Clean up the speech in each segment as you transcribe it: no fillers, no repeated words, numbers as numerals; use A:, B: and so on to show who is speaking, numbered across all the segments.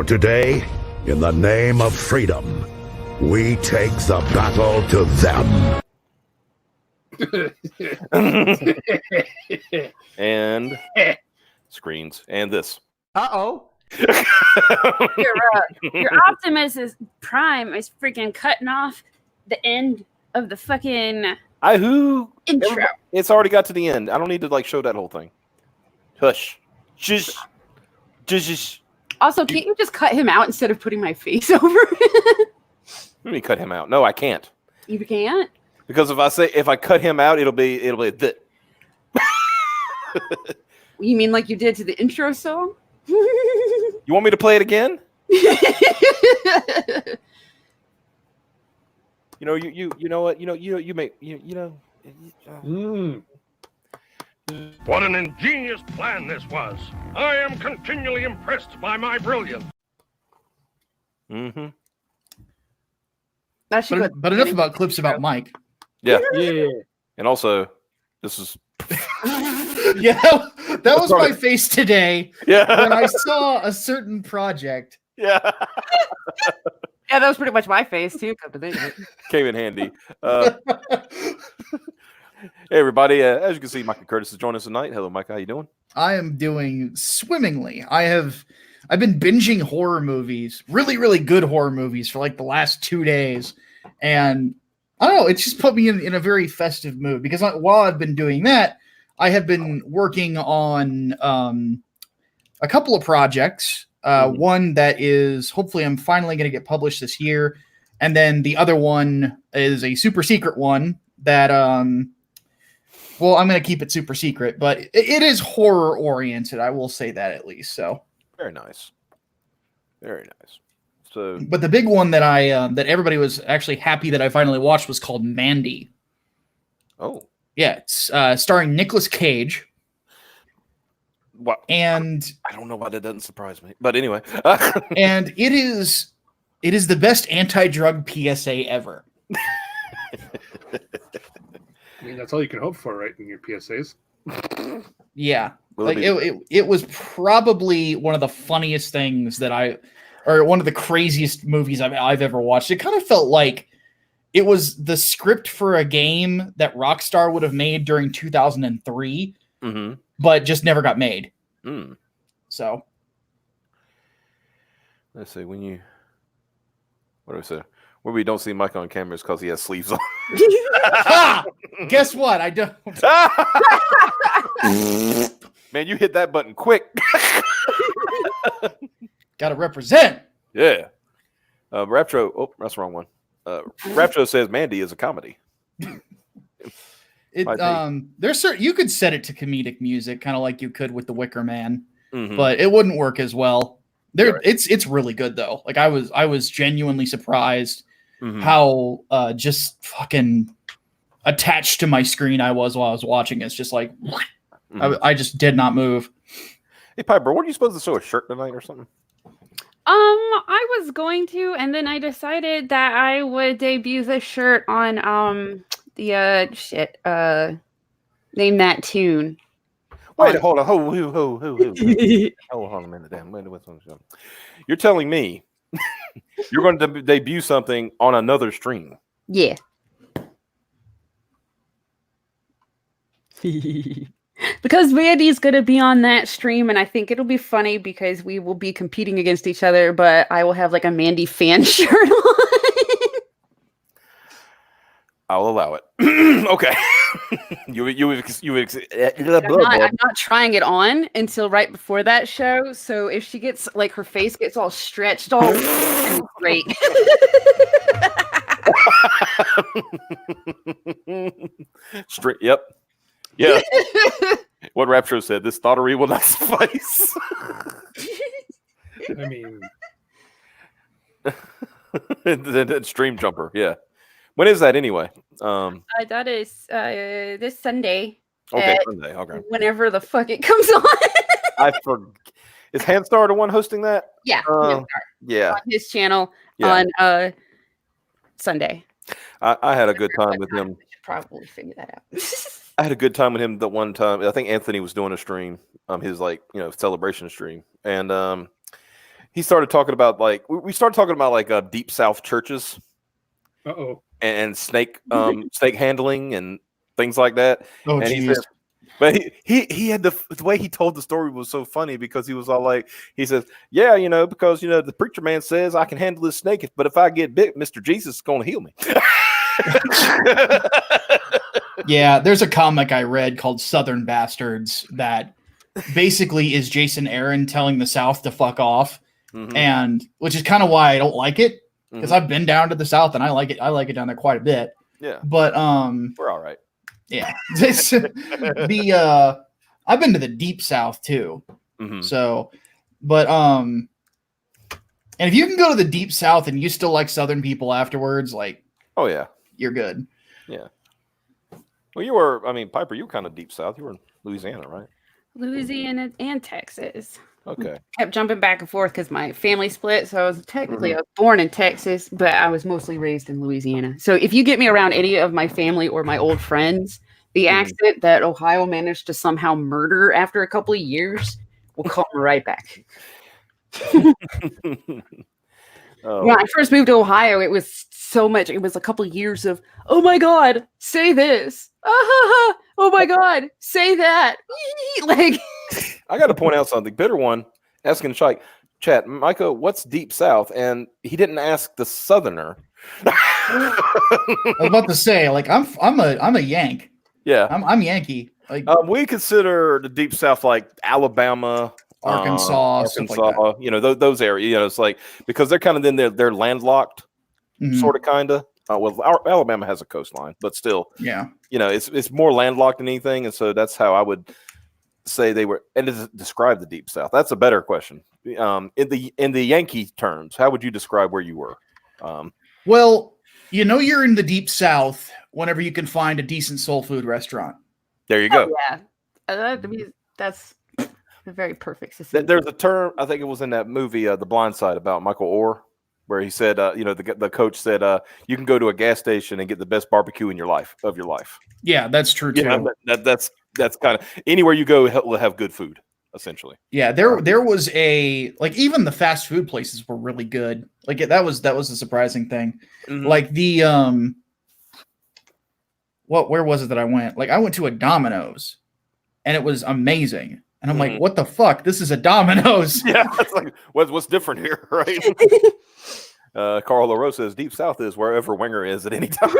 A: But today, in the name of freedom, we take the battle to them.
B: And screens and this.
C: Uh-oh.
D: Your Optimus Prime is freaking cutting off the end of the fucking intro.
B: It's already got to the end. I don't need to like show that whole thing. Hush. Shush. Shush.
D: Also, can't you just cut him out instead of putting my face over it?
B: Let me cut him out. No, I can't.
D: You can't?
B: Because if I cut him out, it'll be that.
D: You mean like you did to the intro song?
B: You want me to play it again? You know what? You make.
E: What an ingenious plan this was. I am continually impressed by my brilliance.
B: Mm-hmm.
F: But enough about clips about Mike.
B: Yeah. And also, this is.
F: Yeah, that was my face today.
B: Yeah.
F: When I saw a certain project.
B: Yeah.
D: Yeah, that was pretty much my face too.
B: Came in handy. Hey everybody! As you can see, Micah Curtis is joining us tonight. Hello, Micah. How you doing?
F: I am doing swimmingly. I've been binging horror movies, really, really good horror movies for like the last 2 days, and I don't know. It's just put me in a very festive mood because while I've been doing that, I have been working on a couple of projects. One that is hopefully I'm finally going to get published this year, and then the other one is a super secret one that well, I'm going to keep it super secret, but it is horror oriented. I will say that at least. So
B: very nice, very nice. So,
F: but the big one that that everybody was actually happy that I finally watched was called Mandy.
B: Oh,
F: yeah, it's starring Nicolas Cage.
B: What?
F: And
B: I don't know why that doesn't surprise me, but anyway,
F: and it is the best anti-drug PSA ever.
G: I mean, that's all you can hope for, right, in your PSAs.
F: Yeah, like it was probably one of the funniest things or one of the craziest movies I've ever watched. It kind of felt like it was the script for a game that Rockstar would have made during 2003, but just never got made. So,
B: let's see what do I say? Where we don't see Mike on camera is because he has sleeves on.
F: Guess what? I don't.
B: Man, you hit that button quick.
F: Gotta represent.
B: Yeah. Raptro. Oh, that's the wrong one. Raptro says Mandy is a comedy.
F: There's you could set it to comedic music, kind of like you could with The Wicker Man, but it wouldn't work as well. It's really good though. Like I was genuinely surprised how just fucking attached to my screen I was while I was watching. It's just like I just did not move.
B: Hey Piper, what are you supposed to show a shirt tonight or something?
D: I was going to, and then I decided that I would debut this shirt on name that tune.
B: Wait, hold on. Hold on a minute. Damn. You're telling me you're going to debut something on another stream?
D: Yeah. Because Mandy's going to be on that stream, and I think it'll be funny because we will be competing against each other, but I will have like a Mandy fan shirt on.
B: I'll allow it. Okay.
D: I'm not trying it on until right before that show. So if she gets like her face gets all stretched, all great.
B: Straight. Yep. Yeah. What Raptro said, this thoughtery will not suffice.
G: I mean,
B: the stream jumper. Yeah. When is that anyway?
D: That is this Sunday.
B: Okay, Sunday. Okay.
D: Whenever the fuck it comes on.
B: I forgot. Is Handstar the one hosting that?
D: Yeah.
B: Yeah.
D: On his channel on Sunday.
B: I had a good time with him.
D: I should probably figure that out.
B: I had a good time with him the one time. I think Anthony was doing a stream, his celebration stream, and he started talking about like we started talking about like deep South churches
G: Uh-oh.
B: and snake handling and things like that.
F: Oh,
B: And he
F: jeez.
B: said, but he had the way he told the story was so funny because he was all like, he says, yeah, because the preacher man says I can handle this snake, but if I get bit, Mr. Jesus is going to heal me.
F: Yeah, there's a comic I read called Southern Bastards that basically is Jason Aaron telling the South to fuck off, and which is kind of why I don't like it, because I've been down to the South and I like it. I like it down there quite a bit.
B: Yeah,
F: but
B: we're all right.
F: Yeah, I've been to the deep South too. So, but and if you can go to the deep South and you still like Southern people afterwards, like,
B: oh yeah,
F: you're good.
B: Yeah. Well, you were. I mean, Piper, you were kind of deep South. You were in Louisiana, right?
D: Louisiana and Texas.
B: Okay.
D: Kept jumping back and forth because my family split. So I was technically I was born in Texas, but I was mostly raised in Louisiana. So if you get me around any of my family or my old friends, the accent that Ohio managed to somehow murder after a couple of years will come right back. When I first moved to Ohio, it was so much. It was a couple of years of, oh my God, say this. Oh my God, say that. Like,
B: I got to point out something. Bitter One asking chat, Micah, what's deep South? And he didn't ask the Southerner.
F: I was about to say, like, I'm a Yank.
B: Yeah,
F: I'm Yankee. Like,
B: we consider the deep South like Alabama,
F: Arkansas, like that.
B: Those areas. It's like because they're kind of they're landlocked, sort of, kind of. Well, Alabama has a coastline, but still,
F: yeah,
B: it's more landlocked than anything, and so that's how I would say they were. And to describe the deep South, that's a better question. In the Yankee terms, how would you describe where you were?
F: Well, you're in the deep South whenever you can find a decent soul food restaurant.
B: There you go.
D: Yeah, that's a very perfect system.
B: There's a term, I think it was in that movie, The Blind Side, about Michael Orr, where he said, the coach said, you can go to a gas station and get the best barbecue of your life.
F: Yeah, that's true too.
B: Yeah, that's kind of anywhere you go will have good food, essentially.
F: Yeah, there was even the fast food places were really good. Like that was a surprising thing. Like the where was it that I went? Like I went to a Domino's, and it was amazing. And I'm like, what the fuck? This is a Domino's.
B: Yeah, it's like what's different here, right? Carl LaRose says Deep South is wherever Wenger is at any time.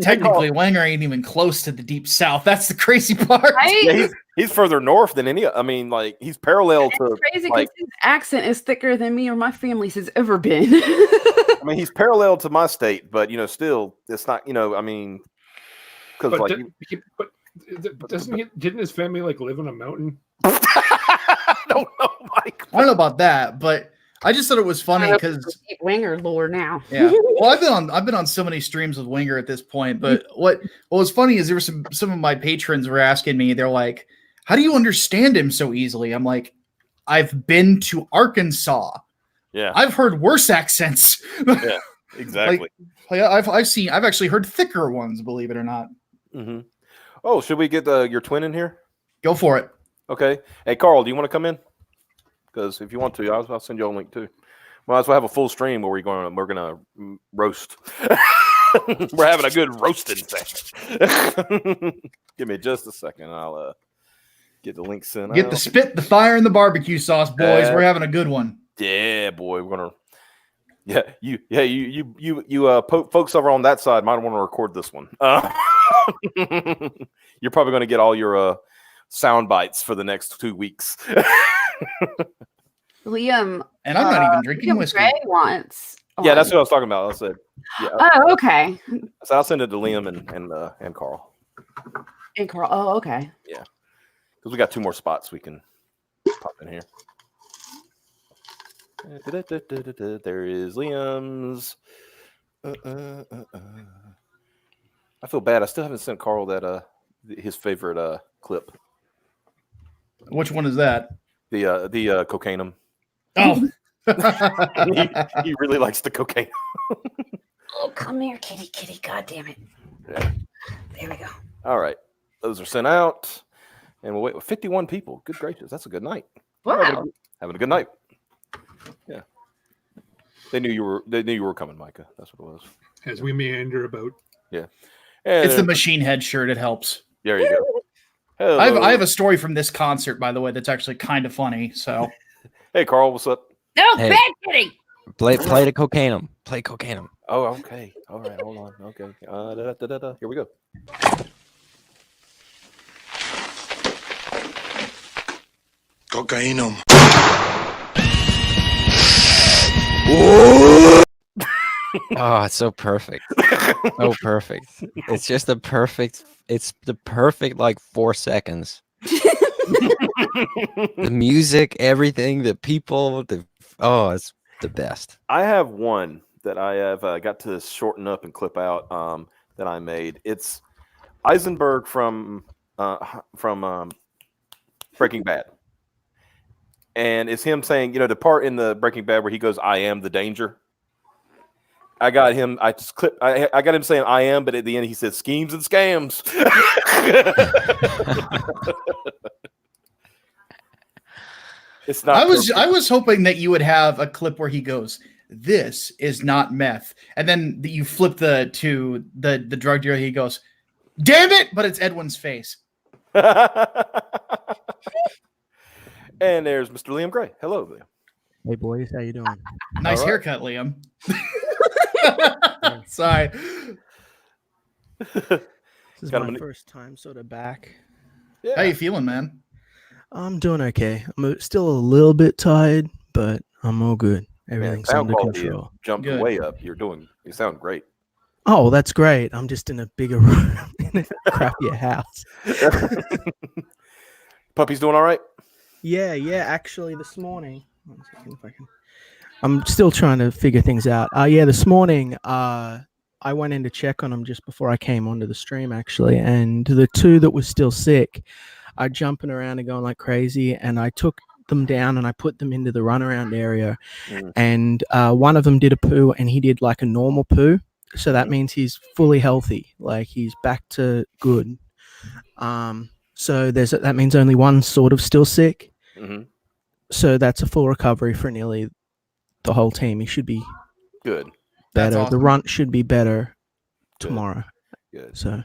F: Technically, Wenger ain't even close to the Deep South. That's the crazy part.
D: Right?
B: Yeah, he's further north than any. I mean, like he's parallel to.
D: Crazy because his accent is thicker than me or my family's has ever been.
B: I mean, he's parallel to my state, but still, it's not. I mean, because like.
G: Didn't his family live on a mountain?
B: I don't know, Mike.
F: I don't know about that, but I just thought it was funny because
D: Wenger lore now.
F: Yeah, well, I've been on so many streams with Wenger at this point. But what was funny is there were some of my patrons were asking me. They're like, "How do you understand him so easily?" I'm like, "I've been to Arkansas.
B: Yeah,
F: I've heard worse accents.
B: Yeah, exactly.
F: I've actually heard thicker ones. Believe it or not."
B: Mm-hmm. Oh, should we get your twin in here?
F: Go for it.
B: Okay. Hey, Carl, do you want to come in? Because if you want to, I'll send you a link too. Might as well have a full stream where we're gonna roast. We're having a good roasting session. Give me just a second. I'll get the link sent.
F: Get the spit, the fire, and the barbecue sauce, boys. We're having a good one.
B: Yeah, boy. We're gonna. Yeah, you folks over on that side might want to record this one. You're probably going to get all your sound bites for the next 2 weeks.
D: Liam,
F: and I'm not even drinking
D: Liam
F: whiskey.
D: Gray wants.
B: Yeah, that's what I was talking about. I said, yeah.
D: Oh, okay.
B: So I'll send it to Liam and Carl.
D: And Carl. Oh, okay.
B: Yeah, because we got 2 more spots we can pop in here. There is Liam's. I feel bad. I still haven't sent Carl that his favorite clip.
F: Which one is that?
B: The cocaine.
F: Oh,
B: he really likes the cocaine.
D: Oh, come here, kitty. God damn it.
B: Yeah.
D: There we go.
B: All right, those are sent out, and we'll wait with 51 people. Good gracious, that's a good night.
D: Wow.
B: Having a good night. They knew you were coming, Micah. That's what it was.
G: As we meander about.
B: Yeah.
F: It's the Machine Head shirt. It helps.
B: There you go. Hello.
F: I have a story from this concert, by the way, that's actually kind of funny. So,
B: hey, Carl, what's up?
D: No,
C: Hey.
D: bad kitty.
C: Play the cocaine. Play cocaine.
B: Oh, okay. All right, hold on. Okay. Here we go.
A: Cocainum.
C: Oh, it's so perfect. So perfect. It's just the perfect. It's the perfect like 4 seconds. The music, everything, the people, it's the best.
B: I have one that I have got to shorten up and clip out that I made. It's Eisenberg from Breaking Bad. And it's him saying, the part in the Breaking Bad where he goes, "I am the danger." I got him. I got him saying "I am," but at the end he said "schemes and scams." It's not.
F: I was hoping that you would have a clip where he goes, "This is not meth," and then you flip to the drug dealer. He goes, "Damn it!" But it's Edwin's face.
B: And there's Mr. Liam Gray. Hello, Liam.
H: Hey boys, how you doing?
F: Nice haircut, Liam. Sorry.
H: This is
B: Got
H: my
B: him
H: first time sort of back.
B: Yeah.
F: How you feeling, man?
H: I'm doing okay. I'm still a little bit tired, but I'm all good. Everything's
B: sound
H: under
B: quality
H: control.
B: jumped
F: Good.
B: way up. You sound great.
H: Oh, well, that's great. I'm just in a bigger room in a crappier house.
B: Puppy's doing all right?
H: Yeah. Actually, this morning. 1 second, if I can. I'm still trying to figure things out. This morning, I went in to check on them just before I came onto the stream, actually, and the two that were still sick are jumping around and going like crazy, and I took them down and I put them into the runaround area, and one of them did a poo, and he did like a normal poo, so that means he's fully healthy, like he's back to good. So that means only one sort of still sick.
B: Mm-hmm.
H: So that's a full recovery for nearly the whole team. He should be
B: Good.
H: better.
F: That's
H: The
F: awesome.
H: runt should be better
B: Good.
H: tomorrow.
B: Good.
H: So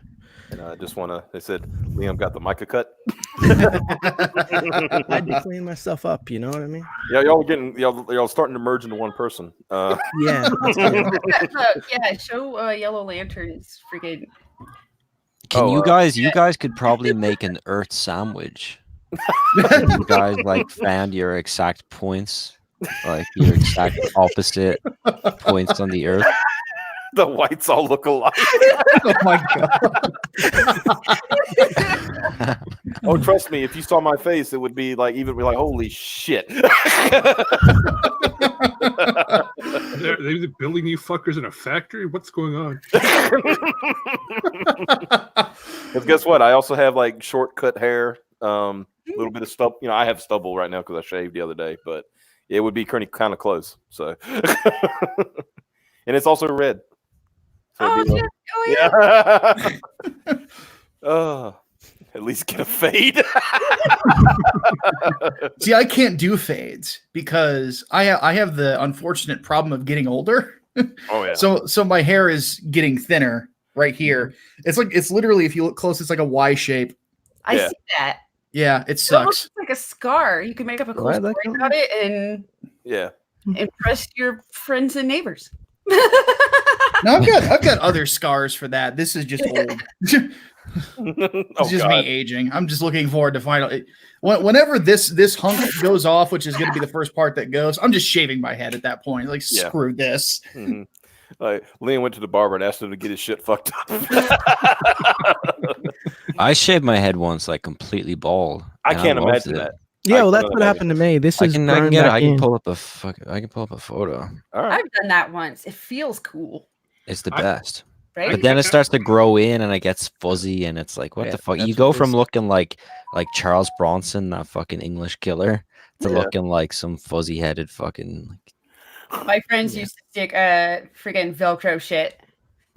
B: And I just they said Liam got the Micah cut.
H: I had to clean myself up. You know what I mean?
B: Yeah, y'all starting to merge into one person.
H: Yeah. That's good.
D: Yeah, show Yellow Lanterns freaking.
C: Can
B: Oh,
C: you guys could probably make an Earth sandwich. If you guys like found your exact points, like your exact opposite points on the Earth.
B: The whites all look alike.
F: Oh my god.
B: Oh, trust me, if you saw my face, it would be like holy shit.
G: They're building you fuckers in a factory? What's going on?
B: Because guess what? I also have like short cut hair, a little bit of stubble. I have stubble right now because I shaved the other day, but it would be kind of close. So, and it's also red. So it'd be
D: yeah.
B: At least get a fade.
F: See, I can't do fades because I have the unfortunate problem of getting older.
B: Oh yeah.
F: So my hair is getting thinner right here. It's literally, if you look close, it's like a Y shape.
D: I
B: Yeah.
D: see that.
F: Yeah, it
D: It
F: sucks.
D: looks like a scar. You can make up a cool
H: Why
D: story
H: that
D: about it and
B: Yeah.
D: impress your friends and neighbors.
F: No, I've got other scars for that. This is just old. It's just me aging. I'm just looking forward to finally. Whenever this hunk goes off, which is going to be the first part that goes, I'm just shaving my head at that point. Like,
B: Yeah.
F: screw this.
B: Mhm. Like Liam went to the barber and asked him to get his shit fucked up.
C: I shaved my head once, like completely bald.
B: I
C: and
B: can't
C: loved
B: imagine
C: it.
B: that.
H: Yeah, well, that's
B: can
H: what happened to me. This
C: I
H: is
C: can
H: grown
C: get it.
H: back
C: I can
H: in.
C: pull up a photo.
B: All right.
D: I've done that once. It feels cool,
C: It's the
G: I-
C: best.
D: right?
C: But then it starts to grow in and it gets fuzzy and it's like, what
H: Yeah,
C: the fuck? You
H: that's
C: go
H: what
C: from
H: this-
C: looking like Charles Bronson, that fucking English killer, to
B: Yeah.
C: looking like some fuzzy headed fucking.
D: My friends
C: Yeah.
D: used to stick freaking Velcro shit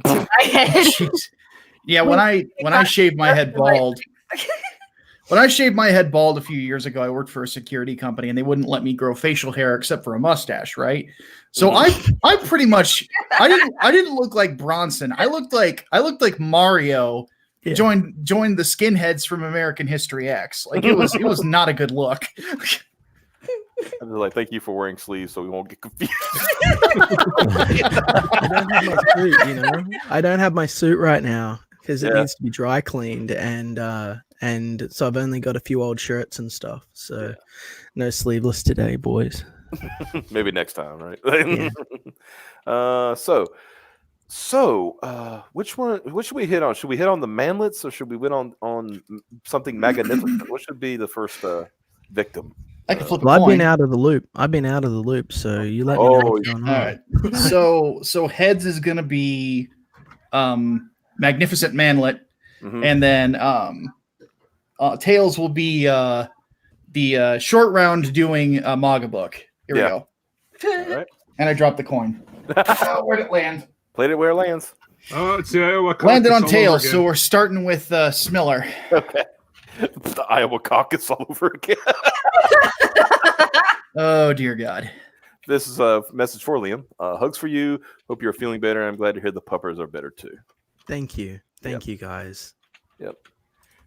D: to my head.
F: Jeez. Yeah, when I shave my head bald, when I shaved my head bald a few years ago, I worked for a security company, and they wouldn't let me grow facial hair except for a mustache, right? So I pretty much I didn't look like Bronson. I looked like Mario joined the skinheads from American History X. Like it was not a good look.
B: I'm just like, thank you for wearing sleeves so we won't get confused.
H: I don't have my suit, you know. I don't have my suit right now because it needs to be dry cleaned, and so I've only got a few old shirts and stuff. So no sleeveless today, boys.
B: Maybe next time, right?
H: Yeah.
B: Which should we hit on? Should we hit on the Manlets or should we hit on something magnificent? What should be the first victim?
F: I can flip a
H: Well, I've
F: coin.
H: been out of the loop. So you let me know what's going on.
F: All right. So heads is gonna be Magnificent Manlet, and then tails will be the short round doing a Maga book. Here we go.
B: All right.
F: And I dropped the coin. Where'd it land?
B: Played it where it lands.
G: Oh, it's the Iowa Caucus
F: Landed on
G: all
F: tails,
G: over
F: so
G: again.
F: we're starting with Smiller.
B: Okay. The Iowa caucus all over again.
F: Oh dear God.
B: This is a message for Liam. Hugs for you. Hope you're feeling better. I'm glad to hear the puppers are better too.
H: Thank you, you guys.
B: Yep.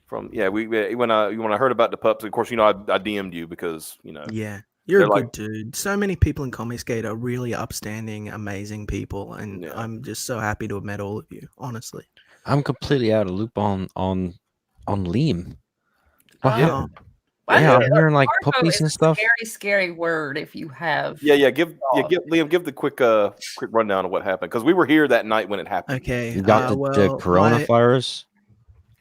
B: When I heard about the pups, of course, I DM'd you because
H: Yeah, you're a
B: they're
H: good dude. So many people in Comicsgate are really upstanding, amazing people, and I'm just so happy to have met all of you. Honestly,
C: I'm completely out of loop on Liam.
H: wow.
C: Yeah, I'm hearing like
D: Marco
C: puppies
D: is
C: and
D: a
C: stuff.
D: scary word if you have.
B: Give Liam the quick rundown of what happened because we were here that night when it happened.
H: Okay,
C: You got the coronavirus.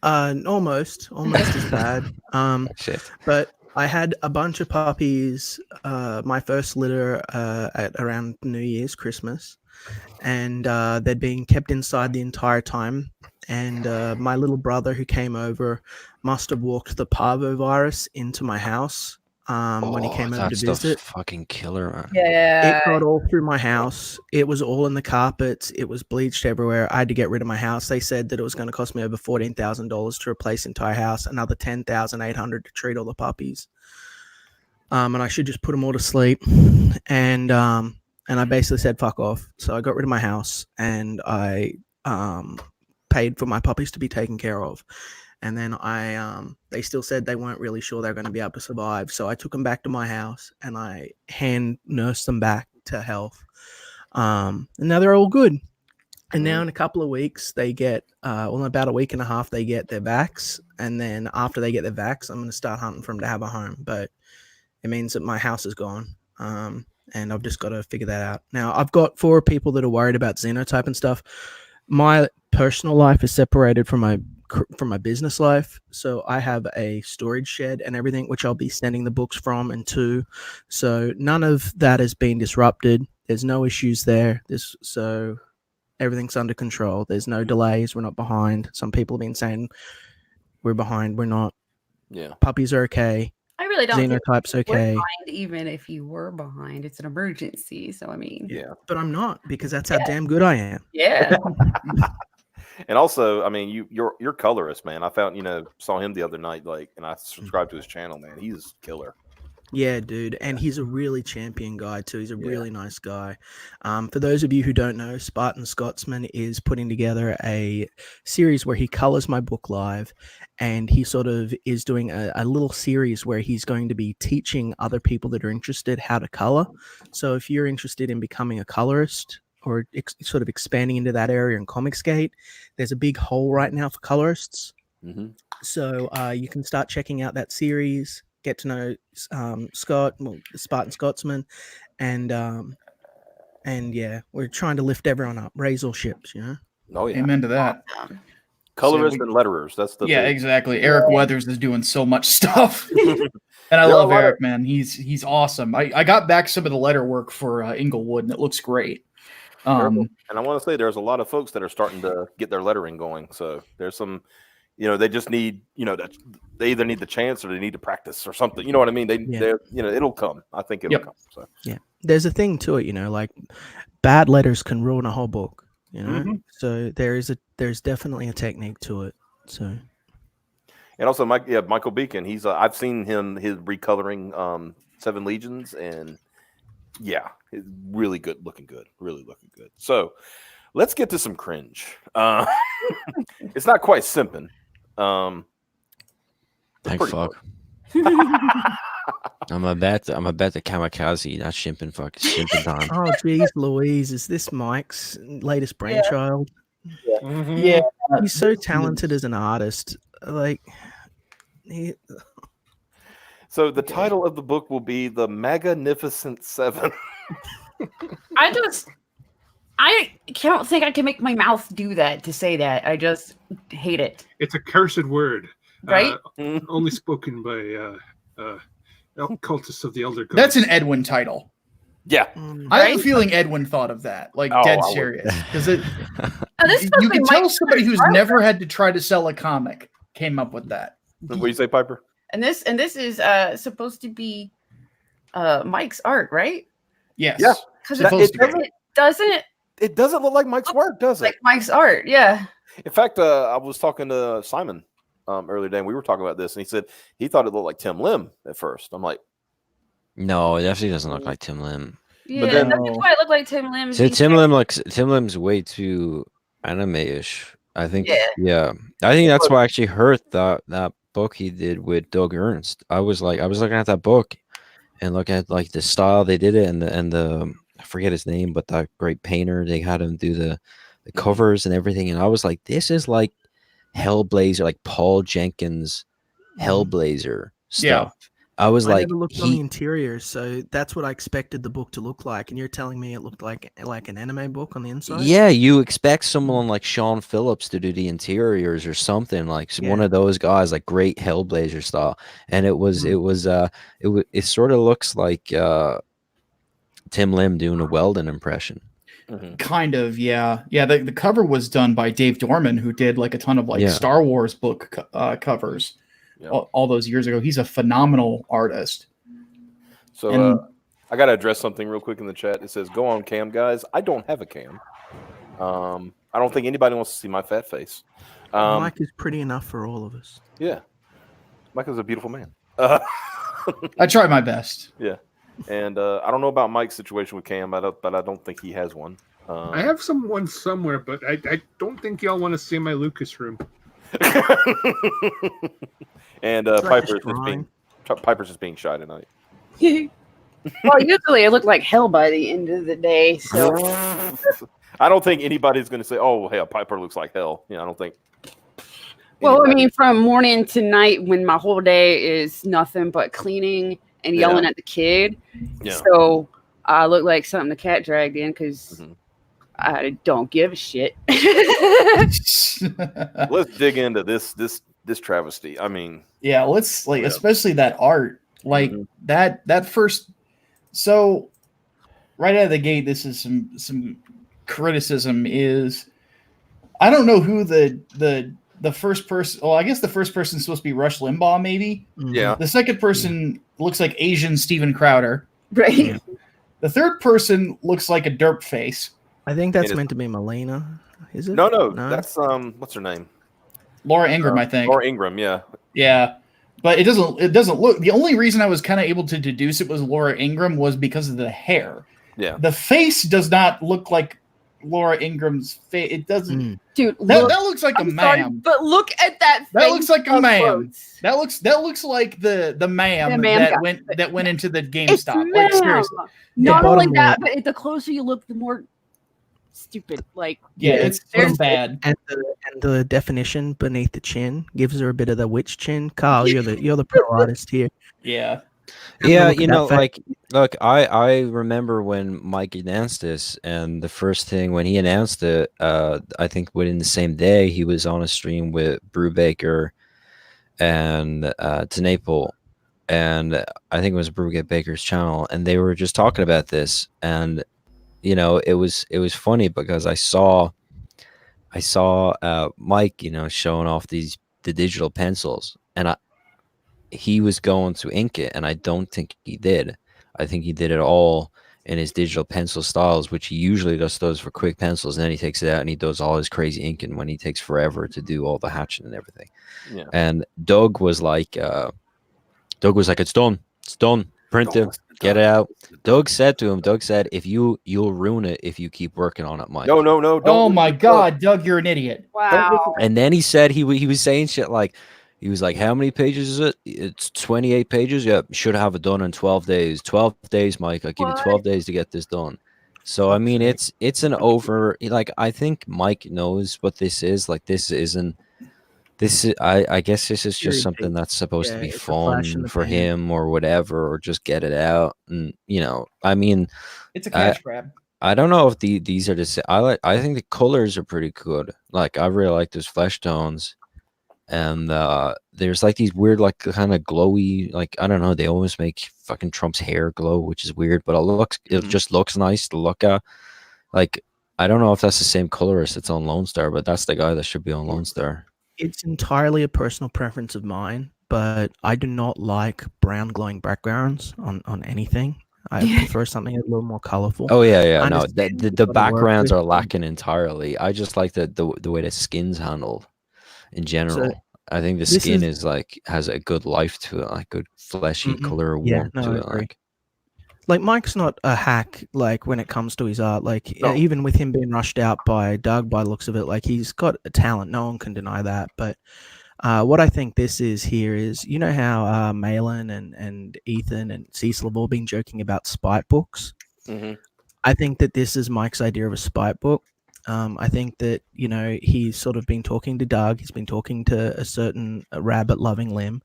H: Almost as bad.
C: Shit.
H: But I had a bunch of puppies. My first litter at around New Year's, Christmas, and they'd been kept inside the entire time. And my little brother who came over must have walked the parvovirus into my house when he came over to visit.
C: Fucking killer, man.
D: Yeah.
H: It got all through my house. It was all in the carpets. It was bleached everywhere. I had to get rid of my house. They said that it was going to cost me over $14,000 to replace the entire house, another $10,800 to treat all the puppies. And I should just put them all to sleep. And I basically said, fuck off. So I got rid of my house and I paid for my puppies to be taken care of. And then they still said they weren't really sure they were going to be able to survive. So I took them back to my house and I hand nursed them back to health. And now they're all good. And now in a couple of weeks, they get, about a week and a half, they get their vax. And then after they get their vax, I'm going to start hunting for them to have a home. But it means that my house is gone. And I've just got to figure that out. Now, I've got 4 people that are worried about xenotype and stuff. My personal life is separated from my business life, so I have a storage shed and everything which I'll be sending the books from and to, so none of that has been disrupted. There's no issues there. So everything's under control. There's no delays. We're not behind. Some people have been saying we're behind. We're not.
B: Yeah,
H: puppies are okay.
D: I really don't think
H: Xenotype's
D: we're
H: okay.
D: behind, even if you were behind. It's an emergency, so I mean.
B: Yeah,
H: but I'm not, because that's how damn good I am.
D: Yeah.
B: and also, I mean, you're colorist, man. I found saw him the other night, and I subscribed to his channel, man. He's killer.
H: Yeah, dude. And he's a really champion guy, too. He's a really nice guy. For those of you who don't know, Spartan Scotsman is putting together a series where he colors my book live. And he sort of is doing a little series where he's going to be teaching other people that are interested how to color. So if you're interested in becoming a colorist or sort of expanding into that area in Comicsgate, there's a big hole right now for colorists.
B: Mm-hmm.
H: So you can start checking out that series. Get to know the Spartan Scotsman, and yeah, we're trying to lift everyone up, raise all ships,
B: Oh yeah,
F: Amen to that.
B: Colorists and letterers. That's the thing.
F: Exactly. Eric Weathers is doing so much stuff, and I love Eric, man. He's awesome. I got back some of the letter work for Inglewood, and it looks great.
B: And I want to say there's a lot of folks that are starting to get their lettering going. So there's some. They just need, that they either need the chance or they need to practice or something. You know what I mean? It'll come. I think it'll come. So
H: yeah, there's a thing to it, like bad letters can ruin a whole book. So there's definitely a technique to it. So
B: And also, Michael Beacon. He's I've seen his recoloring Seven Legions, and yeah, it's really good, really looking good. So let's get to some cringe. It's not quite simping.
C: Thank
B: pretty
C: fuck. I'm a bet the kamikaze, not shimping shimping time.
H: Oh, geez, Louise, is this Mike's latest brainchild?
F: Yeah,
H: He's so talented as an artist. Like,
B: So the title of the book will be The Maganeficent Seven.
D: I don't think I can make my mouth do that to say that. I just hate it.
G: It's a cursed word,
D: Right?
G: only spoken by cultists of the Elder Gods.
F: that's an Edwin title.
B: Yeah.
F: I have a
D: Right?
F: feeling Edwin thought of that, like
B: Oh,
F: dead
B: I would.
F: serious, because
D: This
F: you
D: must be
F: can tell
D: Mike's
F: somebody who's
D: art.
F: never had to try to sell a comic came up with that.
B: What do you say, Piper?
D: And this is supposed to be Mike's art, right?
F: Yes.
B: Yeah.
D: Because
F: Supposed to be.
D: it doesn't
B: It doesn't look like Mike's work, does it?
D: like Mike's art. Yeah.
B: In fact, I was talking to Simon earlier today, and we were talking about this, and he said he thought it looked like Tim Lim at first. I'm like,
C: No, it definitely doesn't look like Tim Lim.
D: Yeah,
B: then-
D: that's why it looked like Tim Lim.
C: So Tim Lim's way too anime-ish. I think.
D: Yeah.
C: I think that's why I actually heard that book he did with Doug Ernst. I was looking at that book and looking at like the style they did it and the I forget his name, but that great painter, they had him do the covers and everything, and I was like, this is like Hellblazer, like Paul Jenkins Hellblazer stuff. I was
H: I
C: like,
H: never looked on the interior, so that's what I expected the book to look like. And you're telling me it looked like an anime book on the inside?
C: yeah, you expect someone like Sean Phillips to do the interiors or something, like one of those guys, like great Hellblazer style. And it sort of looks like Tim Lim doing a Weldon impression.
F: Kind of, yeah. The cover was done by Dave Dorman, who did like a ton of like Star Wars book covers all those years ago. He's a phenomenal artist.
B: So I got to address something real quick in the chat. It says, "Go on, cam, guys." I don't have a cam. I don't think anybody wants to see my fat face.
H: Mike is pretty enough for all of us.
B: Yeah, Mike is a beautiful man.
F: I try my best.
B: Yeah. And I don't know about Mike's situation with Cam, but I don't think he has one.
G: I have someone somewhere, but I don't think y'all want to see my Lucas room.
B: And
H: like
B: Piper's just being shy tonight.
D: Well, usually it looked like hell by the end of the day. So
B: I don't think anybody's going to say, "Oh, hey, Piper looks like hell." I don't think.
D: well, I
B: anybody-
D: mean, from morning to night, when my whole day is nothing but cleaning and yelling at the kid.
B: Yeah.
D: So I look like something the cat dragged in because I don't give a shit.
B: Let's dig into this travesty. I mean,
F: Yeah, let's especially that art, like that first. So right out of the gate, this is some criticism. Is I don't know who the first person. Well, I guess the first person is supposed to be Rush Limbaugh, maybe.
B: Yeah.
F: The second person looks like Asian Steven Crowder.
D: Right.
F: The third person looks like a derp face.
H: I think that's meant to be Melina. Is it?
B: no, that's what's her name?
F: Laura Ingram, I think.
B: Laura Ingram, yeah.
F: Yeah. But it doesn't look. The only reason I was kind of able to deduce it was Laura Ingram was because of the hair.
B: Yeah.
F: The face does not look like Laura Ingram's face. It doesn't.
D: Dude,
F: That looks like a
D: I'm sorry,
F: ma'am.
D: but look at that.
F: That
D: face
F: looks like a
D: up
F: ma'am.
D: close.
F: That looks like the ma'am
D: The ma'am
F: that went into the
D: It's
F: GameStop. Like
D: ma'am.
F: seriously.
D: Not
H: Yeah,
D: only
H: bottom
D: that,
H: lip.
D: but the closer you look, the more stupid. Like,
F: Yeah, it's
D: there's-
F: bad.
H: And the definition beneath the chin gives her a bit of the witch chin. Carl, you're the pro artist here.
F: Yeah.
C: Yeah,
H: Look at that face.
C: like, look, I remember when Mike announced this, and the first thing when he announced it, I think within the same day, he was on a stream with Brubaker and Tenaple, and I think it was Brubaker's channel, and they were just talking about this, and it was funny because I saw Mike, showing off the digital pencils, and he was going to ink it, and I don't think he did. I think he did it all in his digital pencil styles, which he usually just does for quick pencils, and then he takes it out and he does all his crazy inking when he takes forever to do all the hatching and everything.
B: Yeah.
C: And Doug was like, it's done, print it, get it out. Doug said, if you'll ruin it if you keep working on it, Mike.
B: No, don't
F: Oh
B: listen
F: my
B: to Doug.
F: God, Doug, you're an idiot.
D: Wow.
C: And then he said he was saying shit like, he was like, how many pages is it? It's 28 pages. Yeah, should have it done in 12 days. 12 days, Mike. I'll give you 12 days to get this done. So I mean, it's an over. Like, I think Mike knows what this is. Like, this isn't. This is. I guess this is just something that's supposed to be
H: it's a flash in
C: fun
H: the
C: for
H: pan.
C: him or whatever, or just get it out. And I mean,
F: It's a cash grab.
C: I don't know if these are the same. I think the colors are pretty good. Like, I really like those flesh tones. And there's like these weird, like kind of glowy, like I don't know. They almost make fucking Trump's hair glow, which is weird, but it just looks nice to look at. Like, I don't know if that's the same colorist that's on Lone Star, but that's the guy that should be on Lone Star.
H: It's entirely a personal preference of mine, but I do not like brown glowing backgrounds on anything. I prefer something a little more colorful.
C: Oh yeah.
H: I
C: No,
H: understand
C: the
H: you've gotta work
C: backgrounds
H: with
C: are lacking entirely. I just like the way the skin's handled in general. I think the
H: this
C: skin
H: is-
C: is like has a good life to it, like good fleshy color
H: Yeah,
C: warmth
H: no,
C: to
H: I
C: it.
H: agree. Like, Mike's not a hack, like, when it comes to his art. Like,
B: No.
H: even with him being rushed out by Doug, by the looks of it, like, he's got a talent. No one can deny that. But what I think this is here is, you know how Malin and Ethan and Cecil have all been joking about spite books?
B: Mm-hmm.
H: I think that this is Mike's idea of a spite book. I think that, he's sort of been talking to Doug. He's been talking to a certain rabbit-loving limb.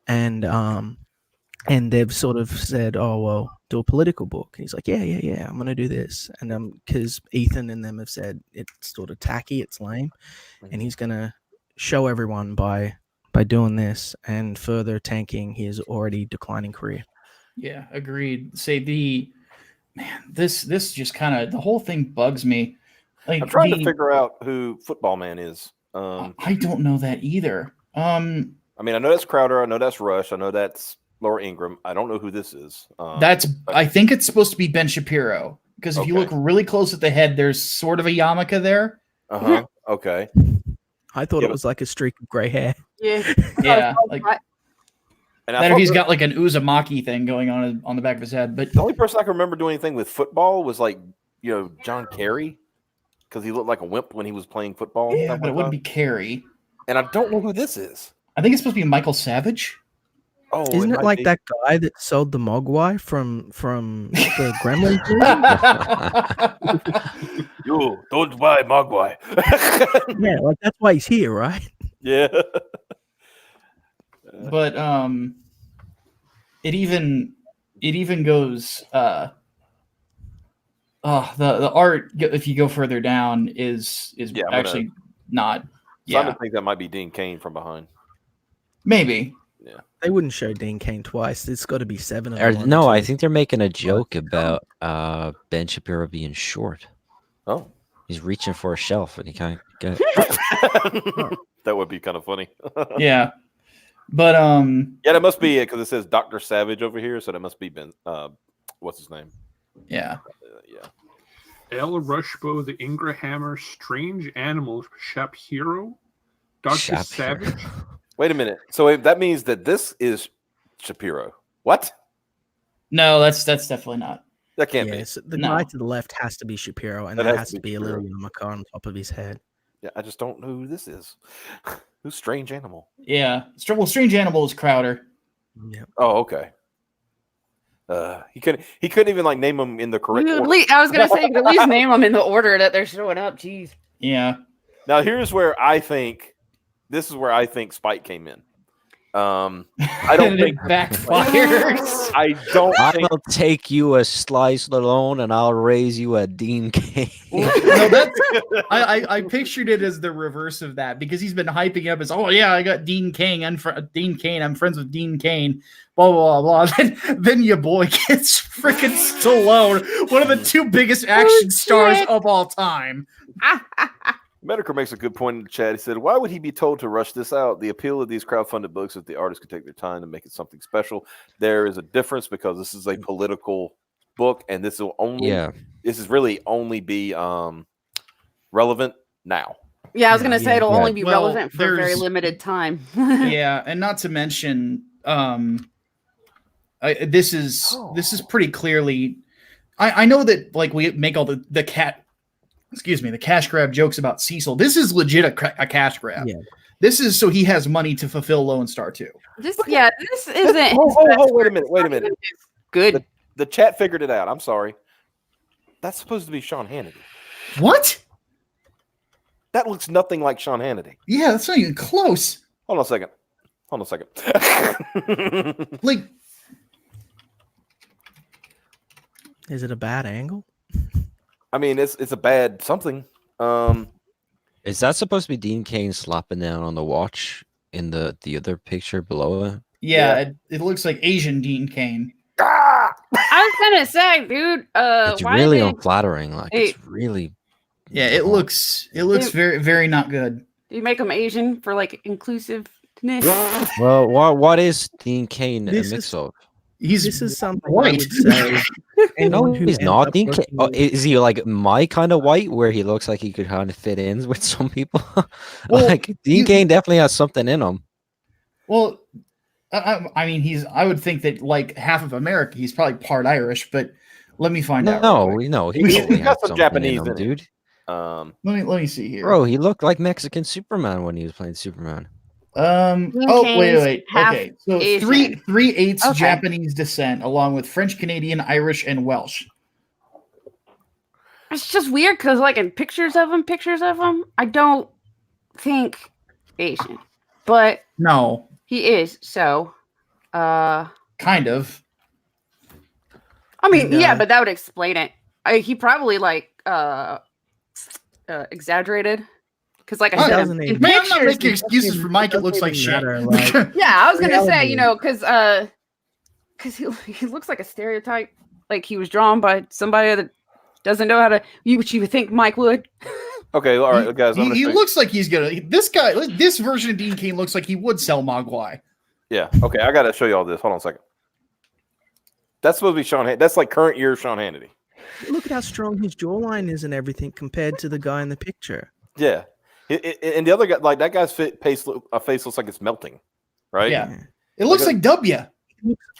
H: And they've sort of said, oh, well, do a political book. And he's like, yeah, I'm going to do this. And because Ethan and them have said it's sort of tacky, it's lame. And he's going to show everyone by doing this and further tanking his already declining career.
F: Yeah, agreed. This just kind of, the whole thing bugs me. Like,
B: I'm trying to figure out who Football Man is.
F: I don't know that either.
B: I mean, I know that's Crowder. I know that's Rush. I know that's Laura Ingram. I don't know who this is.
F: I think it's supposed to be Ben Shapiro, because if you look really close at the head, there's sort of a yarmulke there.
B: Uh-huh. Okay.
H: I thought it was like a streak of gray hair.
D: Yeah.
F: Yeah. Like,
B: and
F: that, or he's got like an Uzumaki thing going on the back of his head. But
B: the only person I can remember doing anything with football was like, John Kerry, because he looked like a wimp when he was playing football.
F: Yeah, but it wouldn't be Carey.
B: And I don't know who this is.
F: I think it's supposed to be Michael Savage.
B: Oh,
H: Isn't it
B: might
H: like
B: be.
H: that guy that sold the Mogwai from the Gremlins movie?
B: You don't buy Mogwai.
H: Yeah, like that's why he's here, right?
B: Yeah.
F: But it even goes the art, if you go further down, is actually not.
B: So I think that might be Dean Cain from behind.
F: Maybe.
B: Yeah.
H: They wouldn't show Dean Cain twice. It's got to be 7 of them.
C: No, I think they're making a joke about Ben Shapiro being short.
B: Oh.
C: He's reaching for a shelf and he can't get it.
B: That would be kind of funny.
F: Yeah. But
B: yeah, that must be it, because it says Dr. Savage over here, so that must be Ben. What's his name?
F: Yeah.
B: Yeah.
G: El Rushbo, the Ingrahammer, Strange Animals, Shapiro, Dr. Savage.
B: Wait a minute. So that means that this is Shapiro. What?
F: No, that's definitely not.
B: That can't
H: be. So the guy to the left has to be Shapiro, and there has to be a little yarmulke on top of his head.
B: Yeah, I just don't know who this is. Who's Strange Animal?
F: Yeah. Well, Strange Animal is Crowder.
H: Yeah.
B: Oh, okay. He couldn't even like name them in the correct order.
D: I was gonna say, at least name them in the order that they're showing up. Jeez.
F: Yeah.
B: Now here's where I think Spike came in. I don't think
F: it backfires.
B: I don't.
C: I'll take you a slice alone, and I'll raise you a Dean Cain.
F: No, that's I pictured it as the reverse of that, because he's been hyping up as, oh yeah, I got Dean Cain. I'm friends with Dean Cain. Blah blah blah blah. Then your boy gets freaking Stallone, one of the two biggest action stars of all time.
B: Medicare makes a good point in the chat. He said, why would he be told to rush this out? The appeal of these crowdfunded books is the artists could take their time to make it something special. There is a difference, because this is a political book, and this will only
C: Yeah.
B: this is really only be relevant now.
D: Yeah, I was gonna say it'll only be
F: Well,
D: relevant for a very
F: there's-
D: limited time.
F: Yeah, and not to mention, this is pretty clearly. I know that like we make all the cash grab jokes about Cecil. This is legit a cash grab.
H: Yeah.
F: This is so he has money to fulfill Lone Star 2.
D: This isn't.
B: Wait a minute.
D: Good.
B: The chat figured it out. I'm sorry. That's supposed to be Sean Hannity.
F: What?
B: That looks nothing like Sean Hannity.
F: Yeah, that's not even close.
B: Hold on a second.
F: Like,
H: Is it a bad angle?
B: I mean, it's a bad something.
C: Is that supposed to be Dean Cain slapping down on the watch in the other picture below it?
F: yeah. It looks like Asian Dean Cain.
B: Ah!
D: I was gonna say, dude.
C: It's
D: why
C: really
D: they-
C: unflattering. Like it's really.
F: Yeah, it looks very, very not good.
D: Do you make them Asian for like inclusiveness?
C: Well, what is Dean Cain a
H: This
C: mix
H: is-
C: of?
H: This is something I
F: white.
H: would say.
C: No,
H: anyone who
C: he's
H: ends
C: not.
H: up
C: Dean Cain,
H: working with-
C: is he like my kind of white, where he looks like he could kind of fit in with some people?
F: Well,
C: like Dean Cain definitely has something in him.
F: Well, I mean, I would think that like half of America, he's probably part Irish, but let me find out. real quick.
C: No, he
B: He's
C: totally
B: got
C: has
B: some
C: something
B: Japanese
C: in him,
B: in it.
C: dude.
F: Let me see here.
C: Bro, he looked like Mexican Superman when he was playing Superman.
F: Oh,
D: Cain's
F: wait.
D: half
F: Okay, so
D: Asian.
F: 3/8
D: Okay.
F: Japanese descent, along with French, Canadian, Irish, and Welsh.
D: It's just weird because, like, in pictures of him, I don't think Asian, but
F: No,
D: he is. So,
F: kind of.
D: I mean,
H: And,
D: yeah, but that would explain it. He probably like exaggerated because, like I
F: Oh,
D: said,
H: doesn't
D: in
H: even-
F: Man, I'm not
D: pictures,
F: making excuses for Mike. It looks like shit.
H: matter, like-
D: yeah, I was gonna say,
H: reality.
D: because he looks like a stereotype, like he was drawn by somebody that doesn't know how to. Which you would think Mike would.
B: Okay, all right, guys. I'm
F: He
B: gonna
F: looks like he's gonna. This version of Dean Cain looks like he would sell Mogwai.
B: yeah. Okay, I gotta show you all this. Hold on a second. That's supposed to be Sean. That's like current year Sean Hannity.
H: Look at how strong his jawline is and everything compared to the guy in the picture.
B: Yeah, and the other guy, like that guy's face looks like it's melting, right?
F: Yeah. It looks like W.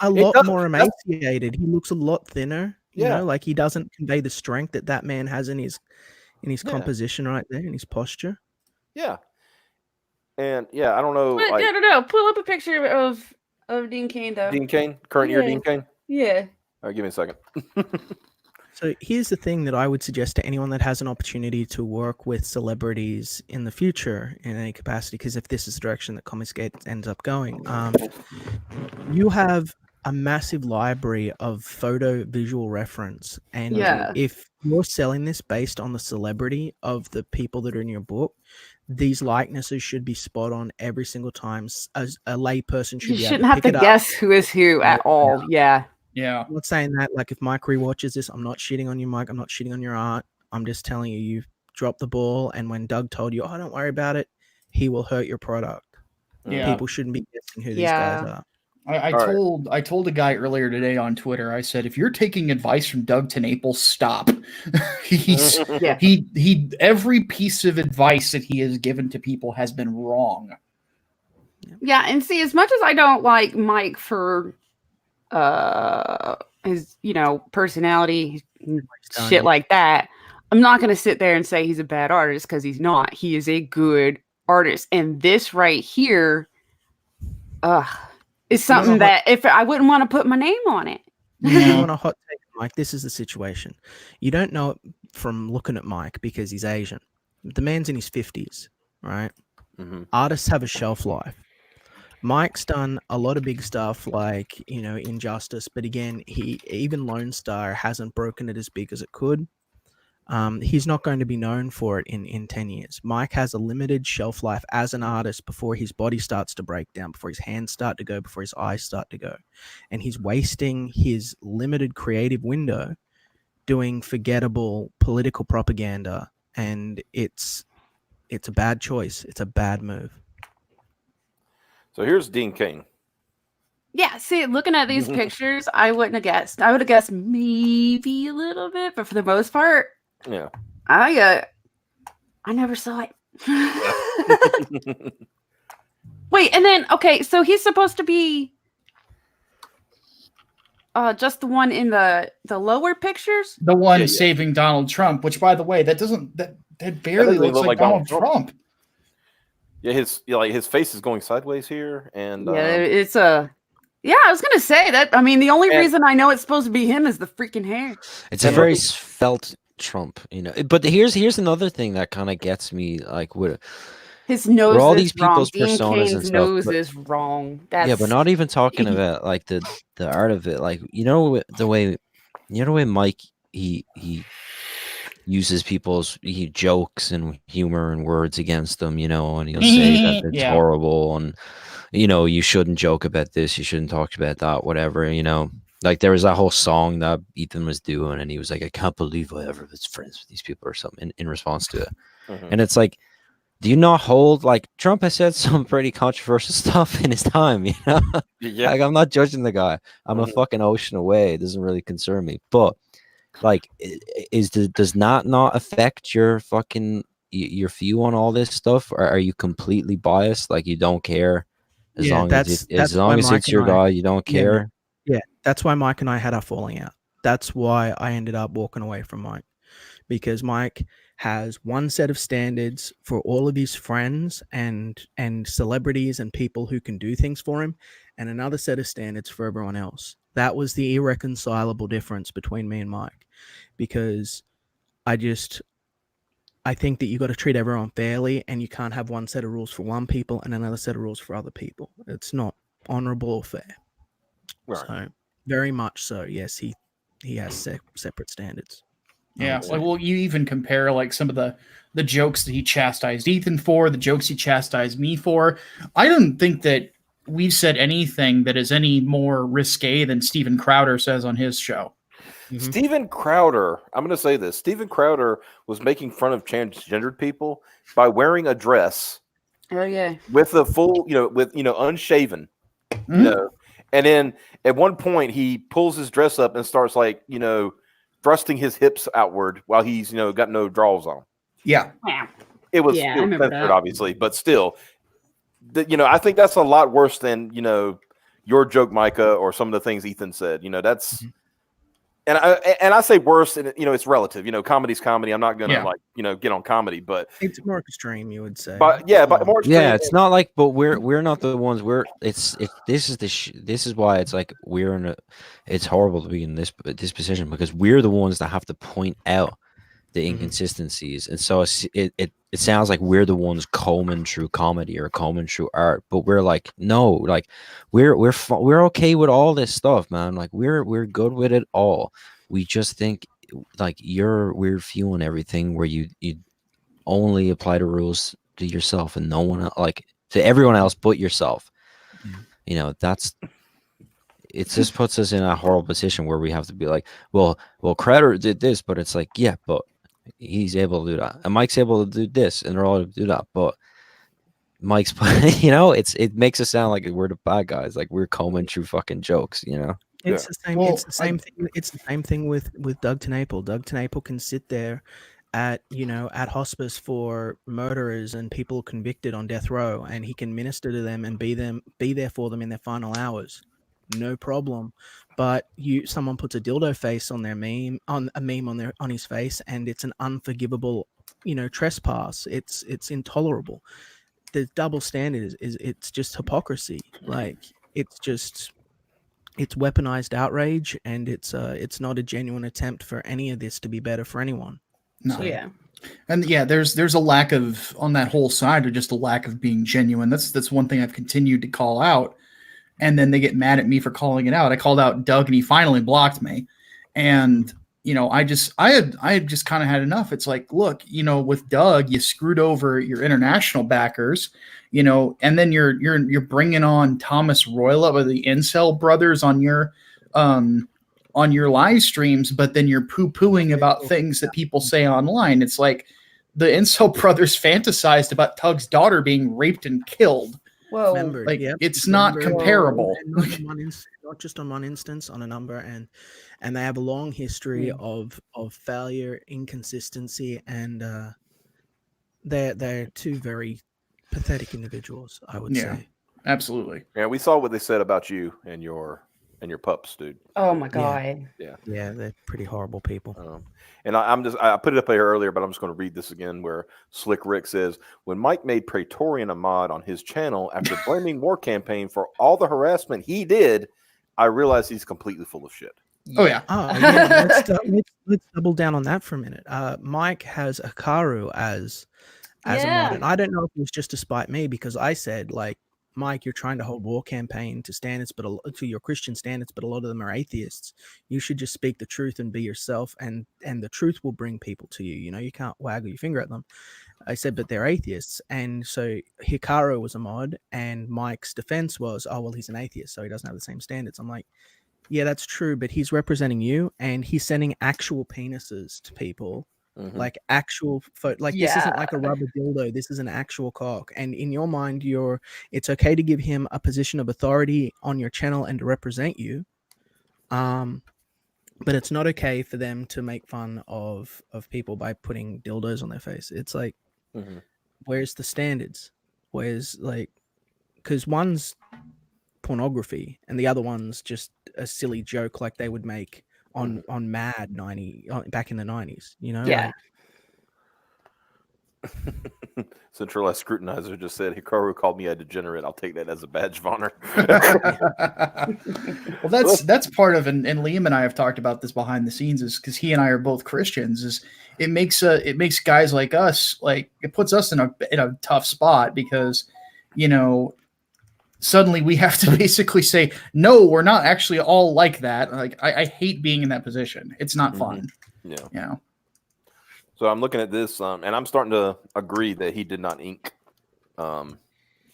H: A lot
B: does-
H: more
B: that's-
H: emaciated. He looks a lot thinner. You
B: Yeah.
H: know, like he doesn't convey the strength that man has in his
B: Yeah.
H: composition right there, in his posture.
B: Yeah. And yeah, I don't know.
D: But,
B: Like,
D: I don't know. Pull up a picture of Dean Cain though.
B: Dean Cain, current year
D: Yeah.
B: Dean Cain.
D: Yeah.
B: All right, give me a second.
H: So here's the thing that I would suggest to anyone that has an opportunity to work with celebrities in the future in any capacity, because if this is the direction that Comicsgate ends up going, you have a massive library of photo visual reference. And
D: Yeah.
H: if you're selling this based on the celebrity of the people that are in your book, these likenesses should be spot on every single time. As a lay person should
D: You
H: be
D: shouldn't
H: able to
D: have
H: pick
D: to
H: it up.
D: guess who is who at all. Yeah.
F: Yeah.
H: I'm not saying that, like, if Mike rewatches this, I'm not shitting on you, Mike. I'm not shitting on your art. I'm just telling you, you've dropped the ball. And when Doug told you, oh, don't worry about it, he will hurt your product.
F: Yeah.
H: People shouldn't be guessing who these
D: Yeah.
H: guys are.
F: I told a guy earlier today on Twitter. I said, if you're taking advice from Doug TenNapel, stop. He's
D: Yeah.
F: he every piece of advice that he has given to people has been wrong.
D: Yeah, and see, as much as I don't like Mike for his, personality and shit like that, I'm not gonna sit there and say he's a bad artist because he's not. He is a good artist. And this right here is something that if I wouldn't want to put my name on it.
H: You want a hot take, Mike? This is the situation. You don't know it from looking at Mike because he's Asian. The man's in his 50s, right?
B: Mhm.
H: Artists have a shelf life. Mike's done a lot of big stuff like, Injustice, but again, even Lone Star hasn't broken it as big as it could. He's not going to be known for it in 10 years. Mike has a limited shelf life as an artist before his body starts to break down, before his hands start to go, before his eyes start to go. And he's wasting his limited creative window doing forgettable political propaganda. And it's a bad choice. It's a bad move.
B: So here's Dean Cain.
D: Yeah, see, looking at these pictures, I wouldn't have guessed. I would have guessed maybe a little bit, but for the most part,
B: Yeah.
D: I never saw it. Wait, and then okay, so he's supposed to be just the one in the lower pictures?
F: The one
B: Yeah.
F: saving Donald Trump, which, by the way, that barely
B: doesn't
F: looks
B: look
F: like Donald Trump.
B: Yeah, his face is going sideways here, and
D: Yeah, it's a. Yeah, I was gonna say that. I mean, the only
B: And-
D: reason I know it's supposed to be him is the freaking hair.
C: It's a very felt Trump, you know. But here's another thing that kind of gets me, like, with
D: His nose
C: all
D: is
C: these
D: wrong.
C: people's
D: Dean
C: personas and
D: Kane's
C: stuff,
D: nose
C: but-
D: is wrong. That's
C: yeah, but not even talking about like the art of it. Like, you know the way Mike he uses he jokes and humor and words against them, you know, and he'll say that it's
F: Yeah.
C: horrible and, you know, you shouldn't joke about this, you shouldn't talk about that, whatever, you know. Like, there was that whole song that Ethan was doing, and he was like, I can't believe I ever was friends with these people or something in response to it. And it's like, do you not hold, like, Trump has said some pretty controversial stuff in his time, you know?
B: Yeah.
C: Like, I'm not judging the guy. I'm a fucking ocean away. It doesn't really concern me. But, like, does not affect your fucking, your view on all this stuff? Or are you completely biased? Like, you don't care? As long as it's your guy, you don't care?
H: Yeah, that's why Mike and I had our falling out. That's why I ended up walking away from Mike. Because Mike has one set of standards for all of his friends and celebrities and people who can do things for him, and another set of standards for everyone else. That was the irreconcilable difference between me and Mike, because I think that you got to treat everyone fairly, and you can't have one set of rules for one people and another set of rules for other people. It's not honorable or fair.
B: Right.
H: So very much so, yes, he has separate standards.
F: Yeah, like, well, you even compare like some of the jokes that he chastised Ethan for, the jokes he chastised me for. I don't think that we've said anything that is any more risque than Steven Crowder says on his show.
B: Steven Crowder, I'm going to say this. Steven Crowder was making fun of transgendered people by wearing a dress.
D: Oh yeah.
B: With a full, unshaven, and then at one point he pulls his dress up and starts like, thrusting his hips outward while he's, got no drawers on.
F: Yeah.
D: Wow.
B: It was censored, obviously, but still, I think that's a lot worse than, your joke, Micah, or some of the things Ethan said. That's, and I say worse, and it's relative. Comedy's comedy. I'm not gonna get on comedy, but
H: it's more extreme, you would say.
B: But more extreme.
C: Yeah, it's not like, but we're not the ones. This is why it's like it's horrible to be in this position, because we're the ones that have to point out the inconsistencies, and so it sounds like we're the ones combing through comedy or combing through art, but we're like, no, like we're okay with all this stuff, man. Like we're good with it all. We just think like we're viewing everything where you only apply the rules to yourself and no one else, like to everyone else but yourself. It just puts us in a horrible position where we have to be like, well, Crowder did this, but it's like, yeah, but he's able to do that, and Mike's able to do this, and they're all able to do that, but Mike's it makes us sound like we're the bad guys, like we're combing through fucking jokes.
H: It's the same. It's the same thing. It's the same thing with Doug TenNapel. Doug TenNapel can sit there at hospice for murderers and people convicted on death row, and he can minister to them and be there for them in their final hours, no problem. But someone puts a dildo face on their meme, on his face, and it's an unforgivable trespass. It's intolerable. The double standard is it's just hypocrisy. Like it's weaponized outrage, and it's not a genuine attempt for any of this to be better for anyone.
F: No.
H: So,
D: Yeah.
F: And yeah, there's a lack of, on that whole side, or just a lack of being genuine. That's one thing I've continued to call out. And then they get mad at me for calling it out. I called out Doug and he finally blocked me. And, I had just kind of had enough. It's like, look, with Doug, you screwed over your international backers, and then you're bringing on Thomas Royla with the Incel brothers on your live streams, but then you're poo-pooing about things that people say online. It's like the Incel brothers fantasized about Doug's daughter being raped and killed.
D: Whoa.
H: Membered,
F: Like,
H: yeah,
F: it's not
H: membered,
F: comparable.
H: and not, on not just on one instance, on a number, and they have a long history of failure, inconsistency, and they're two very pathetic individuals, I would
F: Yeah.
H: say.
F: Absolutely.
B: Yeah, we saw what they said about you and your pups, dude.
D: Oh my god.
B: Yeah.
H: Yeah, they're pretty horrible people.
B: And I put it up here earlier, but I'm just going to read this again. Where Slick Rick says, "When Mike made Praetorian a mod on his channel after blaming War Campaign for all the harassment he did, I realized he's completely full of shit."
F: Oh yeah.
H: Oh yeah, let's double down on that for a minute. Mike has Hikaru as a mod, and I don't know if it was just to spite me, because I said, like, Mike, you're trying to hold War Campaign to standards, but to your Christian standards, but a lot of them are atheists. You should just speak the truth and be yourself, and the truth will bring people to you. You know, you can't waggle your finger at them. I said, but they're atheists, and so Hikaru was a mod, and Mike's defense was, oh well, he's an atheist, so he doesn't have the same standards. I'm like, yeah, that's true, but he's representing you, and he's sending actual penises to people. Like actual this isn't like a rubber dildo, this is an actual cock, and in your mind it's okay to give him a position of authority on your channel and to represent you, but it's not okay for them to make fun of people by putting dildos on their face. It's like, where's the standards? Where's, like, because one's pornography and the other one's just a silly joke like they would make on Mad 90 back in the 90s, you know?
D: Yeah.
B: Centralized Scrutinizer just said, "Hikaru called me a degenerate. I'll take that as a badge of honor."
F: Well, that's part of, and Liam and I have talked about this behind the scenes, is because he and I are both Christians. Is it makes guys like us, like, it puts us in a tough spot, because, you know, suddenly we have to basically say, no, we're not actually all like that. Like, I hate being in that position. It's not fun.
B: Yeah.
F: You know.
B: So I'm looking at this, and I'm starting to agree that he did not ink.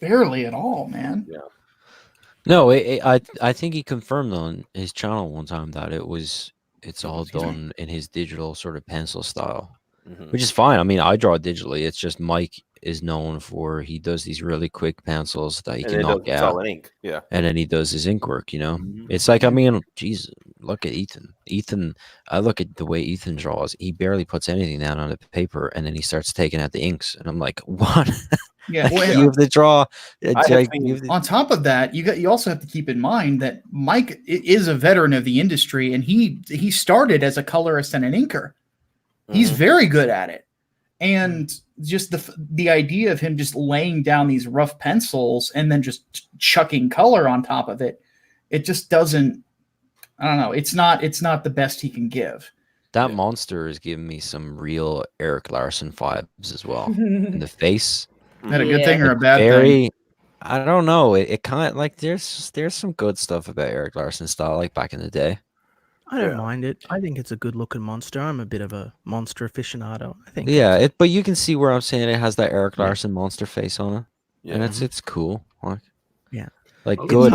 F: Barely at all, man.
B: Yeah.
C: No, I think he confirmed on his channel one time that it's all done in his digital sort of pencil style, which is fine. I mean, I draw digitally. It's just Mike is known for, he does these really quick pencils that he can knock out.
B: Solid ink. Yeah.
C: And then he does his ink work, you know? It's like, I mean, geez, look at Ethan. I look at the way Ethan draws. He barely puts anything down on the paper, and then he starts taking out the inks. And I'm like, what?
F: Yeah, well,
C: you have to draw.
F: On top of that, you also have to keep in mind that Mike is a veteran of the industry, and he started as a colorist and an inker. He's very good at it. And just the idea of him just laying down these rough pencils and then just chucking color on top of it, it just doesn't, I don't know. It's not the best he can give.
C: That monster is giving me some real Eric Larson vibes as well. In the face.
F: Is that a good thing or a bad thing?
C: I don't know. It kind of, like, there's some good stuff about Eric Larson style, like back in the day.
H: I don't mind it. I think it's a good looking monster. I'm a bit of a monster aficionado, I think.
C: Yeah, but you can see where I'm saying it has that Eric Larson monster face on it. Yeah. And it's cool. Like,
H: yeah.
C: Like,
H: it's
C: good.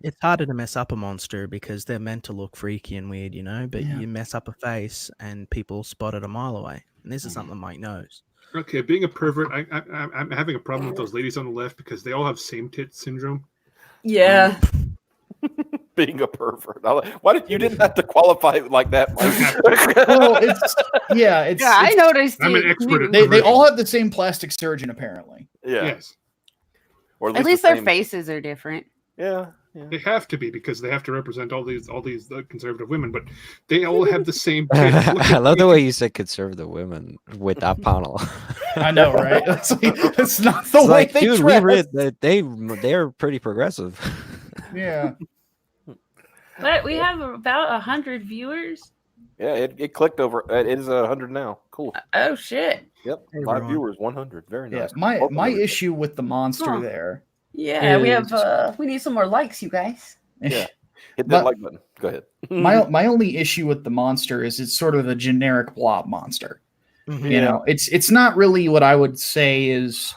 H: It's harder to mess up a monster because they're meant to look freaky and weird, you know, but you mess up a face and people spot it a mile away. And this is something Mike knows.
G: Okay, being a pervert, I'm having a problem with those ladies on the left because they all have same tit syndrome.
D: Yeah.
B: Being a pervert. Why did you didn't have to qualify it like that?
F: Well, I
D: noticed.
G: I'm an expert.
F: They all have the same plastic surgeon, apparently.
B: Yeah.
G: Yes.
B: Or
D: at least their faces are different.
B: Yeah.
G: They have to be because they have to represent all these conservative women, but they all have the same. I
C: love the way you said conservative women with that panel.
F: I know, right? That's not the way they dress.
C: They're pretty progressive.
F: Yeah.
I: But we have about 100 viewers.
B: Yeah, it clicked over. It is 100 now. Cool.
I: Oh shit.
B: Yep.
H: Hey,
B: Live viewers, 100. Very nice.
F: Yeah, my issue with the monster there.
D: Yeah, we need some more likes, you guys.
B: Yeah. Hit that like button. Go ahead.
F: my only issue with the monster is it's sort of a generic blob monster. You know, it's not really what I would say is,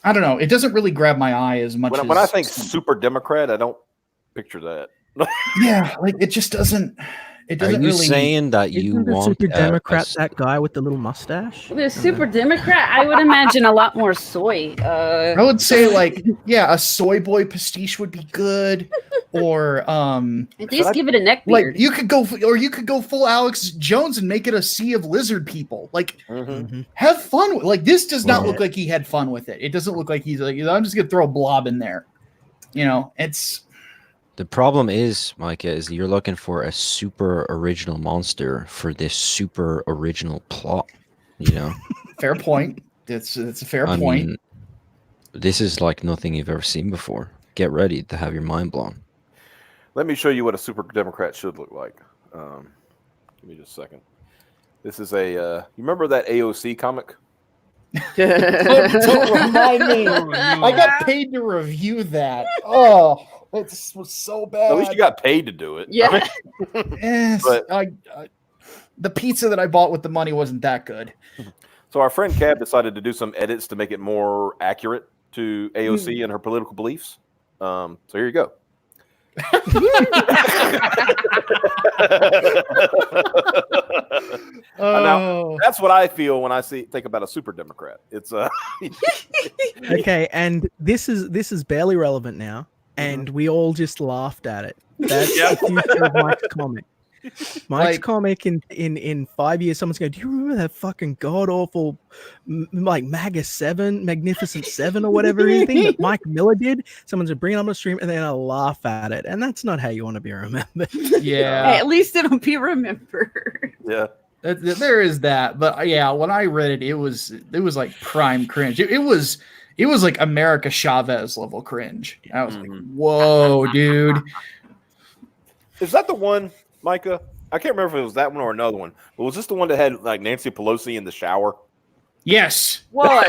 F: I don't know. It doesn't really grab my eye as much.
B: When I think super Democrat, I don't picture that.
F: Yeah, like it just doesn't. It
C: Are
F: doesn't
C: you
F: really.
C: saying that you
H: Isn't the
C: want
H: super
C: a
H: Democrat
C: s-
H: that guy with the little mustache?
D: The super Democrat, I would imagine a lot more soy.
F: I would say like, yeah, a soy boy pastiche would be good, or
D: At least give it a neck
F: like
D: beard.
F: you could go full Alex Jones and make it a sea of lizard people. Like,
B: Mhm.
F: have fun. Like, this does not
C: Well-
F: look like he had fun with it. It doesn't look like he's like, I'm just gonna throw a blob in there. You know, it's
C: The problem is, Micah, is you're looking for a super original monster for this super original plot. You know,
F: fair point. It's a fair
C: I
F: point.
C: mean, this is like nothing you've ever seen before. Get ready to have your mind blown.
B: Let me show you what a super Democrat should look like. Give me just a second. This is a. You remember that AOC comic?
F: Don't remind me. I got paid to review that. Oh, it was so bad.
B: At least you got paid to do it.
D: Yeah.
F: Yes,
B: But-
F: the pizza that I bought with the money wasn't that good.
B: So our friend Cab decided to do some edits to make it more accurate to AOC and her political beliefs. So here you go.
F: Oh,
B: That's what I feel when I think about a super Democrat. It's
H: Okay, and this is barely relevant now, and we all just laughed at it. That's the future of Mike's comic. Mike's
F: Like-
H: comic in 5 years, someone's going, do you remember that fucking god awful like Magnificent Seven or whatever thing that Mike Miller did? Someone's gonna bring it on the stream and then I'll laugh at it, and that's not how you want to be remembered.
D: Hey,
F: yeah,
D: at least it'll be remembered.
B: yeah.
F: there is that. But yeah, when I read it, it was like prime cringe. It was like America Chavez level cringe. I was like, whoa, dude.
B: Is that the one, Micah? I can't remember if it was that one or another one. But was this the one that had like Nancy Pelosi in the shower?
F: Yes,
D: What?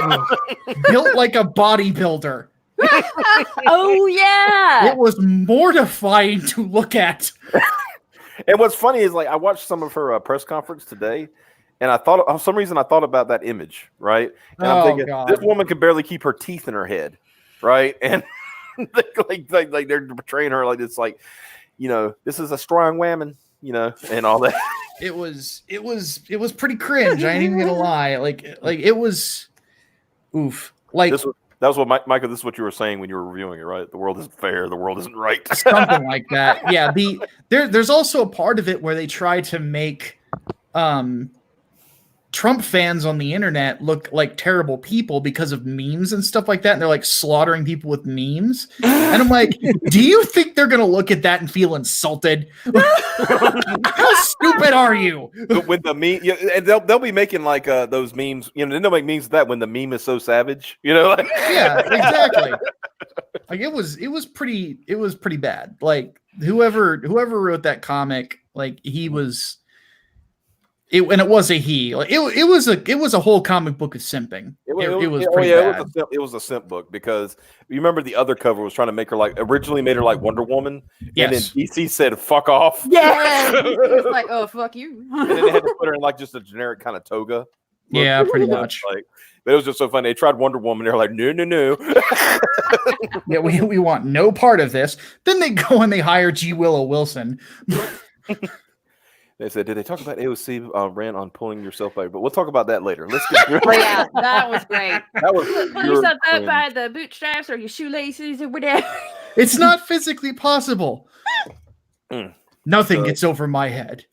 F: built like a bodybuilder.
D: Oh yeah.
F: It was mortifying to look at.
B: And what's funny is like I watched some of her press conference today, and I thought for some reason I thought about that image, right? And I'm
F: Oh,
B: thinking
F: God.
B: this woman can barely keep her teeth in her head, right? And like they're portraying her like it's like, you know, this is a strong woman, you know, and all that.
F: It was pretty cringe. I ain't even gonna lie. Like it was oof. Like
B: That was what Michael. This is what you were saying when you were reviewing it, right? The world isn't fair. The world isn't right.
F: something like that. Yeah. There's also a part of it where they try to make Trump fans on the internet look like terrible people because of memes and stuff like that. And they're like slaughtering people with memes. And I'm like, do you think they're going to look at that and feel insulted? How stupid are you?
B: But with the meme, yeah, and they'll be making like those memes. You know, then they'll make memes of that when the meme is so savage. You know, like,
F: Yeah, exactly. Like it was pretty bad. Like whoever wrote that comic, like he was it, and it was a he. Like it was a whole comic book of simping. It was pretty bad.
B: It was a simp book because you remember the other cover was trying to make her like originally made her like Wonder Woman, and then
F: Yes.
B: DC said "fuck off."
D: Yeah. It's like, oh fuck you.
B: And then they had to put her in like just a generic kind of toga. look.
F: Yeah, pretty much.
B: Like, but it was just so funny. They tried Wonder Woman. They're like, no.
F: Yeah, we want no part of this. Then they go and they hire G. Willow Wilson.
B: They said, did they talk about AOC ran on pulling yourself out? But we'll talk about that later. Let's get through.
D: But yeah, that was great.
B: That was
I: Pull
B: pure
I: yourself up
B: cringe.
I: by the bootstraps or your shoelaces or whatever.
F: It's not physically possible.
B: Mm.
F: Nothing gets over my head.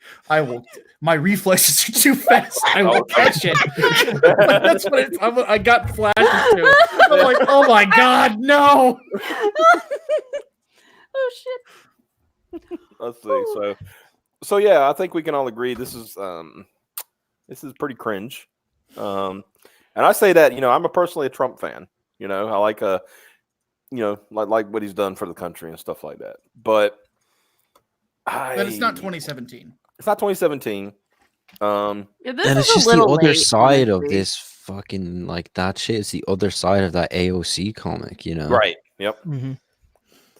F: My reflexes are too fast. I will catch it. That's what I got flashes to. I'm like, oh my god, no.
I: Oh shit.
B: Let's see. So yeah, I think we can all agree this is pretty cringe. And I say that, you know, I'm personally a Trump fan. You know, I like like what he's done for the country and stuff like that. But
F: It's not 2017.
B: It's not 2017.
I: Yeah, this
C: And
I: is
C: it's just
I: a
C: the
I: little
C: other
I: late,
C: side of
I: honestly.
C: this fucking like that shit. It's the other side of that AOC comic, you know.
B: Right. Yep.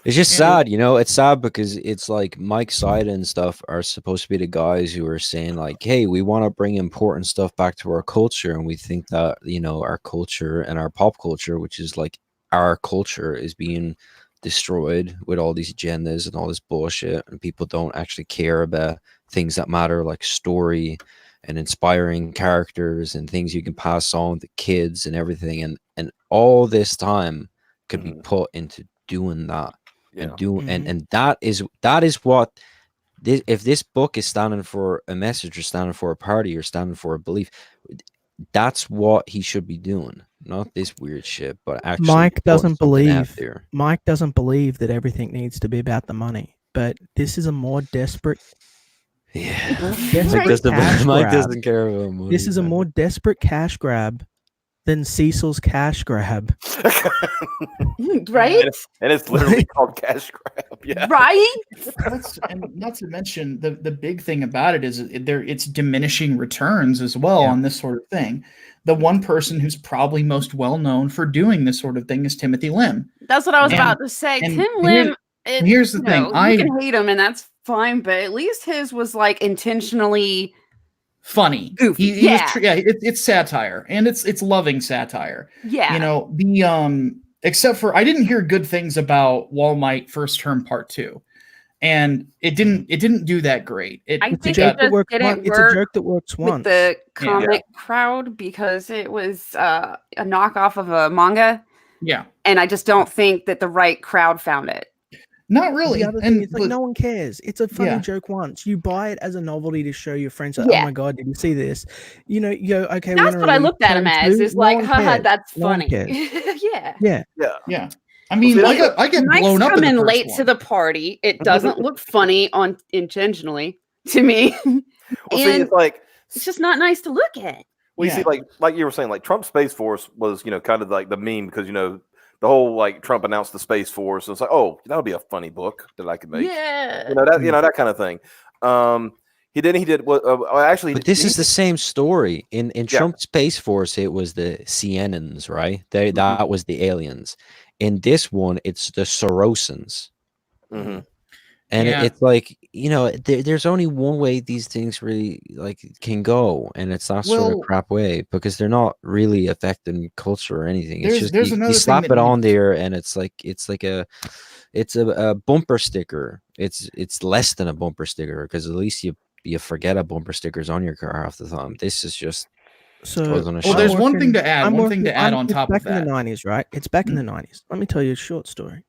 C: It's just
F: Yeah.
C: sad, you know. It's sad because it's like Mike Sida and stuff are supposed to be the guys who are saying like, "Hey, we want to bring important stuff back to our culture, and we think that you know our culture and our pop culture, which is like our culture, is being destroyed with all these agendas and all this bullshit, and people don't actually care about things that matter, like story and inspiring characters and things you can pass on to kids and everything. And all this time could be put into doing that. And and that is what this, if this book is standing for a message or standing for a party or standing for a belief, that's what he should be doing, not this weird shit, but actually
H: Mike doesn't believe
C: there.
H: Mike doesn't believe that everything needs to be about the money, but this is a more desperate
C: Mike doesn't care about money.
H: This is a more desperate cash grab than Cecil's cash grab.
D: Right?
B: And it's literally called cash grab. Yeah.
D: Right?
F: And not to mention the big thing about it is it's diminishing returns as well on this sort of thing. The one person who's probably most well known for doing this sort of thing is Timothy Lim.
D: That's what I was about to say. Tim Lim.
F: Here's the thing.
D: You can hate him, and that's fine, but at least his was like intentionally
F: funny.
D: Goofy.
F: It's satire, and it's loving satire.
D: Yeah.
F: You know, the except for I didn't hear good things about Wall Might First Term Part 2. And it didn't do that great.
H: It's a joke that works once.
D: With the comic crowd because it was a knockoff of a manga.
F: Yeah.
D: And I just don't think that the right crowd found it.
F: Not really.
H: The other thing is like no one cares. It's a funny joke once. You buy it as a novelty to show your friends. Like, oh my god, did you see this? You know, you go, okay.
D: That's what I looked at him as. Is like, haha, that's funny.
F: Yeah. I mean, I get blown up.
D: Coming late to the party. It doesn't look funny intentionally to me.
B: Well, see,
D: it's just not nice to look at.
B: Well, you see, like you were saying, like Trump Space Force was, kind of like the meme because the whole like Trump announced the Space Force. And it's like, oh, that'll be a funny book that I could make.
D: Yeah,
B: that kind of thing. He did. Actually,
C: but this is the same story in Trump Space Force. It was the Sienans, right? That was the aliens. In this one, it's the Sorosans.
B: Mm-hmm.
C: And it's like, there's only one way these things really can go, and it's not sort of crap way because they're not really affecting culture or anything. It's just you slap it on there, and it's a bumper sticker. It's less than a bumper sticker because at least you forget a bumper sticker's on your car half the time. This is just
F: there's one thing to add. One thing to add on top of that.
H: Back in the 90s, right? It's back in the 90s. Let me tell you a short story.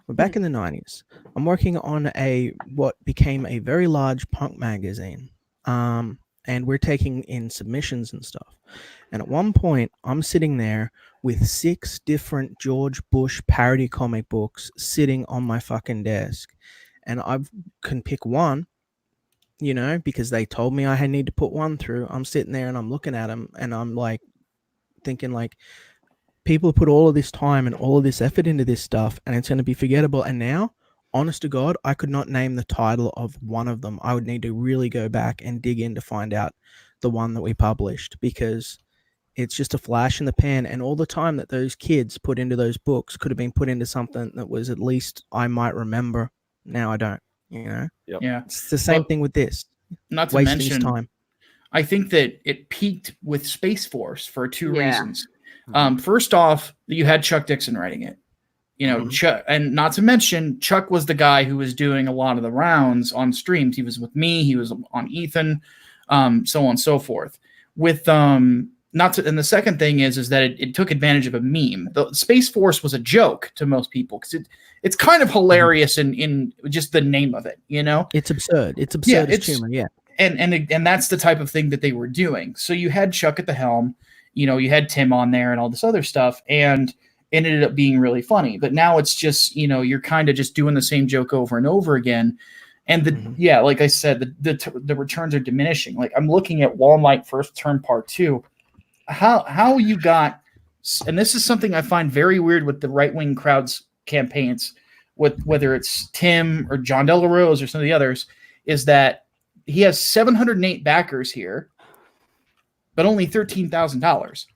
H: We're back in the 90s. I'm working on what became a very large punk magazine. And we're taking in submissions and stuff. And at one point, I'm sitting there with 6 different George Bush parody comic books sitting on my fucking desk. And I can pick one, because they told me I need to put one through. I'm sitting there and I'm looking at them and I'm like thinking like, people put all of this time and all of this effort into this stuff and it's going to be forgettable. And now, honest to God, I could not name the title of one of them. I would need to really go back and dig in to find out the one that we published because it's just a flash in the pan. And all the time that those kids put into those books could have been put into something that was at least I might remember. Now I don't,
B: Yep.
F: Yeah.
H: It's the same thing with this.
F: Not to mention, time. I think that it peaked with Space Force for 2 reasons. First off, you had Chuck Dixon writing it, Chuck, and not to mention Chuck was the guy who was doing a lot of the rounds on streams. He was with me, he was on Ethan, so on and so forth. With and the second thing is that it took advantage of a meme. The Space Force was a joke to most people because it's kind of hilarious in just the name of it.
H: It's absurd. It's absurd. It's humor. Yeah,
F: and that's the type of thing that they were doing. So you had Chuck at the helm. You had Tim on there and all this other stuff, and it ended up being really funny. But now it's just, you're kind of just doing the same joke over and over again. And like I said, the returns are diminishing. Like I'm looking at Wall Might First Term Part 2. How you got, and this is something I find very weird with the right-wing crowd's campaigns, with whether it's Tim or John Del Rose or some of the others, is that he has 708 backers here, but only $13,000.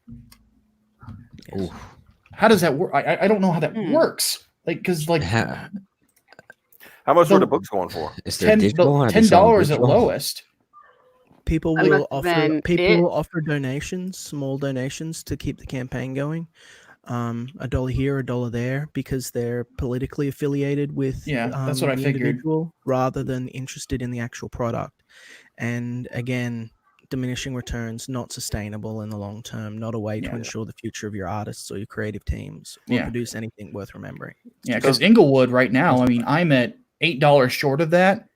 C: Yes.
F: How does that work? I don't know how that works. How
B: much were the books going for?
C: Is there
F: $10 at lowest.
H: People will offer donations, small donations to keep the campaign going. $1 here, $1 there, because they're politically affiliated with
F: that's what I figured.
H: Individual rather than interested in the actual product. And again, diminishing returns, not sustainable in the long term, not a way to ensure the future of your artists or your creative teams or produce anything worth remembering.
F: Yeah, because Inglewood right now, I mean, I'm at $8 short of that,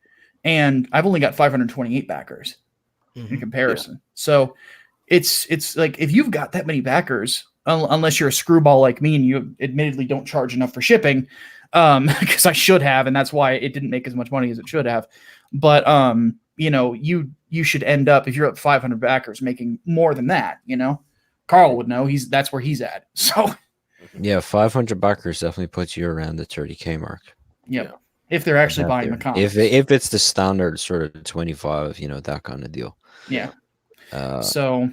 F: and I've only got 528 backers in comparison. So it's like, if you've got that many backers, unless you're a screwball like me and you admittedly don't charge enough for shipping, because I should have, and that's why it didn't make as much money as it should have. But you know, you should end up, if you're up 500 backers, making more than that. You know, Carl would know. That's where he's at. So
C: yeah, 500 backers definitely puts you around the 30K mark.
F: Yeah, if they're actually buying the comics.
C: If it's the standard sort of 25, you know, that kind of deal.
F: Yeah. So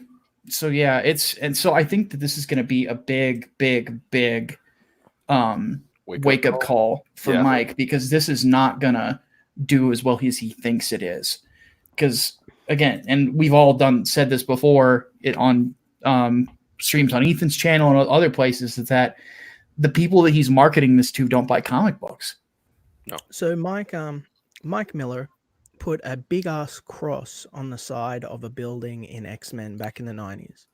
F: yeah, so I think that this is going to be a big wake up call for Mike, because this is not going to do as well as he thinks it is. Because again, and we've all said this before on streams on Ethan's channel and other places, is that the people that he's marketing this to don't buy comic books.
B: No.
H: So Mike Miller put a big ass cross on the side of a building in X-Men back in the 90s.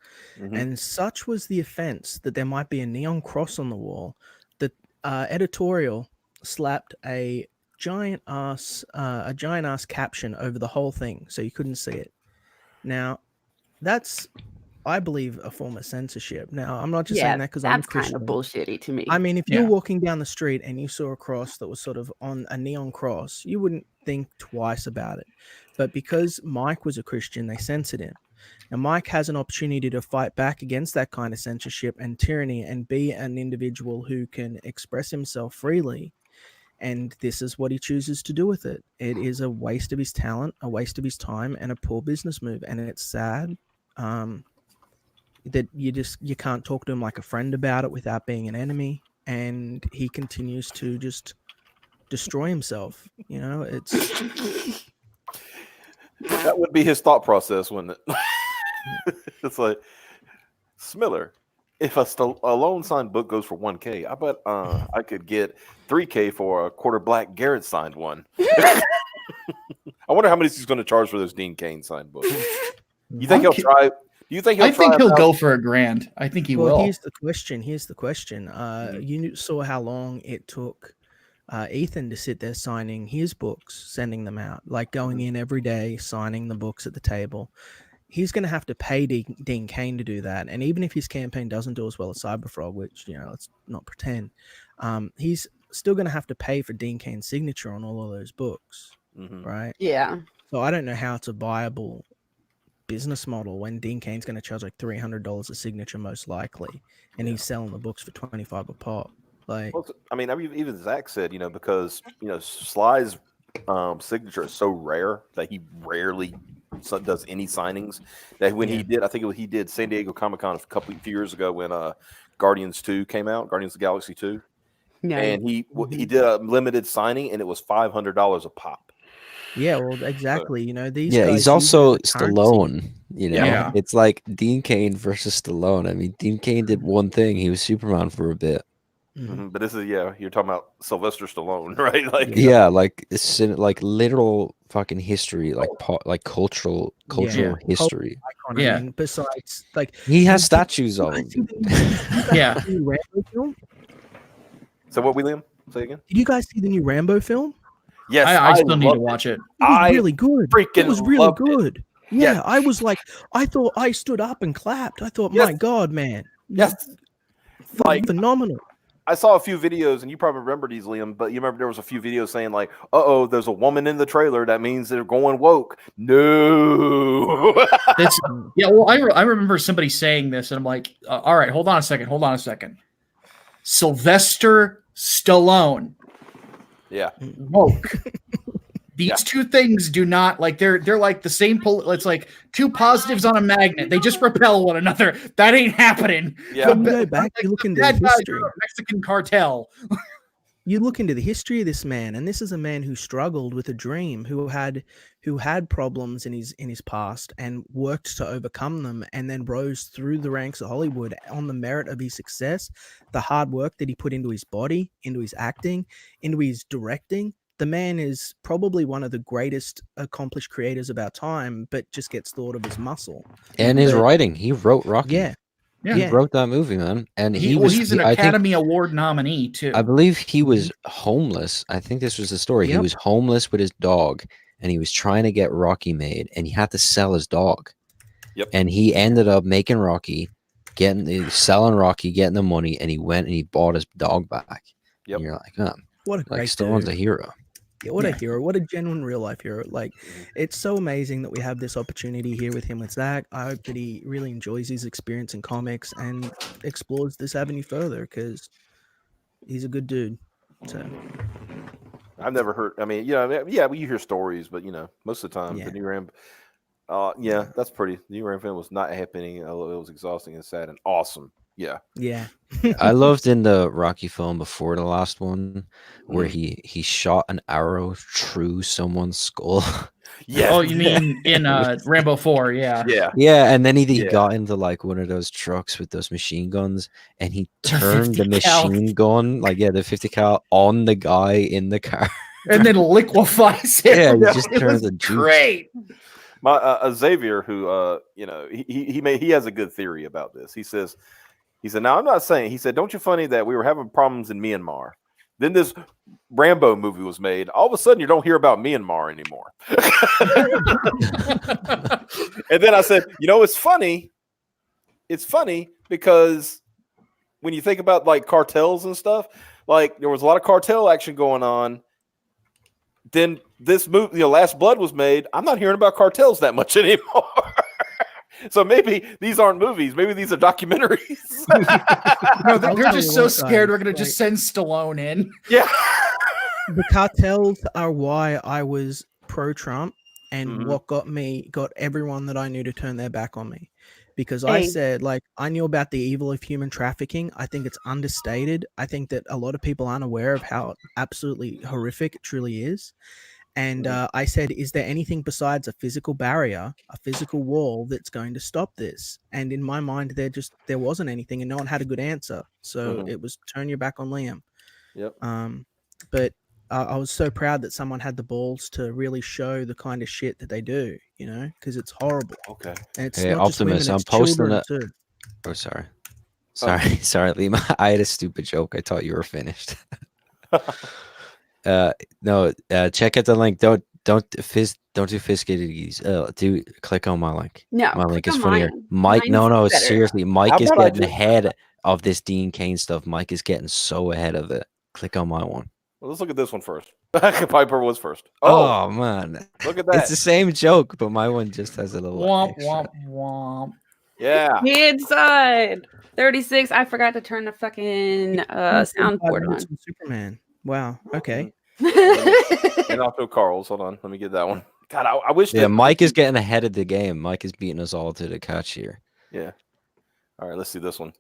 H: And such was the offense that there might be a neon cross on the wall that editorial slapped a giant ass caption over the whole thing so you couldn't see it. Now, that's, I believe, a form of censorship. Now, I'm not just saying that because I'm Christian.
D: That's kind of bullshitty to me.
H: I mean, if you're walking down the street and you saw a cross that was sort of on a neon cross, you wouldn't think twice about it. But because Mike was a Christian, they censored him. And Mike has an opportunity to fight back against that kind of censorship and tyranny and be an individual who can express himself freely. And this is what he chooses to do with it. It is a waste of his talent, a waste of his time, and a poor business move. And it's sad that you can't talk to him like a friend about it without being an enemy. And he continues to just destroy himself. You know, it's
B: that would be his thought process, wouldn't it? It's like, Smiller, if a Stallone signed book goes for $1K, I bet I could get $3K for a quarter black Garrett signed one. I wonder how much he's going to charge for those Dean Cain signed books. You think he'll try? Do you think he'll?
F: I think he'll go for $1,000. I think he will.
H: Here's the question. You saw how long it took Ethan to sit there signing his books, sending them out, like going in every day, signing the books at the table. He's going to have to pay Dean Cain to do that. And even if his campaign doesn't do as well as Cyberfrog, which, you know, let's not pretend, he's still going to have to pay for Dean Cain's signature on all of those books, right?
D: Yeah.
H: So I don't know how it's a viable business model when Dean Cain's going to charge like $300 a signature, most likely, and he's selling the books for $25 a pop. Like,
B: well, I mean, even Zach said, you know, because, you know, Sly's signature is so rare that he rarely does any signings. That when he did, I think he did San Diego Comic-Con a few years ago when Guardians 2 came out, Guardians of the Galaxy 2. And he did a limited signing, and it was $500 a pop.
H: Yeah, well, exactly. You know, these guys
C: he's also Stallone. You know, it's like Dean Cain versus Stallone. I mean, Dean Cain did one thing; he was Superman for a bit.
B: But this is you're talking about Sylvester Stallone, right? Like
C: like it's like literal fucking history, like cultural history.
H: I mean, besides, like,
C: he has statues of him.
H: Rambo film?
B: So what, William? Say again?
H: Did you guys see the new Rambo film?
B: Yes,
F: I still need to watch it.
H: It was really good. It was really good. Yeah,
B: yes.
H: I was like, I thought, I stood up and clapped. I thought, my God, man.
B: Yes.
H: Like, phenomenal.
B: I saw a few videos, and you probably remember these, Liam, but you remember there was a few videos saying like, there's a woman in the trailer. That means they're going woke. No.
F: I remember somebody saying this, and I'm like, all right, hold on a second. Sylvester Stallone.
B: Yeah.
F: Woke. These two things do not, like, they're like the same it's like two positives on a magnet. They just repel one another. That ain't happening.
H: Yeah. You go back, you look into the history.
F: Mexican cartel.
H: You look into the history of this man, and this is a man who struggled with a dream, who had problems in his past and worked to overcome them, and then rose through the ranks of Hollywood on the merit of his success, the hard work that he put into his body, into his acting, into his directing. the man is probably one of the greatest accomplished creators of our time, but just gets thought of as muscle.
C: And his
H: But-
C: writing, he wrote Rocky.
H: Yeah.
C: He wrote that movie, man. And
F: he's an Academy Award nominee too.
C: I believe he was homeless. I think this was the story. He
H: Yep.
C: was homeless with his dog, and he was trying to get Rocky made, and he had to sell his dog.
B: Yep.
C: And he ended up making Rocky, selling Rocky, getting the money, and he went and he bought his dog back.
B: Yep.
C: And you're like, oh,
H: What a
C: like
H: great
C: Stallone's
H: dude.
C: a hero.
H: Yeah, what a hero. What a genuine real life hero. Like, it's so amazing that we have this opportunity here with him with Zach. I hope that he really enjoys his experience in comics and explores this avenue further because he's a good dude. So
B: I've never heard. I mean, you hear stories, but most of the time the new Ram. That's pretty. The new Ram film was not happening. It was exhausting and sad and awesome. Yeah.
C: I loved in the Rocky film before the last one where he shot an arrow through someone's skull.
B: Yeah.
F: Oh, you mean in Rambo 4? Yeah.
C: Yeah, and then he got into like one of those trucks with those machine guns, and he turned the
F: 50 cal.
C: machine gun, the 50 cal, on the guy in the car.
F: And then liquefies him.
C: Yeah, he just
F: It
C: turns
F: was
C: the juice.
F: great.
B: My Xavier, who he has a good theory about this. He said, now I'm not saying. He said, don't you funny that we were having problems in Myanmar? Then this Rambo movie was made. All of a sudden, you don't hear about Myanmar anymore. And then I said, it's funny. It's funny because when you think about like cartels and stuff, like there was a lot of cartel action going on. Then this movie, Last Blood was made. I'm not hearing about cartels that much anymore. So maybe these aren't movies. Maybe these are documentaries.
F: No, they're just so scared. We're going to just send Stallone in.
B: Yeah.
H: The cartels are why I was pro-Trump and what got everyone that I knew to turn their back on me. Because I said, I knew about the evil of human trafficking. I think it's understated. I think that a lot of people aren't aware of how absolutely horrific it truly is. And I said, is there anything besides a physical barrier, a physical wall that's going to stop this? And in my mind, there wasn't anything, and no one had a good answer. So it was turn your back on Liam.
B: Yep.
H: But I was so proud that someone had the balls to really show the kind of shit that they do, because it's horrible.
B: Okay.
H: And it's
C: Hey,
H: not just women,
C: Optimus, I'm
H: it's
C: posting
H: children
C: that.
H: too.
C: Oh, sorry, Liam. I had a stupid joke. I thought you were finished. No, check out the link. Don't do Fiskitties. Do click on my link.
D: No,
C: my link is
D: on
C: funnier.
D: mine.
C: Mike, no,
D: Mine's better.
C: seriously, Mike
B: How
C: is
B: about I
C: getting ahead of this Dean Cain stuff. Mike is getting so ahead of it. Click on my one.
B: Well, let's look at this one first. Piper was first.
C: Oh man,
B: look at that.
C: It's the same joke, but my one just has a little
F: Womp,
C: extra.
F: womp, womp.
B: Yeah.
I: Inside.
D: 36. I forgot to turn the fucking soundboard on.
H: Superman. Wow. Okay.
B: And also Carl's. Hold on. Let me get that one. God, I wish
C: Yeah,
B: that
C: Mike is getting ahead of the game. Mike is beating us all to the catch here.
B: Yeah. All right, let's see this one.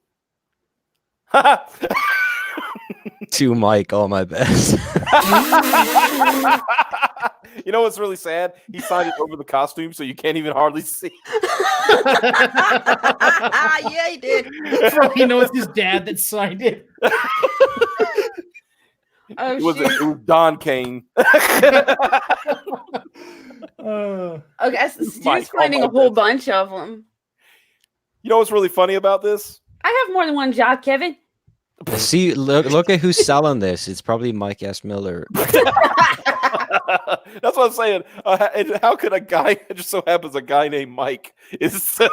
C: To Mike, all my best.
B: You know what's really sad? He signed it over the costume, so you can't even hardly see.
D: Yeah, he did.
F: For all you know, it's his dad that signed it.
D: Oh,
B: It was
D: shoot.
B: Don Kane.
D: Okay, Stu's
B: Mike,
D: finding
B: oh
D: a
B: my
D: whole
B: bad.
D: bunch of them.
B: You know what's really funny about this?
D: I have more than one job, Kevin.
C: See, look at who's selling this. It's probably Mike S. Miller.
B: That's what I'm saying. And how could a guy? It just so happens a guy named Mike is selling.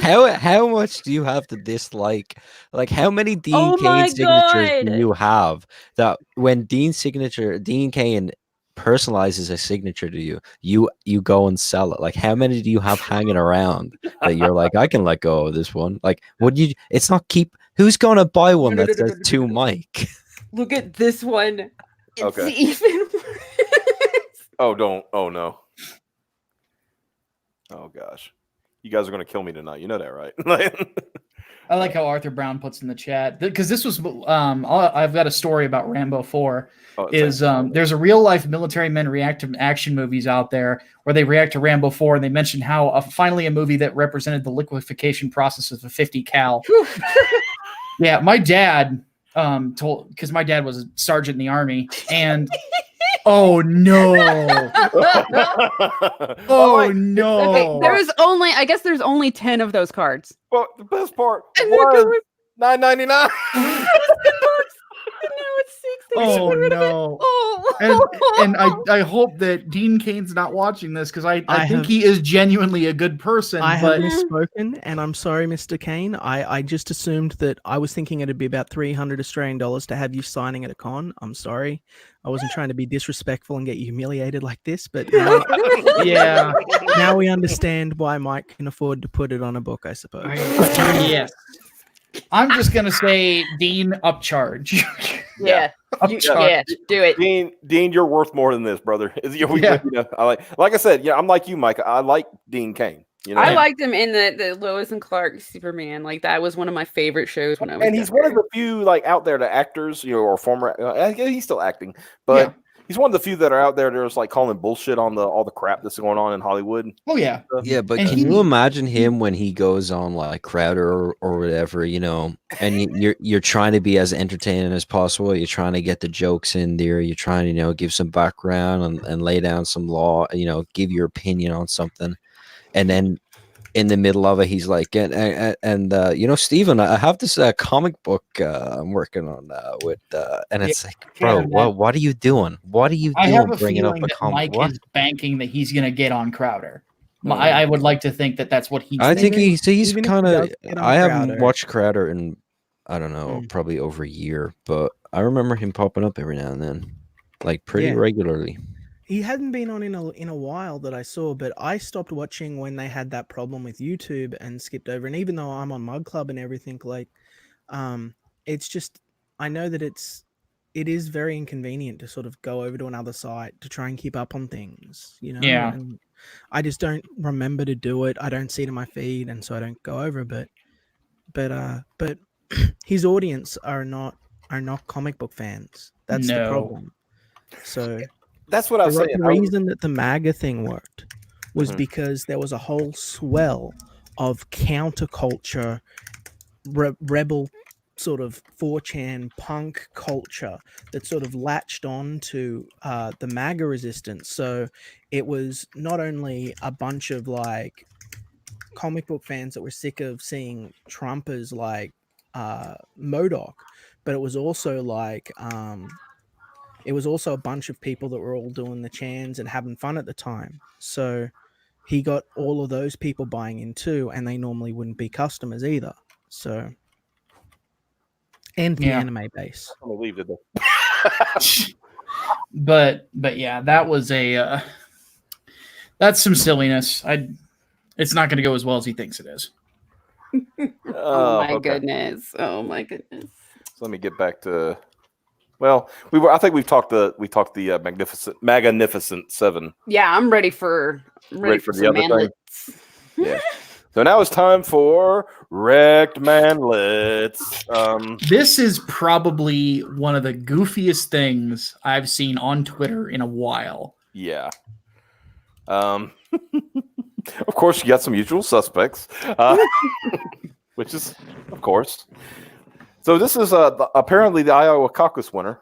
C: How much do you have to dislike? Like, how many Dean
I: Oh my
C: Cain signatures do
I: God.
C: you have that when Dean Cain personalizes a signature to you go and sell it? Like, how many do you have hanging around that you're like, I can let go of this one? Like, would you? It's not keep. Who's gonna buy one that says to Mike?
D: Look at this one. It's
B: Okay.
D: even worse.
B: Oh, don't. Oh, no. Oh, gosh. You guys are going to kill me tonight. You know that, right?
F: I like how Arthur Brown puts in the chat because this was I've got a story about Rambo 4. There's a real life military men react to action movies out there where they react to Rambo 4 and they mentioned how finally a movie that represented the liquefaction process of a 50 cal. Yeah, my dad told because my dad was a sergeant in the army, and oh no, oh no.
D: Okay, I guess there's only 10 of those cards.
B: Well, the best part
D: And
B: was $9.99.
D: And now it's 60.
F: Oh no!
D: Oh.
F: And I hope that Dean Kane's not watching this because I think he is genuinely a good person.
H: I
F: but
H: have misspoken, and I'm sorry, Mr. Kane. I just assumed that I was thinking it'd be about 300 Australian dollars to have you signing at a con. I'm sorry. I wasn't trying to be disrespectful and get you humiliated like this, but now,
F: yeah,
H: now we understand why Mike can afford to put it on a book, I suppose.
F: yes. I'm just gonna say Dean upcharge.
D: Yeah.
F: Upcharge.
D: Do it.
B: Dean, you're worth more than this, brother. You know, like I said, I'm like you, Mike. I like Dean Kane. You know,
D: I liked him in the Lois and Clark Superman. Like that was one of my favorite shows when I was.
B: And he's one of the few like out there, the actors, or former. He's still acting, but he's one of the few that are out there that's like calling bullshit on all the crap that's going on in Hollywood.
F: Oh yeah,
C: yeah. But can you imagine him when he goes on like Crowder or whatever, and you're trying to be as entertaining as possible. You're trying to get the jokes in there. You're trying to give some background and lay down some law. Give your opinion on something. And then in the middle of it, he's like, Steven, I have this comic book I'm working on with, and it's like, bro, what are you doing? What are you doing?
F: I have a
B: bringing
F: feeling
B: up a
F: that
B: comic?
F: Mike is banking that he's going to get on Crowder. I would like to think that that's what he's.
C: I think he's kind of. I haven't
H: Crowder.
C: watched Crowder in, I don't know, probably over a year, but I remember him popping up every now and then, like pretty regularly.
H: He hadn't been on in a while that I saw, but I stopped watching when they had that problem with YouTube and skipped over. And even though I'm on Mug Club and everything, like, it's just I know that it is very inconvenient to sort of go over to another site to try and keep up on things,
F: Yeah.
H: And I just don't remember to do it. I don't see it in my feed, and so I don't go over. But his audience are not comic book fans. That's the problem. So.
B: That's what I was saying.
H: The reason that the MAGA thing worked was because there was a whole swell of counterculture, rebel sort of 4chan punk culture that sort of latched on to the MAGA resistance. So it was not only a bunch of like comic book fans that were sick of seeing Trump as like MODOK, but it was also like it was also a bunch of people that were all doing the chans and having fun at the time. So he got all of those people buying in too, and they normally wouldn't be customers either. So, and the anime base.
B: I'm gonna leave it though.
F: but yeah, that was that's some silliness. It's not going to go as well as he thinks it is.
D: Oh my goodness! Oh my goodness!
B: So let me get back to. Well, I think we talked the Magnificent 7.
D: Yeah, I'm ready for
B: the
D: some
B: other
D: manlets.
B: thing. Yeah. So now it's time for Rekt Manlets.
F: This is probably one of the goofiest things I've seen on Twitter in a while.
B: Yeah. Of course, you got some usual suspects, which is, of course. So this is apparently the Iowa caucus winner.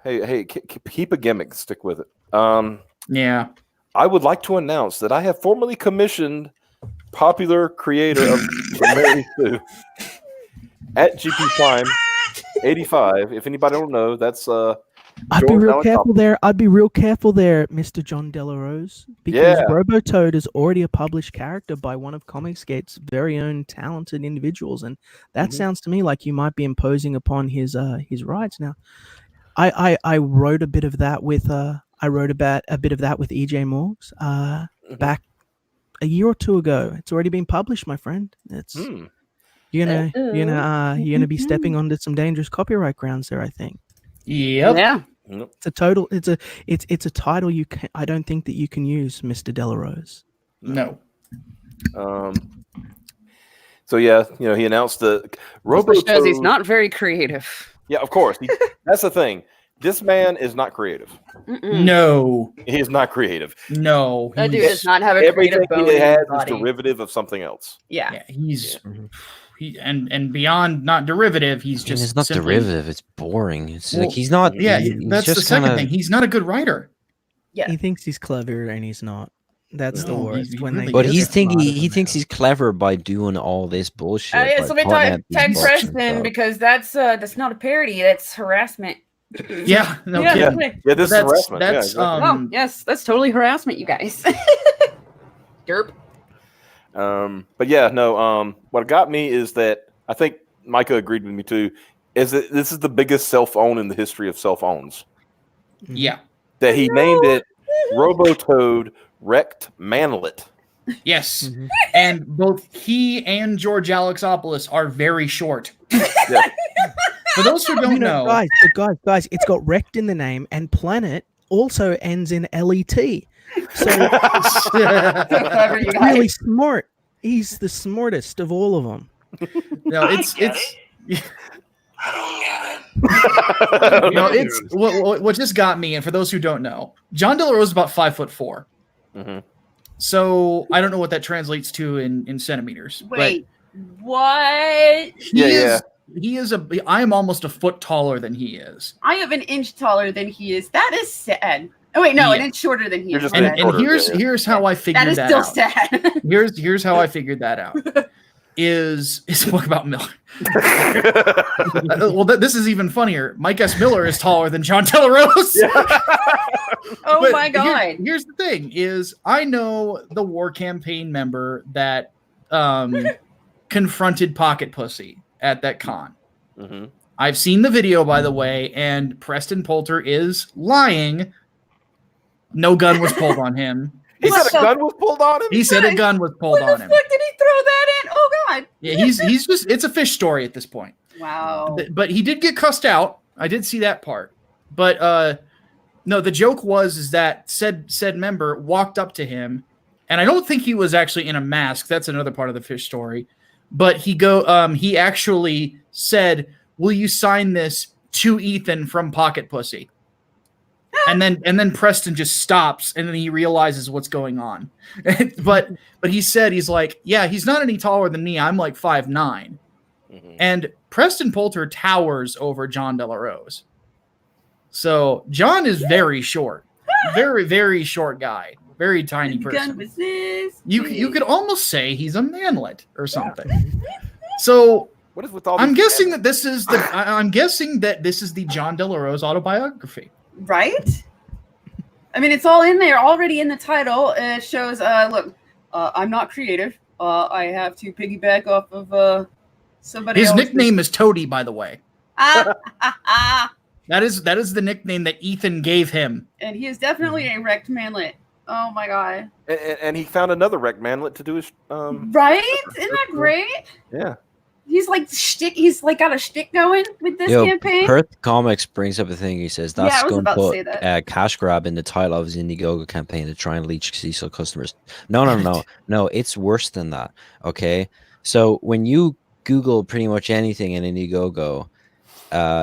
B: Hey, keep a gimmick, stick with it.
F: Yeah.
B: I would like to announce that I have formally commissioned popular creator of Mary Sue at GP Prime 85. If anybody don't know, that's
H: I'd be real careful there. I'd be real careful there, Mr. John Delarose, because Robotoad is already a published character by one of Comicsgate's very own talented individuals, and that sounds to me like you might be imposing upon his rights. Now, I wrote a bit of that with EJ Morgs back a year or two ago. It's already been published, my friend. It's you're gonna be stepping onto some dangerous copyright grounds there, I think.
F: Yep.
D: Yeah.
H: It's a title I don't think that you can use, Mr. Delarose.
F: No.
B: So yeah, he announced the
D: Robotoad. Shows he's not very creative.
B: Yeah, of course. That's the thing. This man is not creative.
F: No,
B: he is not creative.
F: No,
D: that dude does not have a creative
B: bone. Everything he has is derivative of something else.
D: Yeah,
F: he's and beyond not derivative, he's
C: And
F: just
C: it's not
F: simply,
C: derivative. It's boring. It's
F: Well,
C: like he's not.
F: Yeah,
C: he's
F: that's the
C: just
F: second
C: kinda-
F: thing. He's not a good writer.
D: Yeah.
H: He thinks he's clever and he's not. That's the
F: No, he-
H: worst.
F: he
H: when
F: really
H: they
C: But
H: get
C: he's
H: smarter
C: thinking.
H: than
C: He
H: they
C: thinks
H: are.
C: he's clever by doing all this bullshit.
D: Yes,
C: by
D: let me
C: putting out
D: tag
C: these books and
D: Preston
C: stuff.
D: because that's not a parody. That's harassment.
F: Yeah, no
D: Yeah,
F: kidding.
D: okay.
B: Yeah, this is
F: That's
B: harassment. Yeah,
F: that's
B: exactly.
D: Oh, yes, that's totally harassment, you guys. Derp.
B: But yeah, no. What got me is that I think Micah agreed with me too. Is that this is the biggest cell phone in the history of cell phones?
F: Yeah.
B: That he named it Robotoad Rekt Manlet.
F: Yes. And both he and George Alexopoulos are very short.
B: Yeah.
F: For those who don't know,
H: guys, it's got Rekt in the name, and Planet also ends in LET. So
D: Clever, you
H: it's
D: guys.
H: really smart. He's the smartest of all of them.
F: no, it's
G: Yeah,
F: no, it's what just got me. And for those who don't know, John De La Rose is about 5'4".
B: Mhm.
F: So I don't know what that translates to in centimeters.
D: Wait, what?
B: Yeah.
F: He is I am almost a foot taller than he is.
D: I am an inch taller than he is. That is sad. Oh wait, no, an
F: Yeah.
D: inch shorter than he
B: You're
D: is.
B: just
F: And,
B: an inch
F: and
B: shorter,
F: here's
B: yeah.
F: here's how I figured
D: That is
F: that
D: still
F: out.
D: sad.
F: Here's how I figured that out. Is a book about Miller. Well, this is even funnier. Mike S. Miller is taller than John De La Rose.
D: Oh
F: But
D: my god.
F: here's the thing: is I know the war campaign member that confronted Pocket Pussy at that con.
B: Mhm.
F: I've seen the video, by the way, and Preston Poulter is lying. No gun was pulled on him.
B: He said a
D: What the-
B: gun was pulled on him.
F: He said a gun was pulled
D: When the
F: on
D: fuck
F: him.
D: did he throw that in? Oh god.
F: Yeah, he's just it's a fish story at this point.
D: Wow.
F: But he did get cussed out. I did see that part. But no, the joke is that said member walked up to him, and I don't think he was actually in a mask. That's another part of the fish story. But he actually said, "Will you sign this to Ethan from Pocket Pussy?" And then Preston just stops, and then he realizes what's going on. but he's like, yeah, he's not any taller than me. I'm like 5'9".
B: Mhm.
F: And Preston Poulter towers over John De La Rose. So John is very short, very, very short guy, very tiny
D: Gun
F: person.
D: was this.
F: You could almost say he's a manlet or something. So
B: What is with all?
F: I'm
B: these
F: guessing
B: men?
F: that this is the John De La Rose autobiography.
D: Right? I mean, it's all in there, already in the title. It shows, look, I'm not creative. I have to piggyback off of somebody
F: His
D: else's.
F: nickname is Toady, by the way.
D: And
F: That is the nickname that Ethan gave him.
D: he is definitely a wrecked manlet. Oh my god.
B: And he found another Rekt Manlet to do his.
D: Right? Isn't that great?
B: Yeah.
D: He's like got a shtick going with this
C: Yo,
D: campaign.
C: Perth Comics brings up a thing. He says
D: Yeah,
C: that's
D: I was
C: going to
D: about to
C: put
D: say that.
C: cash grab in the title of his Indiegogo campaign to try and leech Cecil customers. No, it's worse than that. Okay, so when you Google pretty much anything in Indiegogo,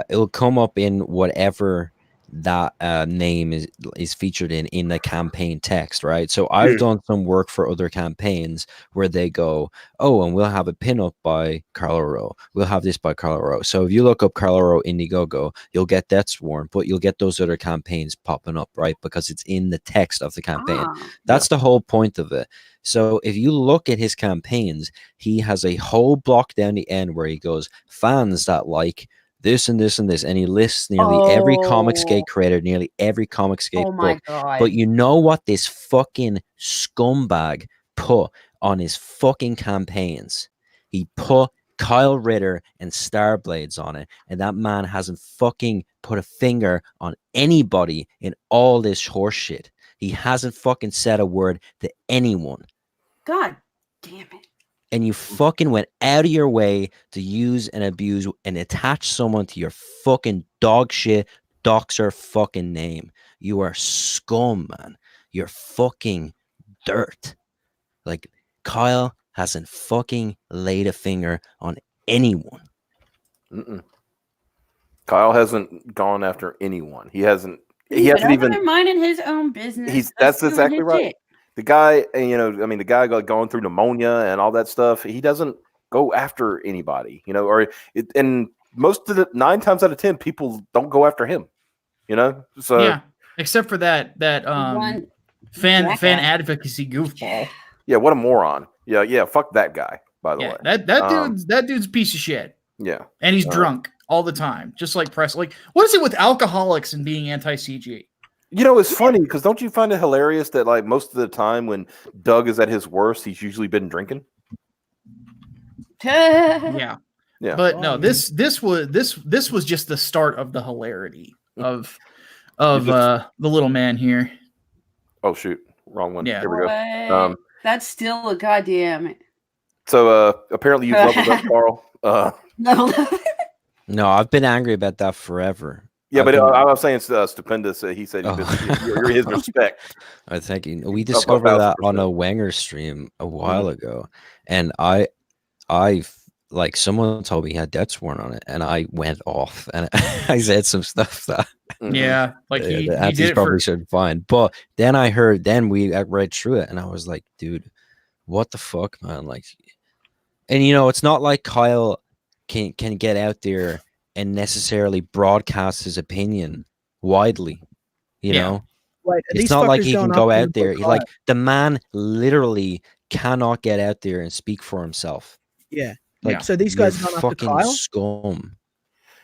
C: it'll come up in whatever that name is featured in the campaign text, right? So I've done some work for other campaigns where they go, oh, and we'll have a pinup by Carlo Rowe. We'll have this by Carlo Rowe. So if you look up Carlo Rowe Indiegogo, you'll get Death Sworn, but you'll get those other campaigns popping up, right? Because it's in the text of the campaign. That's the whole point of it. So if you look at his campaigns, he has a whole block down the end where he goes, fans that like this and this and this, and he lists nearly every Comicsgate creator, nearly every Comicsgate
D: Oh my
C: book.
D: god.
C: But you know what this fucking scumbag put on his fucking campaigns? He put Kyle Ritter and Starblades on it, and that man hasn't fucking put a finger on anybody in all this horse shit. He hasn't fucking said a word to anyone.
D: God damn it.
C: And you fucking went out of your way to use and abuse and attach someone to your fucking dog shit doxer fucking name. You are scum, man. You're fucking dirt. Like, Kyle hasn't fucking laid a finger on anyone.
B: Kyle hasn't gone after anyone. He hasn't. He
D: He's
B: hasn't
D: been over
B: even.
D: there minding his own business.
B: That's
D: doing
B: exactly
D: his
B: right.
D: shit.
B: The guy, the guy going through pneumonia and all that stuff. He doesn't go after anybody, or and most of the 9 times out of 10 people don't go after him, so
F: Yeah, except for that
D: One
F: fan
D: jackass.
F: advocacy goofball.
B: yeah, what a moron. Yeah, fuck that guy, by the way.
F: That dude's a piece of shit.
B: Yeah,
F: And he's drunk all the time, just like press. Like, what is it with alcoholics and being anti-CG?
B: it's funny because don't you find it hilarious that like most of the time when Doug is at his worst, he's usually been drinking.
F: Yeah. But no,
H: Oh,
F: this was just the start of the hilarity of the little man here.
B: Oh shoot, wrong one.
F: Yeah.
B: Here we go.
I: What?
D: That's still a goddamn.
B: So apparently you've leveled up, Carl.
D: No.
C: No, I've been angry about that forever.
B: Yeah,
C: I've
B: but
C: been-
B: I was saying stupendous. He said you're his respect.
C: I think we discovered that on a Wenger stream a while ago, and I like someone told me he had death sworn on it, and I went off and I said some stuff that
F: Yeah, like he
C: the
F: did it
C: probably
F: for.
C: should find. But then I read through it, and I was like, dude, what the fuck, man? Like, and it's not like Kyle can get out there and necessarily broadcast his opinion widely, you know.
H: Wait, are
C: It's
H: these
C: not like
H: fuckers
C: he can
H: going
C: go
H: after
C: out
H: him
C: there.
H: for
C: Like
H: Kyle?
C: the man literally cannot get out there and speak for himself.
H: Yeah.
C: Like
H: So these guys
C: you're
H: going after
C: fucking
H: Kyle?
C: scum.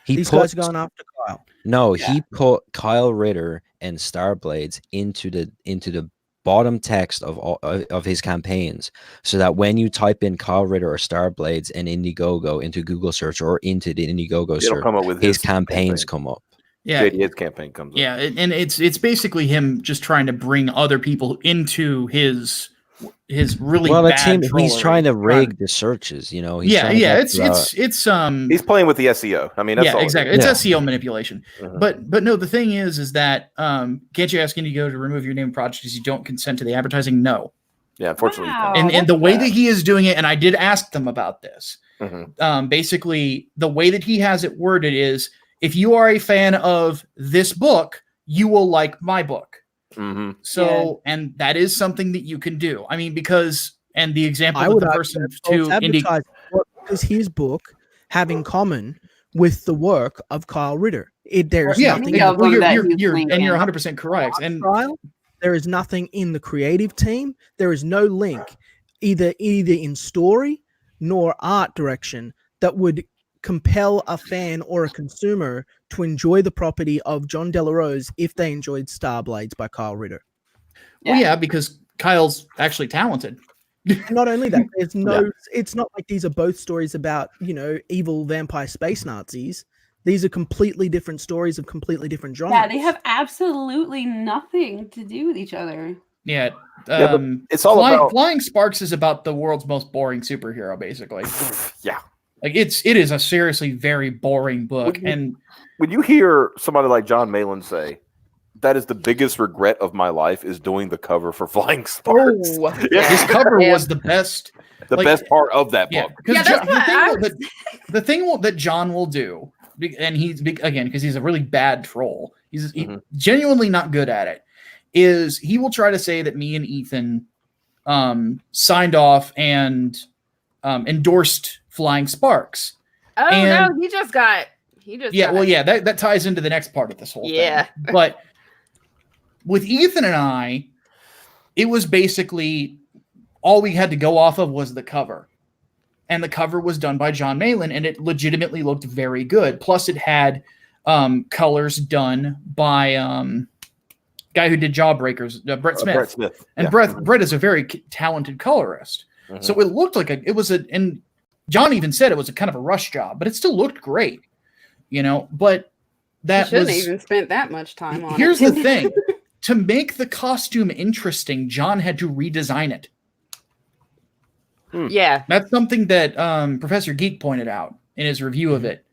H: These guys are going after Kyle.
C: No, he put Kyle Ritter and Starblades into the bottom text of his campaigns, so that when you type in Kyle Ritter or Starblades and Indiegogo into Google search or into the Indiegogo
B: It'll
C: search,
B: come up with
C: his
B: his
C: campaigns
B: campaign.
C: come up.
F: Yeah,
B: JD's campaign comes up.
F: yeah, and it's basically him just trying to bring other people into his really
C: Well,
F: bad
C: it's him. He's
F: trollery.
C: trying to rig the searches. He's
F: Yeah,
C: trying to
F: yeah,
C: get
F: it's
B: He's playing with the SEO. I mean, that's
F: yeah,
B: all
F: exactly.
B: It is.
F: It's SEO manipulation.
B: Mhm.
F: But no, the thing is that can't you ask Indiegogo to remove your name project if you don't consent to the advertising? No.
B: Yeah, unfortunately. you
I: Wow.
B: can't.
F: And the way that he is doing it, and I did ask them about this.
B: Mhm.
F: Basically, the way that he has it worded is, if you are a fan of this book, you will like my book.
B: Mhm.
F: So, and that is something that you can do. I mean, because, and the example
H: I
F: of
H: would
F: the
H: argue
F: person
H: that
F: to
H: false
F: Indie,
H: advertising. What does his book have in common with the work of Kyle Ritter? There's
F: yeah,
H: nothing.
D: Yeah,
F: well,
D: that
F: you're
D: he's
F: and you're
D: linking.
F: 100% correct. And
H: Style, there is nothing in the creative team. There is no link, either in story nor art direction, that would compel a fan or a consumer to enjoy the property of John Delarose if they enjoyed Starblades by Kyle Ritter.
F: well, yeah, because Kyle's actually talented.
H: Not only that, there's no. It's not like these are both stories about evil vampire space Nazis. These are completely different stories of completely different genres.
D: Yeah, they have absolutely nothing to do with each other.
F: Yeah.
B: Yeah, but it's all about.
F: Flying Sparks is about the world's most boring superhero, basically.
B: Yeah.
F: Like it is a seriously very boring book. And
B: When you hear somebody like John Malin say, "That is the biggest regret of my life is doing the cover for Flying Sparks."
F: this cover was the best.
B: The
F: like,
B: best part of that
F: Yeah,
B: book.
F: because
D: Yeah, that's what
F: the thing that John will do, and he's again because he's a really bad troll. He's genuinely not good at it. Is he will try to say that me and Ethan signed off and endorsed Flying Sparks.
D: Oh
F: And-
D: no, he just got.
F: Yeah, well, yeah, that ties into the next part of this whole
D: Yeah.
F: thing. But with Ethan and I, it was basically all we had to go off of was the cover. And the cover was done by John Malin, and it legitimately looked very good. Plus, it had colors done by guy who did Jawbreakers, Brett Smith.
B: Brett Smith.
F: And
B: Yeah.
F: Brett is a very talented colorist.
B: Mhm.
F: So it looked like and John even said it was a kind of a rush job, but it still looked great, but that
D: Shouldn't
F: was,
D: even spent that much time on
F: here's
D: it.
F: the thing, to make the costume interesting, John had to redesign it.
D: Yeah.
F: That's something that Professor Geek pointed out in his review of it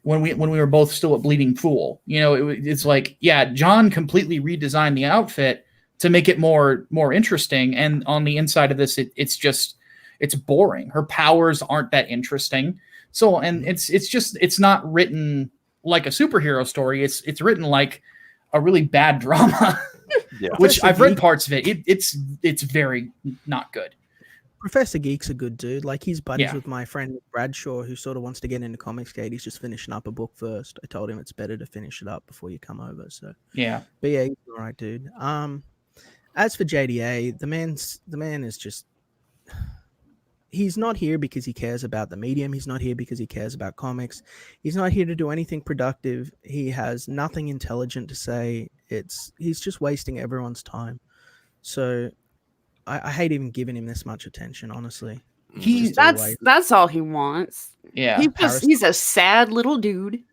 F: when we were both still at Bleeding Fool. It's like, yeah, John completely redesigned the outfit to make it more interesting. And on the inside of this, it's boring. Her powers aren't that interesting. So, and it's not written like a superhero story. It's written like a really bad drama,
B: Yeah.
F: which I've read parts of it. It's very not good.
H: Professor Geek's a good dude. Like he's buddies
F: Yeah.
H: with my friend Bradshaw, who sort of wants to get into Comicsgate. He's just finishing up a book first. I told him it's better to finish it up before you come over. So
F: Yeah.
H: but yeah, he's all right, dude. As for JDA, the man is just he's not here because he cares about the medium. He's not here because he cares about comics. He's not here to do anything productive. He has nothing intelligent to say. He's just wasting everyone's time. So I hate even giving him this much attention, honestly.
D: That's all he wants.
F: Yeah.
D: He's a sad little dude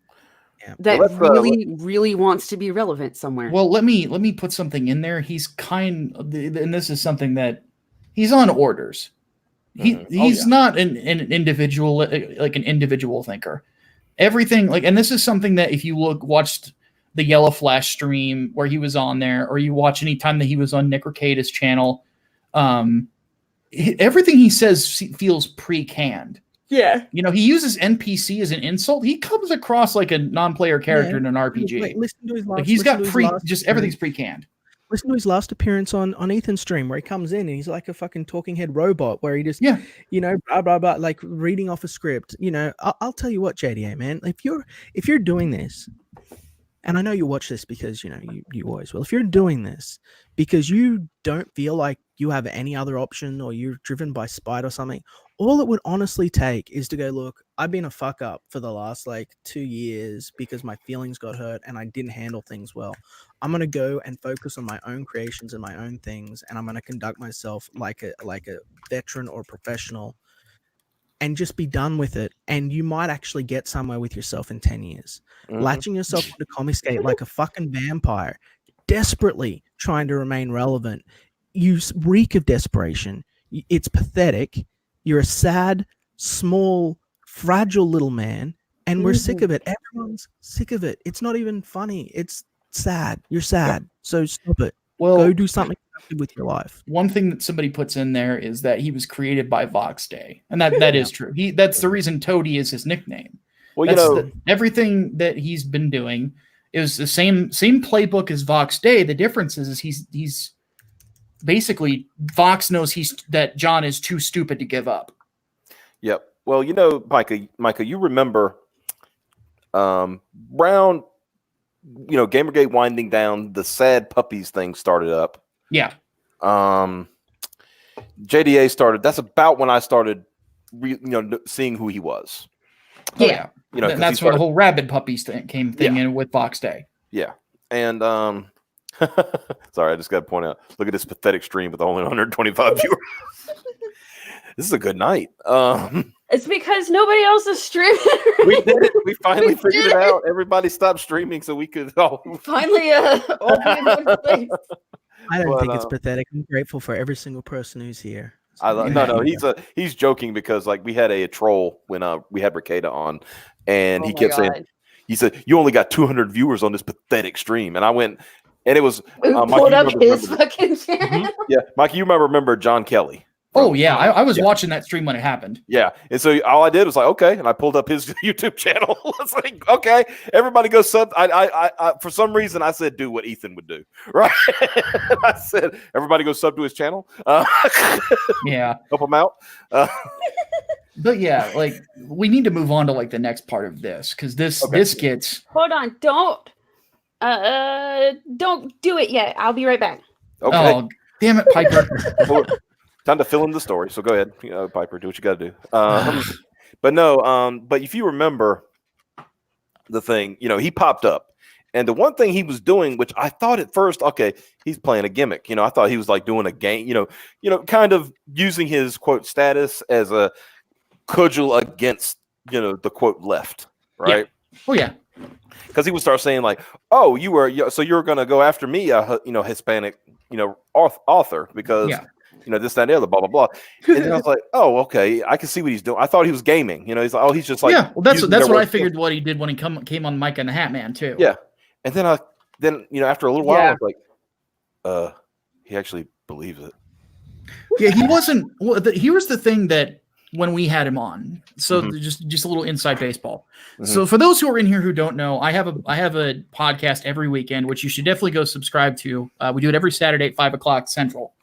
H: Yeah.
D: that
B: Well,
D: really wants to be relevant somewhere.
F: Well, let me put something in there. He's and this is something that he's on orders. He's not an individual, like an individual thinker. Everything and this is something that if you watched the Yellow Flash stream where he was on there, or you watch any time that he was on Nick Ricada's channel, everything he says feels pre-canned.
D: Yeah.
F: He uses NPC as an insult. He comes across like a non-player character in an RPG.
H: Wait, listen to his last.
F: He's got
H: last
F: just everything's pre-canned.
H: Listen to his last appearance on Ethan's stream where he comes in and he's like a fucking talking head robot where he just blah blah blah, like reading off a script. I'll tell you what, JDA man, if you're doing this, and I know you watch this because you always will. If you're doing this because you don't feel like you have any other option or you're driven by spite or something, all it would honestly take is to go, look, I've been a fuck up for the last 2 years because my feelings got hurt and I didn't handle things well. I'm going to go and focus on my own creations and my own things, and I'm going to conduct myself like a veteran or professional and just be done with it. And you might actually get somewhere with yourself in 10 years. Latching yourself into Comicsgate like a fucking vampire, desperately trying to remain relevant. You reek of desperation. It's pathetic. You're a sad, small, fragile little man, and we're sick of it. Everyone's sick of it. It's not even funny. It's sad. You're sad. So stop it.
F: Well,
H: go do something with your life.
F: One thing that somebody puts in there is that he was created by Vox Day, and that is true. That's the reason Toady is his nickname. Well, everything that he's been doing is the same playbook as Vox Day. The difference is he's basically Vox knows that John is too stupid to give up.
B: Yep. Well, Micah, you remember Brown, Gamergate winding down, the sad puppies thing started up.
F: Yeah.
B: JDA started. That's about when I started, seeing who he was.
F: Yeah. That's where the whole rabid puppies thing came in with Vox Day. Yeah.
B: And sorry, I just got to point out. Look at this pathetic stream with only 125 viewers. This is a good night.
I: It's because nobody else is streaming.
B: We did it. We finally figured it out. Everybody stopped streaming so we could
D: finally all be in one place.
H: I don't think it's pathetic. I'm grateful for every single person who's here.
B: No. He's joking because we had a troll when we had Ricada on, and he kept saying, he said, "You only got 200 viewers on this pathetic stream," and I went, and it was
D: pulled up his fucking channel.
B: Yeah, Mike, you remember John Kelly?
F: Oh yeah, I was watching that stream when it happened.
B: Yeah, and so all I did was okay, and I pulled up his YouTube channel. It's okay, everybody go sub. I for some reason I said do what Ethan would do, right? I said everybody go sub to his channel.
F: Yeah,
B: help him out.
F: But yeah, we need to move on to the next part of this because this gets.
I: Hold on, don't do it yet. I'll be right back.
B: Okay.
F: Oh damn it, Piper.
B: Time to fill in the story. So go ahead, Piper. Do what you got to do. But no. But if you remember the thing, he popped up, and the one thing he was doing, which I thought at first, okay, he's playing a gimmick. I thought he was doing a game. Kind of using his quote status as a cudgel against the quote left, right?
F: Yeah. Oh yeah.
B: Because he would start saying "Oh, you're going to go after me, Hispanic, author because." Yeah. This, that, and the other, blah, blah, blah. And then I was like, oh, okay, I can see what he's doing. I thought he was gaming. He's like, oh, he's just
F: yeah. Well, that's what I figured what he did when he came on Mike and the Hat Man too.
B: Yeah. And then after a little while, I was like, he actually believes it.
F: Yeah, he wasn't. Well, here's the thing that when we had him on, so just a little inside baseball. So for those who are in here who don't know, I have a podcast every weekend, which you should definitely go subscribe to. We do it every Saturday at 5:00 Central.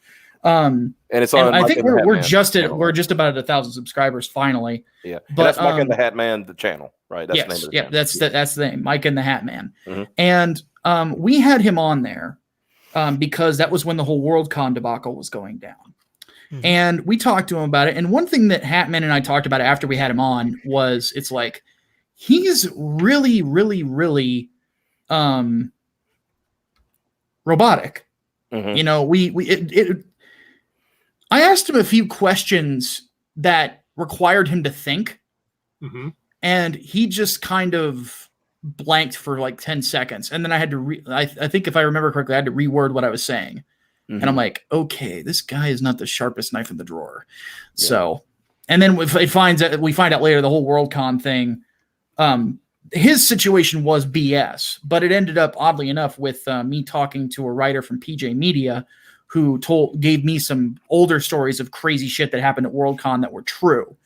B: And it's
F: And
B: on.
F: I
B: Mike
F: think
B: and the Hat
F: we're
B: Man
F: just at
B: channel,
F: we're
B: right?
F: just about at 1,000 subscribers finally.
B: Yeah, and
F: But
B: that's Mike and the Hat Man, the channel, right? That's the name
F: yes,
B: of the
F: yeah,
B: channel.
F: that's the name, Mike and the Hat Man.
B: Mhm.
F: And we had him on there because that was when the whole Worldcon debacle was going down.
H: Mhm.
F: And we talked to him about it. And one thing that Hatman and I talked about after we had him on was it's like he's really, really, really robotic.
B: Mhm.
F: You know, I asked him a few questions that required him to think,
G: Mm-hmm.
F: and he just kind of blanked for like 10 seconds. And then I had to I think if I remember correctly, I had to reword what I was saying.
B: Mhm.
F: And I'm like, okay, this guy is not the sharpest knife in the drawer.
B: Yeah.
F: So, and then we find out later the whole Worldcon thing. His situation was BS, but it ended up oddly enough with me talking to a writer from PJ Media who gave me some older stories of crazy shit that happened at Worldcon that were true.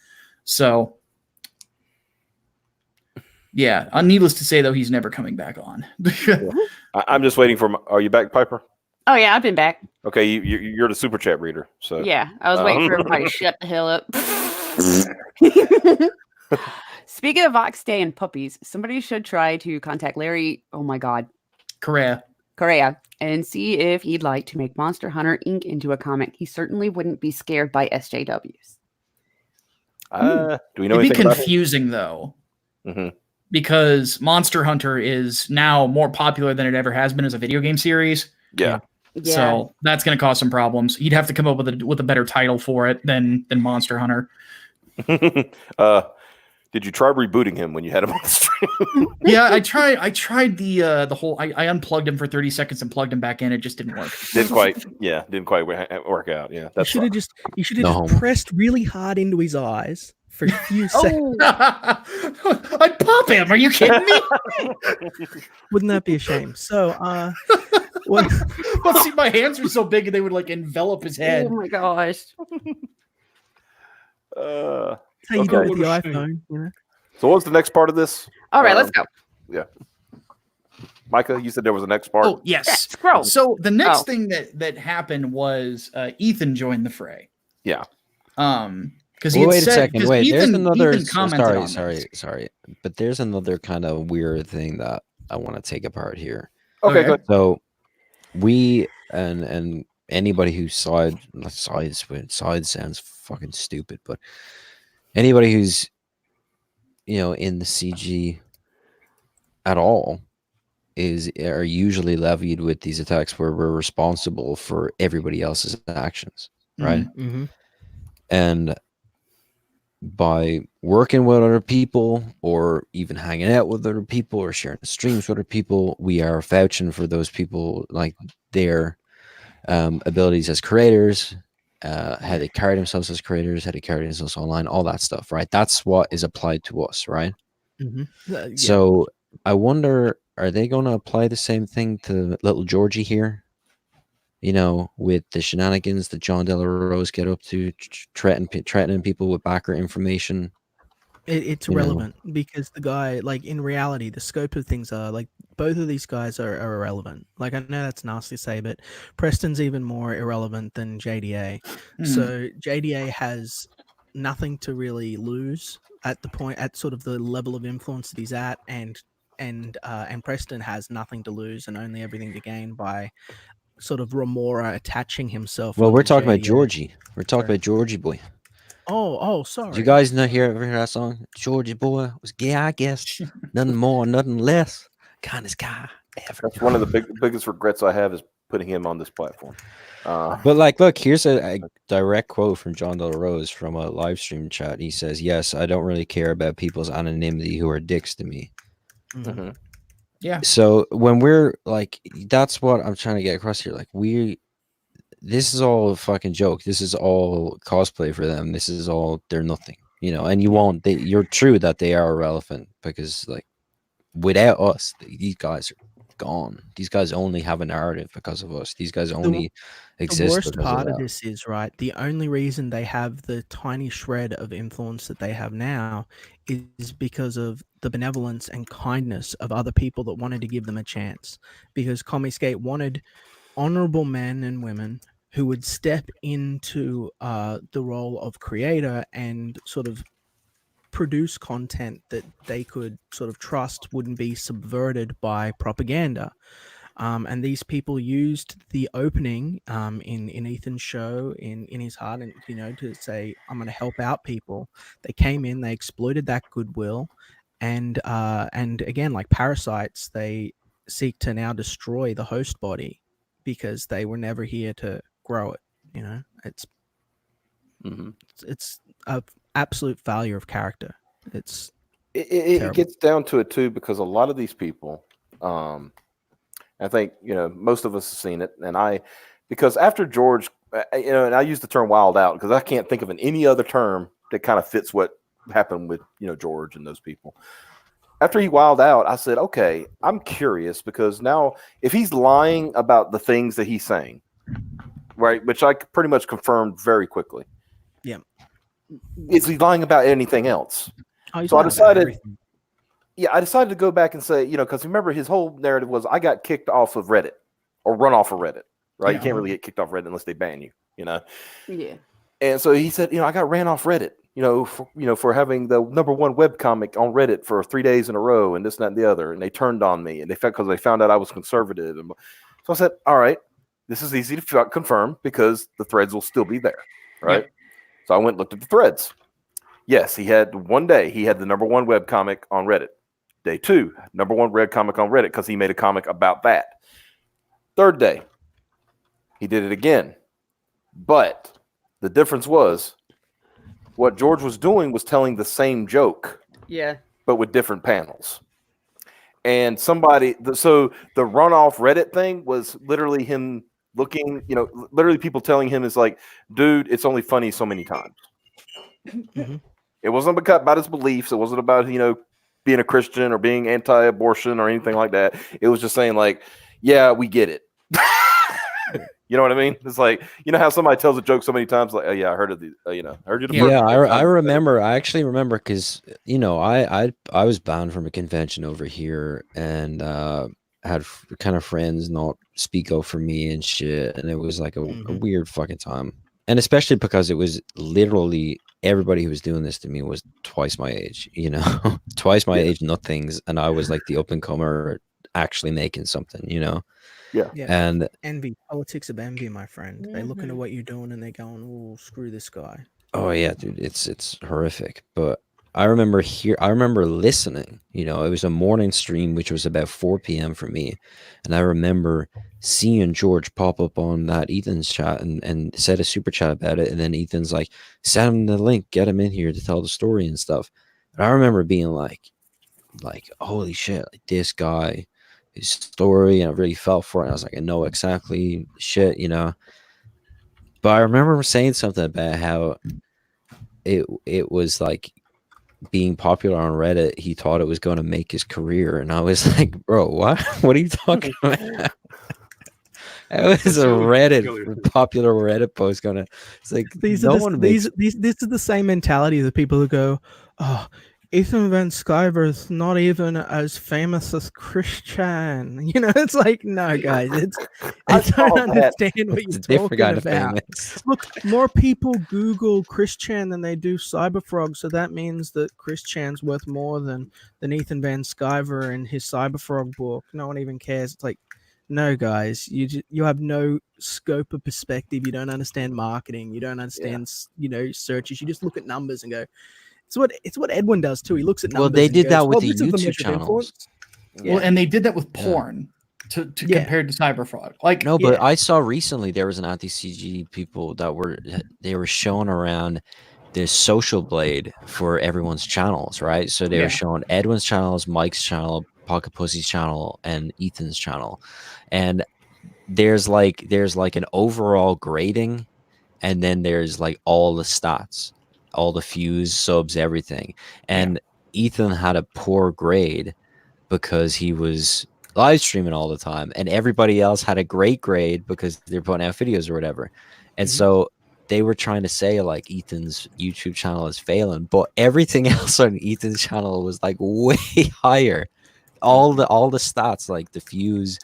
F: So, yeah, needless to say though, he's never coming back on.
B: I'm just waiting for. Are you back, Piper?
D: Oh yeah, I've been back.
B: Okay, you're the super chat reader. So
D: Yeah, I was waiting for everybody to shut the hell up. Speaking of Vox Day and puppies, somebody should try to contact Larry. Oh my God,
F: Correa,
D: and see if he'd like to make Monster Hunter Inc. into a comic. He certainly wouldn't be scared by SJWs.
B: Do we know
F: it'd be
B: anything about him?
F: confusing though.
B: Mhm.
F: Because Monster Hunter is now more popular than it ever has been as a video game series.
B: Yeah.
F: So that's going to cause some problems. He'd have to come up with a better title for it than Monster Hunter.
B: Did you try rebooting him when you had him on the stream?
F: Yeah, I tried the whole. I unplugged him for 30 seconds and plugged him back in. It just didn't work.
B: Didn't quite work out. Yeah, that's
H: You should have just pressed really hard into his eyes for a few seconds.
F: I'd pop him. Are you kidding me?
H: Wouldn't that be a shame? So,
F: well, see, my hands were so big and they would like envelop his head.
D: Oh my gosh.
H: That's how you do it with the iPhone. You know?
B: So what's the next part of this?
D: All right, let's go.
B: Yeah. Micah, you said there was a next part.
F: Oh, yes.
D: Scroll.
F: So the next thing that happened was Ethan joined the fray.
B: Yeah.
F: Because
C: wait a second. Wait, there's another.
F: Ethan
C: Sorry. But there's another kind of weird thing that I want to take apart here.
B: Okay, good.
C: So we and anybody who sides sounds fucking stupid, but anybody who's in the CG at all are usually levied with these attacks where we're responsible for everybody else's actions, right?
H: Mm-hmm.
C: And by working with other people or even hanging out with other people or sharing streams with other people, we are vouching for those people, like their abilities as creators, how they carry themselves as creators, how they carry themselves online, all that stuff, right? That's what is applied to us, right?
H: Mm-hmm.
C: So I wonder, are they going to apply the same thing to little Georgie here? With the shenanigans that John De La Rose get up to, threatening people with backer information.
H: It's irrelevant because the guy, like in reality, the scope of things are like both of these guys are irrelevant. Like I know that's nasty to say, but Preston's even more irrelevant than JDA. So JDA has nothing to really lose at sort of the level of influence that he's at, and Preston has nothing to lose and only everything to gain by sort of Remora attaching himself.
C: Well, we're talking about Georgie. We're talking about Georgie boy.
H: Oh, sorry.
C: Did you guys ever hear that song? Georgie boy was gay, I guess. Nothing more, nothing less. Kindest guy ever.
B: That's one of the biggest regrets I have is putting him on this platform.
C: But look, here's a direct quote from John De La Rose from a live stream chat. He says, "Yes, I don't really care about people's anonymity who are dicks to me."
B: Mm-hmm.
F: Yeah.
C: So when we're like, that's what I'm trying to get across here. Like this is all a fucking joke. This is all cosplay for them. This is all, they're nothing, and you're true that they are irrelevant because like without us, these guys are gone. These guys only have a narrative because of us. These guys only exist.
H: The worst part of this is, right, the only reason they have the tiny shred of influence that they have now is because of the benevolence and kindness of other people that wanted to give them a chance. Because Comicsgate wanted honorable men and women who would step into the role of creator and sort of produce content that they could sort of trust wouldn't be subverted by propaganda. And these people used the opening in Ethan's show in his heart, and to say, I'm going to help out people. They came in, they exploited that goodwill, and again, like parasites, they seek to now destroy the host body because they were never here to grow it. It's it's a absolute failure of character.
B: It gets down to it too, because a lot of these people, I think most of us have seen it, and because after George, and I use the term "wild out" because I can't think of any other term that kind of fits what happened with George and those people. After he wild out, I said, okay, I'm curious, because now if he's lying about the things that he's saying, right, which I pretty much confirmed very quickly.
H: Yeah.
B: Is he lying about anything else?
H: Oh,
B: so I decided to go back and say, because remember his whole narrative was, I got kicked off of Reddit or run off of Reddit, right? You can't really get kicked off Reddit unless they ban you,
D: Yeah.
B: And so he said, I got ran off Reddit, for having the #1 webcomic on Reddit for 3 days in a row and this, that, and the other. And they turned on me, and because they found out I was conservative. And so I said, all right, this is easy to confirm because the threads will still be there, right? Yep. So I went and looked at the threads. Yes, he had one day, he had the #1 webcomic on Reddit. Day 2, #1 webcomic on Reddit because he made a comic about that. Third day, he did it again. But the difference was what George was doing was telling the same joke.
D: Yeah.
B: But with different panels. And so the runoff Reddit thing was literally him looking, literally people telling him is like, dude, it's only funny so many times.
H: Mm-hmm.
B: It wasn't about his beliefs. It wasn't about, being a Christian or being anti-abortion or anything like that. It was just saying like, yeah, we get it. You know what I mean? It's like, how somebody tells a joke so many times, like, oh yeah, I heard of the, heard you.
C: Yeah, I remember. I actually remember because I was bound from a convention over here and had kind of friends not speak up for me and shit, and it was like a weird fucking time. And especially because it was literally everybody who was doing this to me was twice my age, twice my age, nothings, and I was like the up and comer, actually making something,
B: Yeah.
H: And envy, politics of envy, my friend. They look into what you're doing and they're going, "Oh, screw this guy."
C: Oh yeah, dude, it's horrific. But I remember listening. It was a morning stream, which was about 4 p.m. for me, and I remember seeing George pop up on that Ethan's chat and said a super chat about it, and then Ethan's like, send him the link, get him in here to tell the story and stuff. And I remember being like, holy shit, like this guy. His story, and I really felt for it. And I was like, I know exactly shit, But I remember saying something about how it was like being popular on Reddit. He thought it was going to make his career, and I was like, bro, what? What are you talking about? It was a popular Reddit post gonna. It's like
H: this is the same mentality of the people who go, oh. Ethan Van Sciver is not even as famous as Christian. It's like, no, guys, I don't understand what you're talking about. Look, more people Google Christian than they do Cyberfrog, so that means that Christian's worth more than Ethan Van Sciver and his Cyberfrog book. No one even cares. It's like, no, guys, you have no scope of perspective. You don't understand marketing. You don't understand, searches. You just look at numbers and go. It's what Edwin does too. He looks at numbers.
C: Well, they did
H: goes,
C: that with the YouTube channels.
F: Yeah. Well, and they did that with porn to compared to Cyberfrog. Like
C: but I saw recently there was an anti-CG people that were showing around this social blade for everyone's channels, right? So they were showing Edwin's channels, Mike's channel, Pocket Pussy's channel, and Ethan's channel, and there's like an overall grading, and then there's like all the stats. All the views, subs, everything. And Ethan had a poor grade because he was live streaming all the time, and everybody else had a great grade because they're putting out videos or whatever. And so they were trying to say like Ethan's YouTube channel is failing, but everything else on Ethan's channel was like way higher. All the stats, like the views,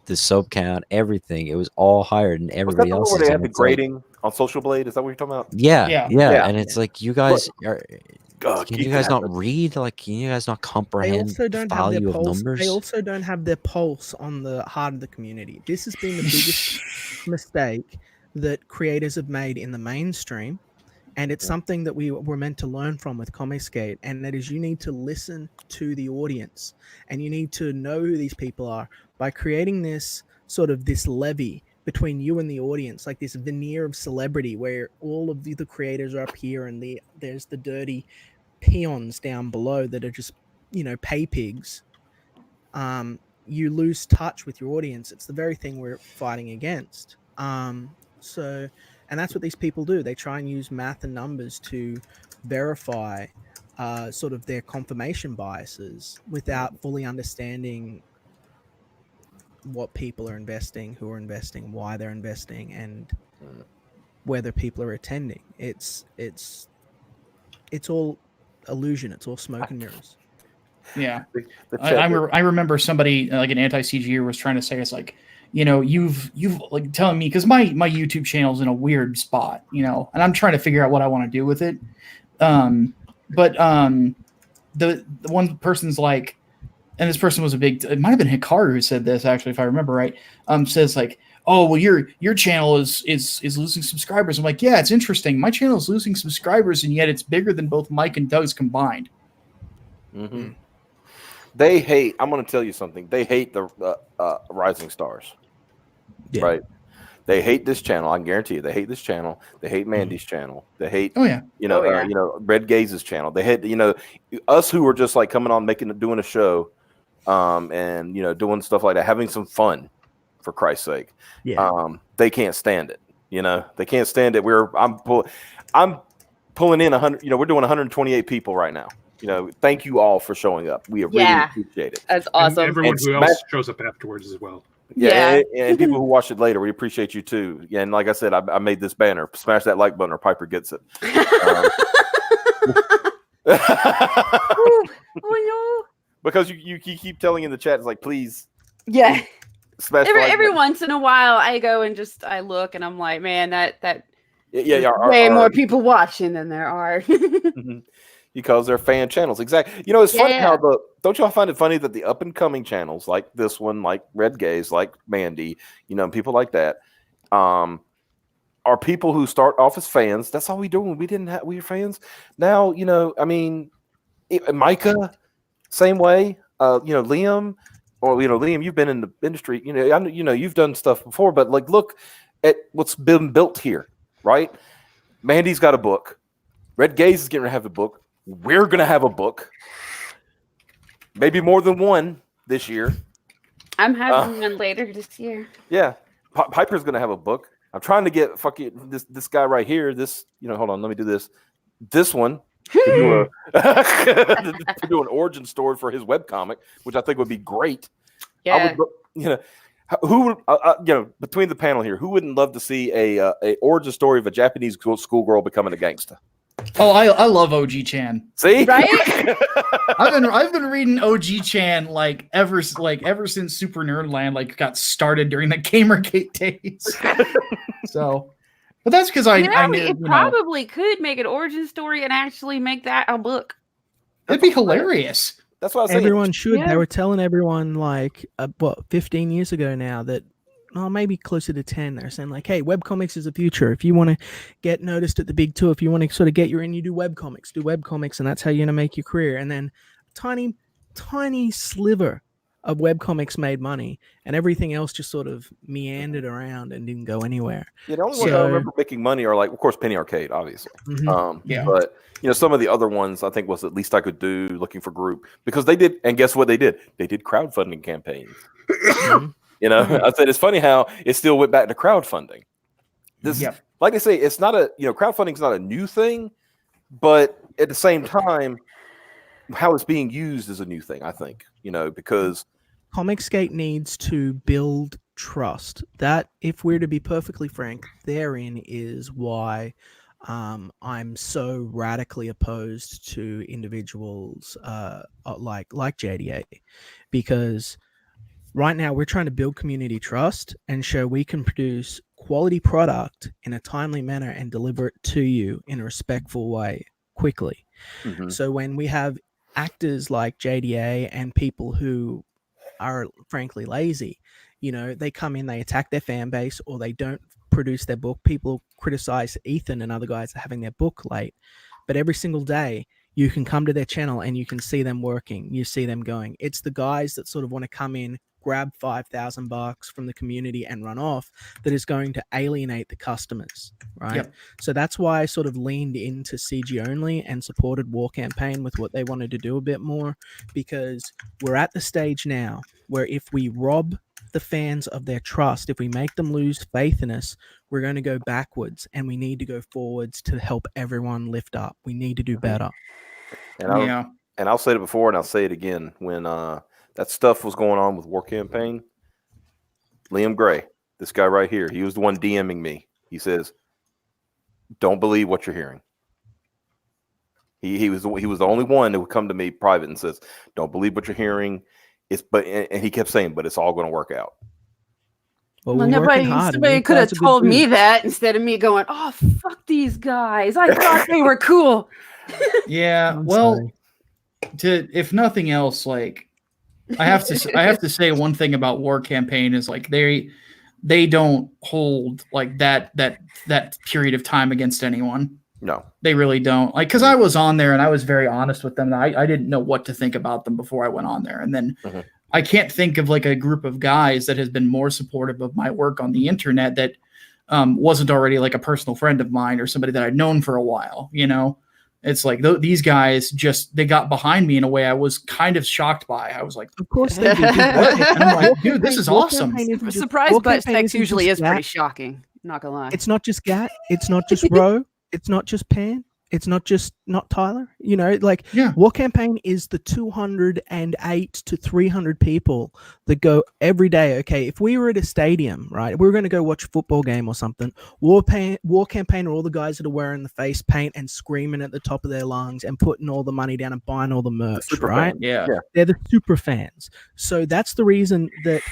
C: the sub count, everything. It was all higher than
B: Was that
C: everybody
B: the one where
C: else's.
B: they
C: and
B: had the
C: it's like,
B: grading on Social Blade? Is that what you're talking about?
C: yeah,
F: Yeah.
C: yeah,
B: Yeah.
C: and it's like, you guys are. Can
B: Keith
C: you guys
B: had
C: not
B: that.
C: read? Like, can you guys not
H: They
C: comprehend
H: also
C: the
H: don't have their
C: value of
H: pulse. They
C: numbers?
H: also don't have their pulse on the heart of the community. This has been the biggest mistake that creators have made in the mainstream, and it's something that we were meant to learn from with Comicsgate, and that is you need to listen to the audience, and you need to know who these people are by creating this sort of this levy between you and the audience, like this veneer of celebrity where all of the creators are up here and there's the dirty peons down below that are just, pay pigs. You lose touch with your audience. It's the very thing we're fighting against. So, and that's what these people do. They try and use math and numbers to verify sort of their confirmation biases without fully understanding what people are investing, who are investing, why they're investing, and whether people are attending. It's all illusion. It's all smoke and mirrors.
F: Yeah.
B: The
F: I remember somebody like an anti-CGer was trying to say, it's like, you've like telling me, because my YouTube channel is in a weird spot, and I'm trying to figure out what I want to do with it. But the one person's like, and this person was it might have been Hikaru who said this, actually, if I remember right, says like, oh, well, your channel is losing subscribers. I'm like, yeah, it's interesting. My channel is losing subscribers, and yet it's bigger than both Mike and Doug's combined.
B: Mm-hmm. They hate. I'm going to tell you something. They hate the Rising Stars, right? They hate this channel. I can guarantee you. They hate this channel. They hate Mandy's channel. They hate, Red Gaze's channel. They hate, us who were just like coming on, doing a show, and doing stuff like that, having some fun, for Christ's sake.
H: Yeah.
B: They can't stand it. They can't stand it. I'm pulling in 100. We're doing 128 people right now. Thank you all for showing up. We really appreciate it.
D: That's awesome.
G: And everyone who else shows up afterwards as well.
B: Yeah. And people who watch it later, we appreciate you too. Yeah, and like I said, I made this banner. Smash that like button or Piper gets it.
D: Oh no!
B: Because you keep telling in the chat, it's like, please.
D: Yeah.
B: Smash
D: every once in a while, I go and I look, and I'm like, man, that
B: way
D: more people watching than there are.
B: Because they're fan channels. Exactly. It's funny how don't y'all find it funny that the up and coming channels like this one, like Red Gaze, like Mandy, people like that, are people who start off as fans. That's all we do. We were fans. Now, Micah, same way. Liam, or Liam, you've been in the industry. You've done stuff before, but like, look at what's been built here, right? Mandy's got a book. Red Gaze is going to have a book. We're going to have a book. Maybe more than one this year.
D: I'm having one later this year.
B: Yeah. Piper's going to have a book. I'm trying to get this guy right here. This, hold on, let me do this. This one to do an origin story for his webcomic, which I think would be great.
D: Yeah.
B: Who would, between the panel here, who wouldn't love to see a origin story of a Japanese schoolgirl becoming a gangster?
F: Oh, I love OG Chan.
B: See,
D: right?
F: I've been reading OG Chan ever since Super Nerdland got started during the Gamergate days. So, but that's because I knew
D: it probably could make an origin story and actually make that a book.
F: It'd be hilarious.
B: That's what I was saying.
H: Everyone should.
D: Yeah.
H: They were telling everyone 15 years ago now that, maybe closer to 10. They're saying hey, webcomics is the future. If you want to get noticed at the big two, if you want to sort of get you do webcomics, and that's how you're going to make your career. And then a tiny sliver of webcomics made money, and everything else just sort of meandered around and didn't go anywhere.
B: Yeah, the only ones I remember making money are of course, Penny Arcade, obviously.
H: Mm-hmm.
B: But some of the other ones I think was at least I could do looking for group, because they did, and guess what they did? They did crowdfunding campaigns.
H: Mm-hmm.
B: I said it's funny how it still went back to crowdfunding. Like I say, it's not crowdfunding is not a new thing, but at the same time, how it's being used is a new thing. I think because
H: Comicsgate needs to build trust. That, if we're to be perfectly frank, therein is why I'm so radically opposed to individuals like JDA, because right now we're trying to build community trust and show we can produce quality product in a timely manner and deliver it to you in a respectful way quickly.
B: Mhm.
H: So when we have actors like JDA and people who are frankly lazy, they come in, they attack their fan base, or they don't produce their book. People criticize Ethan and other guys for having their book late, but every single day you can come to their channel and you can see them working, you see them going. It's the guys that sort of want to come in, grab $5,000 from the community and run off that is going to alienate the customers, right?
F: Yep.
H: So that's why I sort of leaned into CG only and supported War Campaign with what they wanted to do a bit more, because we're at the stage now where if we rob the fans of their trust, if we make them lose faith in us, we're going to go backwards, and we need to go forwards to help everyone lift up. We need to do better.
B: And I'll say it before and I'll say it again. When that stuff was going on with War Campaign, Liam Gray, this guy right here, he was the one DMing me. He says, "Don't believe what you're hearing." He was the only one that would come to me private and says, "Don't believe what you're hearing." And he kept saying, "But it's all going to work out."
H: Well,
D: somebody could have told me that instead of me going, "Oh, fuck these guys. I thought they were cool."
F: Yeah, well, if nothing else, like I have to say one thing about War Campaign is like they don't hold like that period of time against anyone.
B: No,
F: they really don't. Like, because I was on there and I was very honest with them. I didn't know what to think about them before I went on there, and then I can't think of like a group of guys that has been more supportive of my work on the internet that wasn't already like a personal friend of mine or somebody that I'd known for a while. It's like these guys they got behind me in a way I was kind of shocked by. I was like,
H: of course they do.
F: And I'm like, dude, this is awesome.
D: Surprise butt sex usually is pretty shocking. Not gonna lie.
H: It's not just Gat. It's not just Ro. It's not just Pan. It's not just not Tyler. War Campaign is the 208 to 300 people that go every day. Okay, if we were at a stadium, right, we were going to go watch a football game or something. War Campaign are all the guys that are wearing the face paint and screaming at the top of their lungs and putting all the money down and buying all the merch, right?
F: Yeah,
H: they're the super fans. So that's the reason that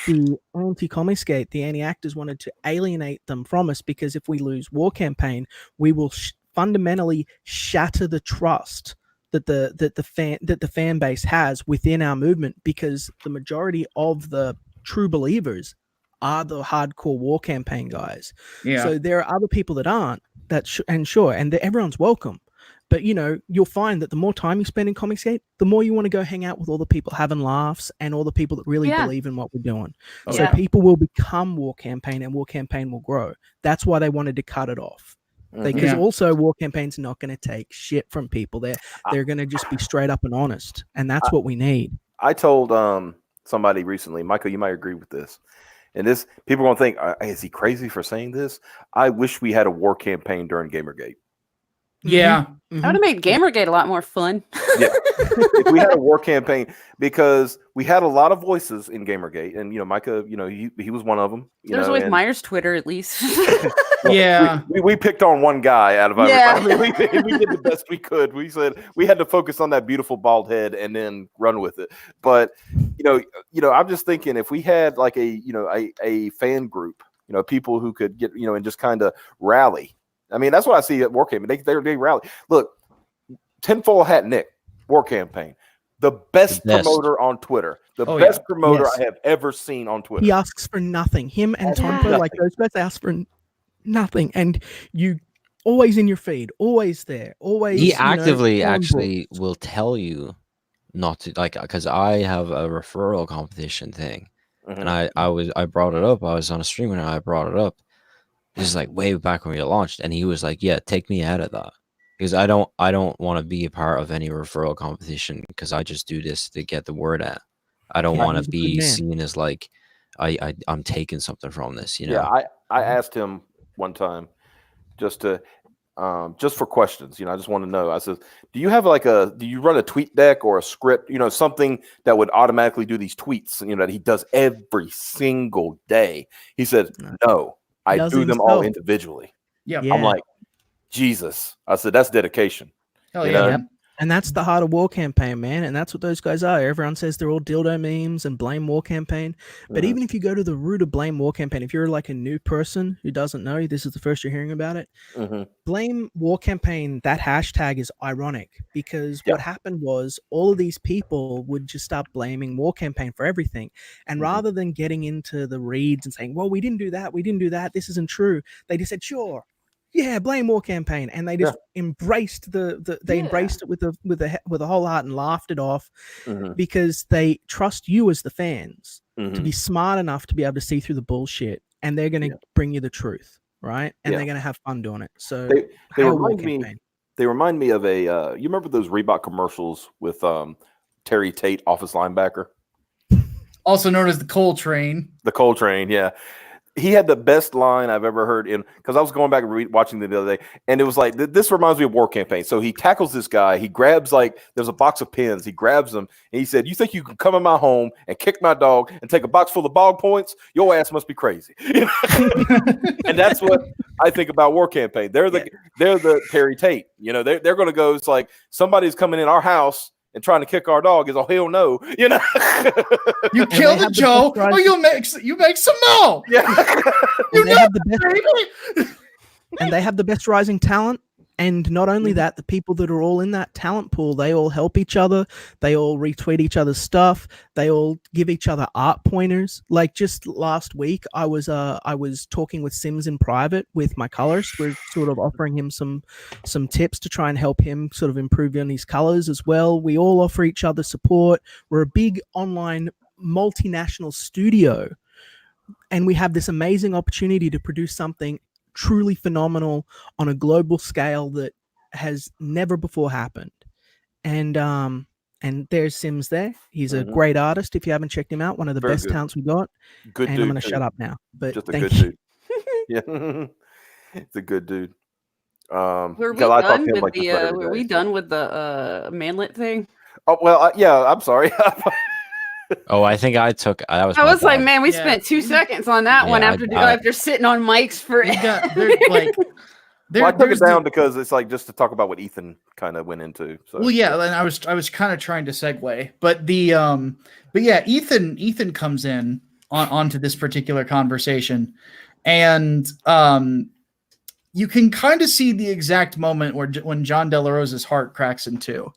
H: the anti-Comicsgate, the anti-actors wanted to alienate them from us, because if we lose War Campaign, we will fundamentally shatter the trust that the fan base has within our movement, because the majority of the true believers are the hardcore War Campaign guys.
F: Yeah.
H: So there are other people that aren't, and everyone's welcome. But you'll find that the more time you spend in Comicsgate, the more you want to go hang out with all the people having laughs and all the people that really believe in what we're doing. So people will become War Campaign, and War Campaign will grow. That's why they wanted to cut it off. Because also War Campaign's not going to take shit from people. They're going to just be straight up and honest, and that's what we need.
B: I told somebody recently, Michael, you might agree with this, and this people are going to think, is he crazy for saying this? I wish we had a War Campaign during Gamergate.
F: Yeah,
D: that would have made Gamergate a lot more fun.
B: Yeah, if we had a War Campaign, because we had a lot of voices in Gamergate, and Micah, he was one of them.
D: There's always Myers Twitter, at least.
F: Yeah,
B: we picked on one guy out of everybody. We did the best we could. We said we had to focus on that beautiful bald head and then run with it. But I'm just thinking, if we had like a fan group, people who could get and just kind of rally. I mean, that's what I see at War Campaign. They rally. Look, Tinfoil Hat Nick, War Campaign, the best promoter on Twitter, the best promoter I have ever seen on Twitter.
H: He asks for nothing. Him and Tompo, like those guys, ask for nothing, and you always in your feed, always there, always.
C: He actively actually will tell you not to, because I have a referral competition thing, and I brought it up. I was on a stream and I brought it up. This is like way back when we launched, and he was like, "Yeah, take me out of that, because I don't want to be a part of any referral competition, because I just do this to get the word out. I don't want to be seen as like I'm taking something from this."
B: Yeah, I asked him one time just for questions. I just want to know. I said, "Do you have do you run a tweet deck or a script? Something that would automatically do these tweets? That he does every single day." He said, "No. I do them all individually."
F: Yeah.
B: I'm like, Jesus. I said, that's dedication.
F: Hell yeah.
H: And that's the heart of War Campaign, man. And that's what those guys are. Everyone says they're all dildo memes and blame War Campaign. But even if you go to the root of blame War Campaign, if you're like a new person who doesn't know, this is the first you're hearing about it, blame War Campaign, that hashtag is ironic because what happened was all of these people would just start blaming War Campaign for everything. And rather than getting into the reads and saying, well, we didn't do that, this isn't true, they just said, sure. Yeah, blame War Campaign, and they just embraced embraced it with a whole heart and laughed it off because they trust you as the fans to be smart enough to be able to see through the bullshit, and they're going to bring you the truth, right? And they're going to have fun doing it. So
B: they remind me of a you remember those Reebok commercials with Terry Tate, office linebacker,
F: also known as the Coal Train.
B: The Coal Train, yeah. He had the best line I've ever heard in, because I was going back and watching the other day, and it was like, this reminds me of War Campaign. So he tackles this guy. He grabs, like, there's a box of pens. He grabs them, and he said, you think you can come in my home and kick my dog and take a box full of bog points? Your ass must be crazy. And that's what I think about War Campaign. They're the Terry Tate. You know, they're going to go, it's like, somebody's coming in our house and trying to kick our dog. Is, oh, hell no. You know,
F: you killed a Joe. Oh, you make some more. Yeah.
H: And they have the best rising talent. And not only that, the people that are all in that talent pool, they all help each other. They all retweet each other's stuff. They all give each other art pointers. Like just last week, I was talking with Sims in private with my colorist. We're sort of offering him some tips to try and help him sort of improve on his colors as well. We all offer each other support. We're a big online multinational studio, and we have this amazing opportunity to produce something truly phenomenal on a global scale that has never before happened. And there's Sims there. He's a great artist. If you haven't checked him out, one of the best talents we got.
B: Good
H: and
B: dude.
H: I'm going to shut up now. But
B: just a good dude. Yeah, it's a good dude.
D: Were we done with the Manlet thing?
B: Oh well, yeah. I'm sorry.
C: Oh, I think I took.
D: I was like, man, we spent 2 seconds on that one after sitting on mics for.
B: I took it down because it's like just to talk about what Ethan kind of went into. So.
F: Well, yeah, and I was kind of trying to segue, but Ethan comes in onto this particular conversation, and you can kind of see the exact moment when John De La Rosa's heart cracks in two,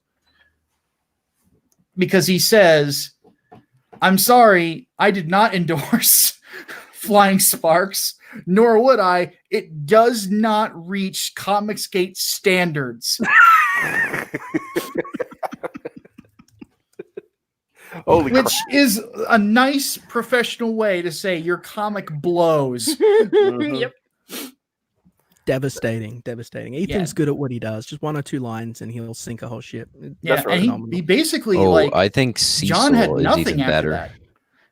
F: because he says, I'm sorry, I did not endorse Flying Sparks, nor would I. It does not reach Comicsgate standards. Which is a nice professional way to say your comic blows.
D: Yep.
H: Devastating. Ethan's good at what he does. Just 1 or 2 lines and he'll sink a whole ship.
F: Yeah, and he basically
C: I think Cecil
F: John had
C: is
F: nothing
C: even
F: after
C: better.
F: that.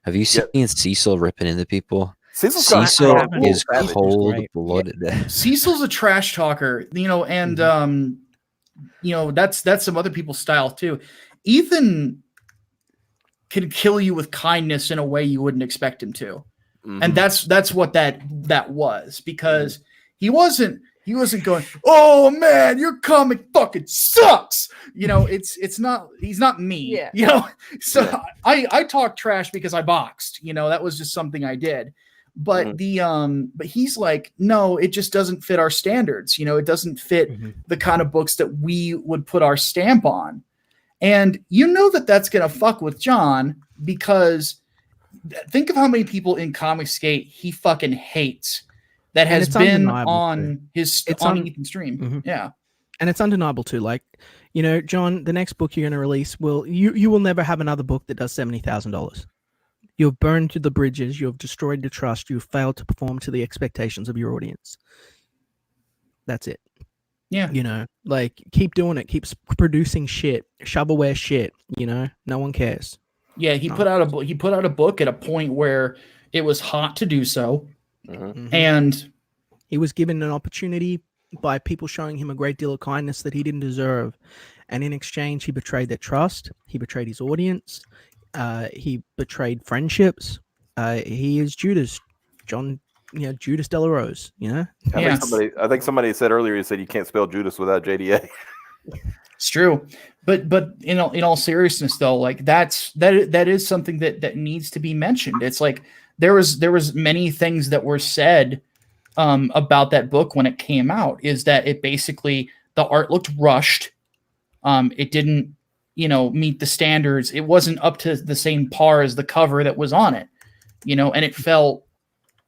C: Have you seen Cecil ripping into people?
B: Cecil
C: is cold-blooded.
F: Cecil's a trash talker, and that's some other people's style too. Ethan can kill you with kindness in a way you wouldn't expect him to. And that's what that was, because he wasn't going, oh man, your comic fucking sucks. It's not, he's not me.
D: Yeah.
F: So I talk trash because I boxed, that was just something I did. But but he's like, no, it just doesn't fit our standards. It doesn't fit the kind of books that we would put our stamp on. And that's going to fuck with John, because think of how many people in Comicsgate he fucking hates that has been on Ethan's stream. Yeah.
H: And it's undeniable too. Like, John, the next book you're going to release you will never have another book that does $70,000. You've burned the bridges. You've destroyed the trust. You've failed to perform to the expectations of your audience. That's it.
F: Yeah.
H: Keep doing it. Keep producing shit. Shovelware shit. No one cares.
F: Yeah, he put out a book at a point where it was hot to do so, and
H: he was given an opportunity by people showing him a great deal of kindness that he didn't deserve, and in exchange, he betrayed their trust. He betrayed his audience. He betrayed friendships. He is Judas, Judas De La Rose.
B: I think somebody said earlier, he said you can't spell Judas without JDA.
F: It's true. But in all seriousness though, like that is something that needs to be mentioned. It's like there was many things that were said about that book when it came out, is that it basically, the art looked rushed. It didn't, meet the standards. It wasn't up to the same par as the cover that was on it, and it felt,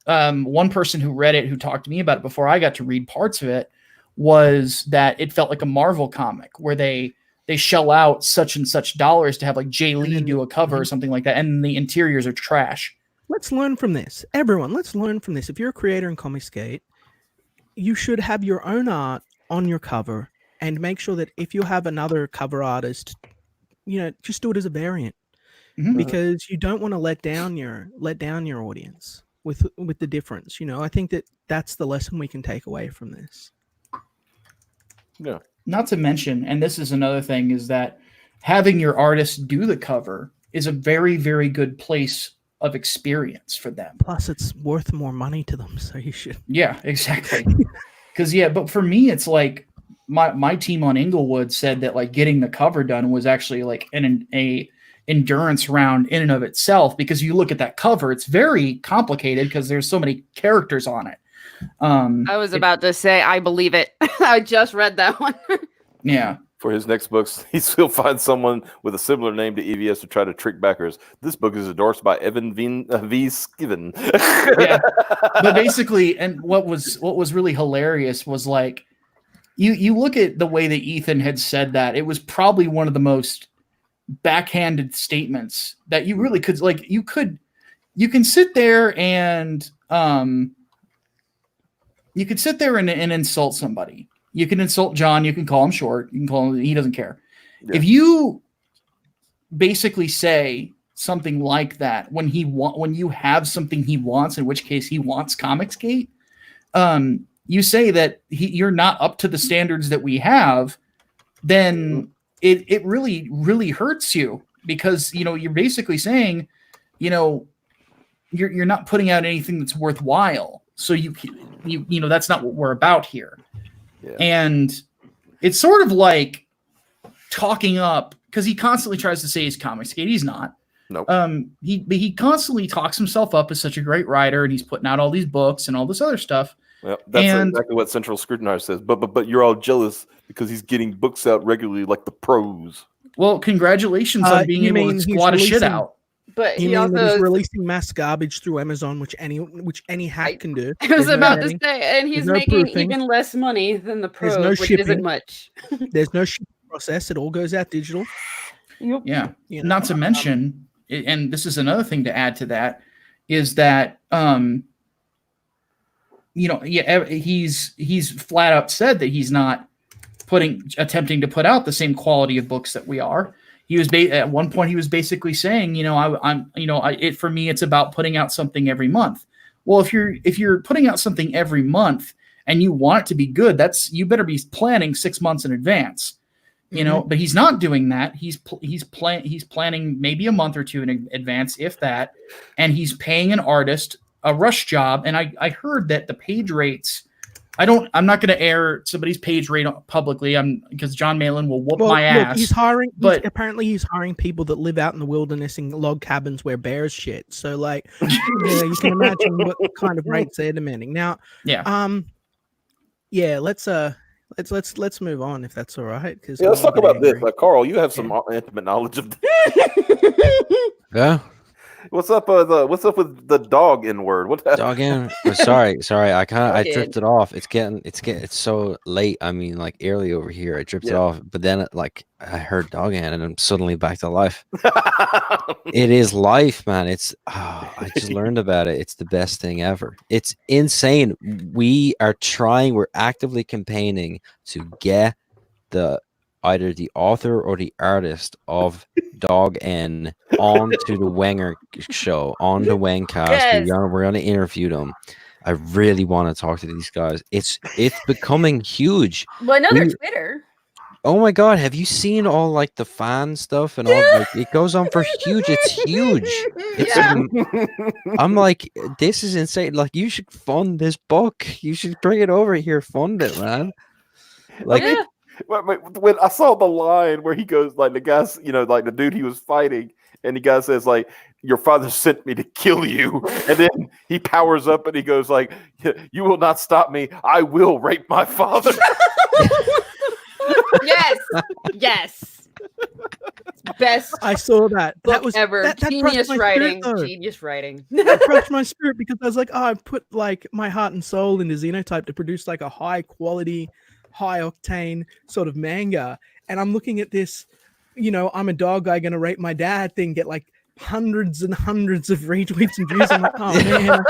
F: one person who read it, who talked to me about it before I got to read parts of it, was that it felt like a Marvel comic where they shell out such and such dollars to have like Jay Lee do a cover or something like that, and the interiors are trash.
H: Let's learn from this. Everyone, let's learn from this. If you're a creator in Comicsgate, you should have your own art on your cover, and make sure that if you have another cover artist, just do it as a variant, because you don't want to let down your audience with the difference. I think that's the lesson we can take away from this.
B: Yeah.
F: Not to mention, and this is another thing, is that having your artist do the cover is a very, very good place of experience for them.
H: Plus, it's worth more money to them, so you should.
F: Yeah, exactly. Because but for me, it's like my team on Inglewood said that like getting the cover done was actually like a endurance round in and of itself, because you look at that cover, it's very complicated because there's so many characters on it.
D: I was about to say, I believe it. I just read that one.
F: Yeah.
B: For his next books, he still finds someone with a similar name to EVS to try to trick backers. This book is endorsed by Evan V. Skiven.
F: Yeah. But basically, and what was really hilarious was like, you look at the way that Ethan had said that, it was probably one of the most backhanded statements that you really could, like, you can sit there and you could sit there and insult somebody. You can insult John. You can call him short. You can call him, he doesn't care. Yeah. If you basically say something like that when you have something he wants, in which case he wants Comicsgate, you say that you're not up to the standards that we have, then it really, really hurts you, because you're basically saying, you're not putting out anything that's worthwhile. So you that's not what we're about here. Yeah. And it's sort of like talking up, because he constantly tries to say he's Comicsgate. He's not.
B: Nope.
F: He constantly talks himself up as such a great writer, and he's putting out all these books and all this other stuff.
B: Well, that's exactly what Central Scrutinizer says. But you're all jealous because he's getting books out regularly like the pros.
F: Well, congratulations on being able to squat a shit out.
D: But
H: he's releasing mass garbage through Amazon, which any hack can do.
D: I was about to say, and he's making even less money than the pro, which isn't much.
H: There's no shipping process; it all goes out digital.
D: Yep.
F: Yeah. Not to mention, and this is another thing to add to that, is that he's flat out said that he's not attempting to put out the same quality of books that we are. He was at one point he was basically saying, for me it's about putting out something every month. Well, if you're putting out something every month and you want it to be good, you better be planning 6 months in advance. But he's not doing that. He's planning maybe a month or two in advance, if that, and he's paying an artist a rush job. And I heard that the page rates, I'm not going to air somebody's page rate publicly. Because John Malin will whoop my ass.
H: He's hiring, apparently he's hiring people that live out in the wilderness in log cabins where bears shit. So like, you can imagine what kind of rates they're demanding. Now, let's move on if that's all right.
B: Let's talk about this. Carl, you have some intimate knowledge of this.
C: Yeah.
B: What's up with the dog N word? What
C: dog N? Sorry. I drifted off. It's so late. I mean, like early over here. I drifted off, but then I heard dog N, and I'm suddenly back to life. It is life, man. I just learned about it. It's the best thing ever. It's insane. We're actively campaigning to get either the author or the artist of Dog N onto the Wenger show, on the Wengcast. Yes. We're gonna interview them. I really want to talk to these guys. It's becoming huge.
I: Well, I know their Twitter.
C: Oh my god, have you seen all like the fan stuff and all? Like, it goes on for huge. It's huge. I'm like, this is insane. Like, you should fund this book. You should bring it over here, fund it, man. Like,
B: when I saw the line where he goes, like the guy's, like the dude he was fighting, and the guy says, like, your father sent me to kill you. And then he powers up and he goes, like, you will not stop me. I will rape my father.
D: Yes. Best
H: I saw that.
D: book
H: That was
D: ever.
H: That
D: Genius
H: brushed my
D: writing.
H: spirit, though.
D: Genius writing.
H: That crushed my spirit because I was like, oh, I put like my heart and soul into Xenotype to produce like a high quality, high octane sort of manga. And I'm looking at this, I'm a dog guy gonna rape my dad thing, get like hundreds and hundreds of retweets and views. I'm like, oh man,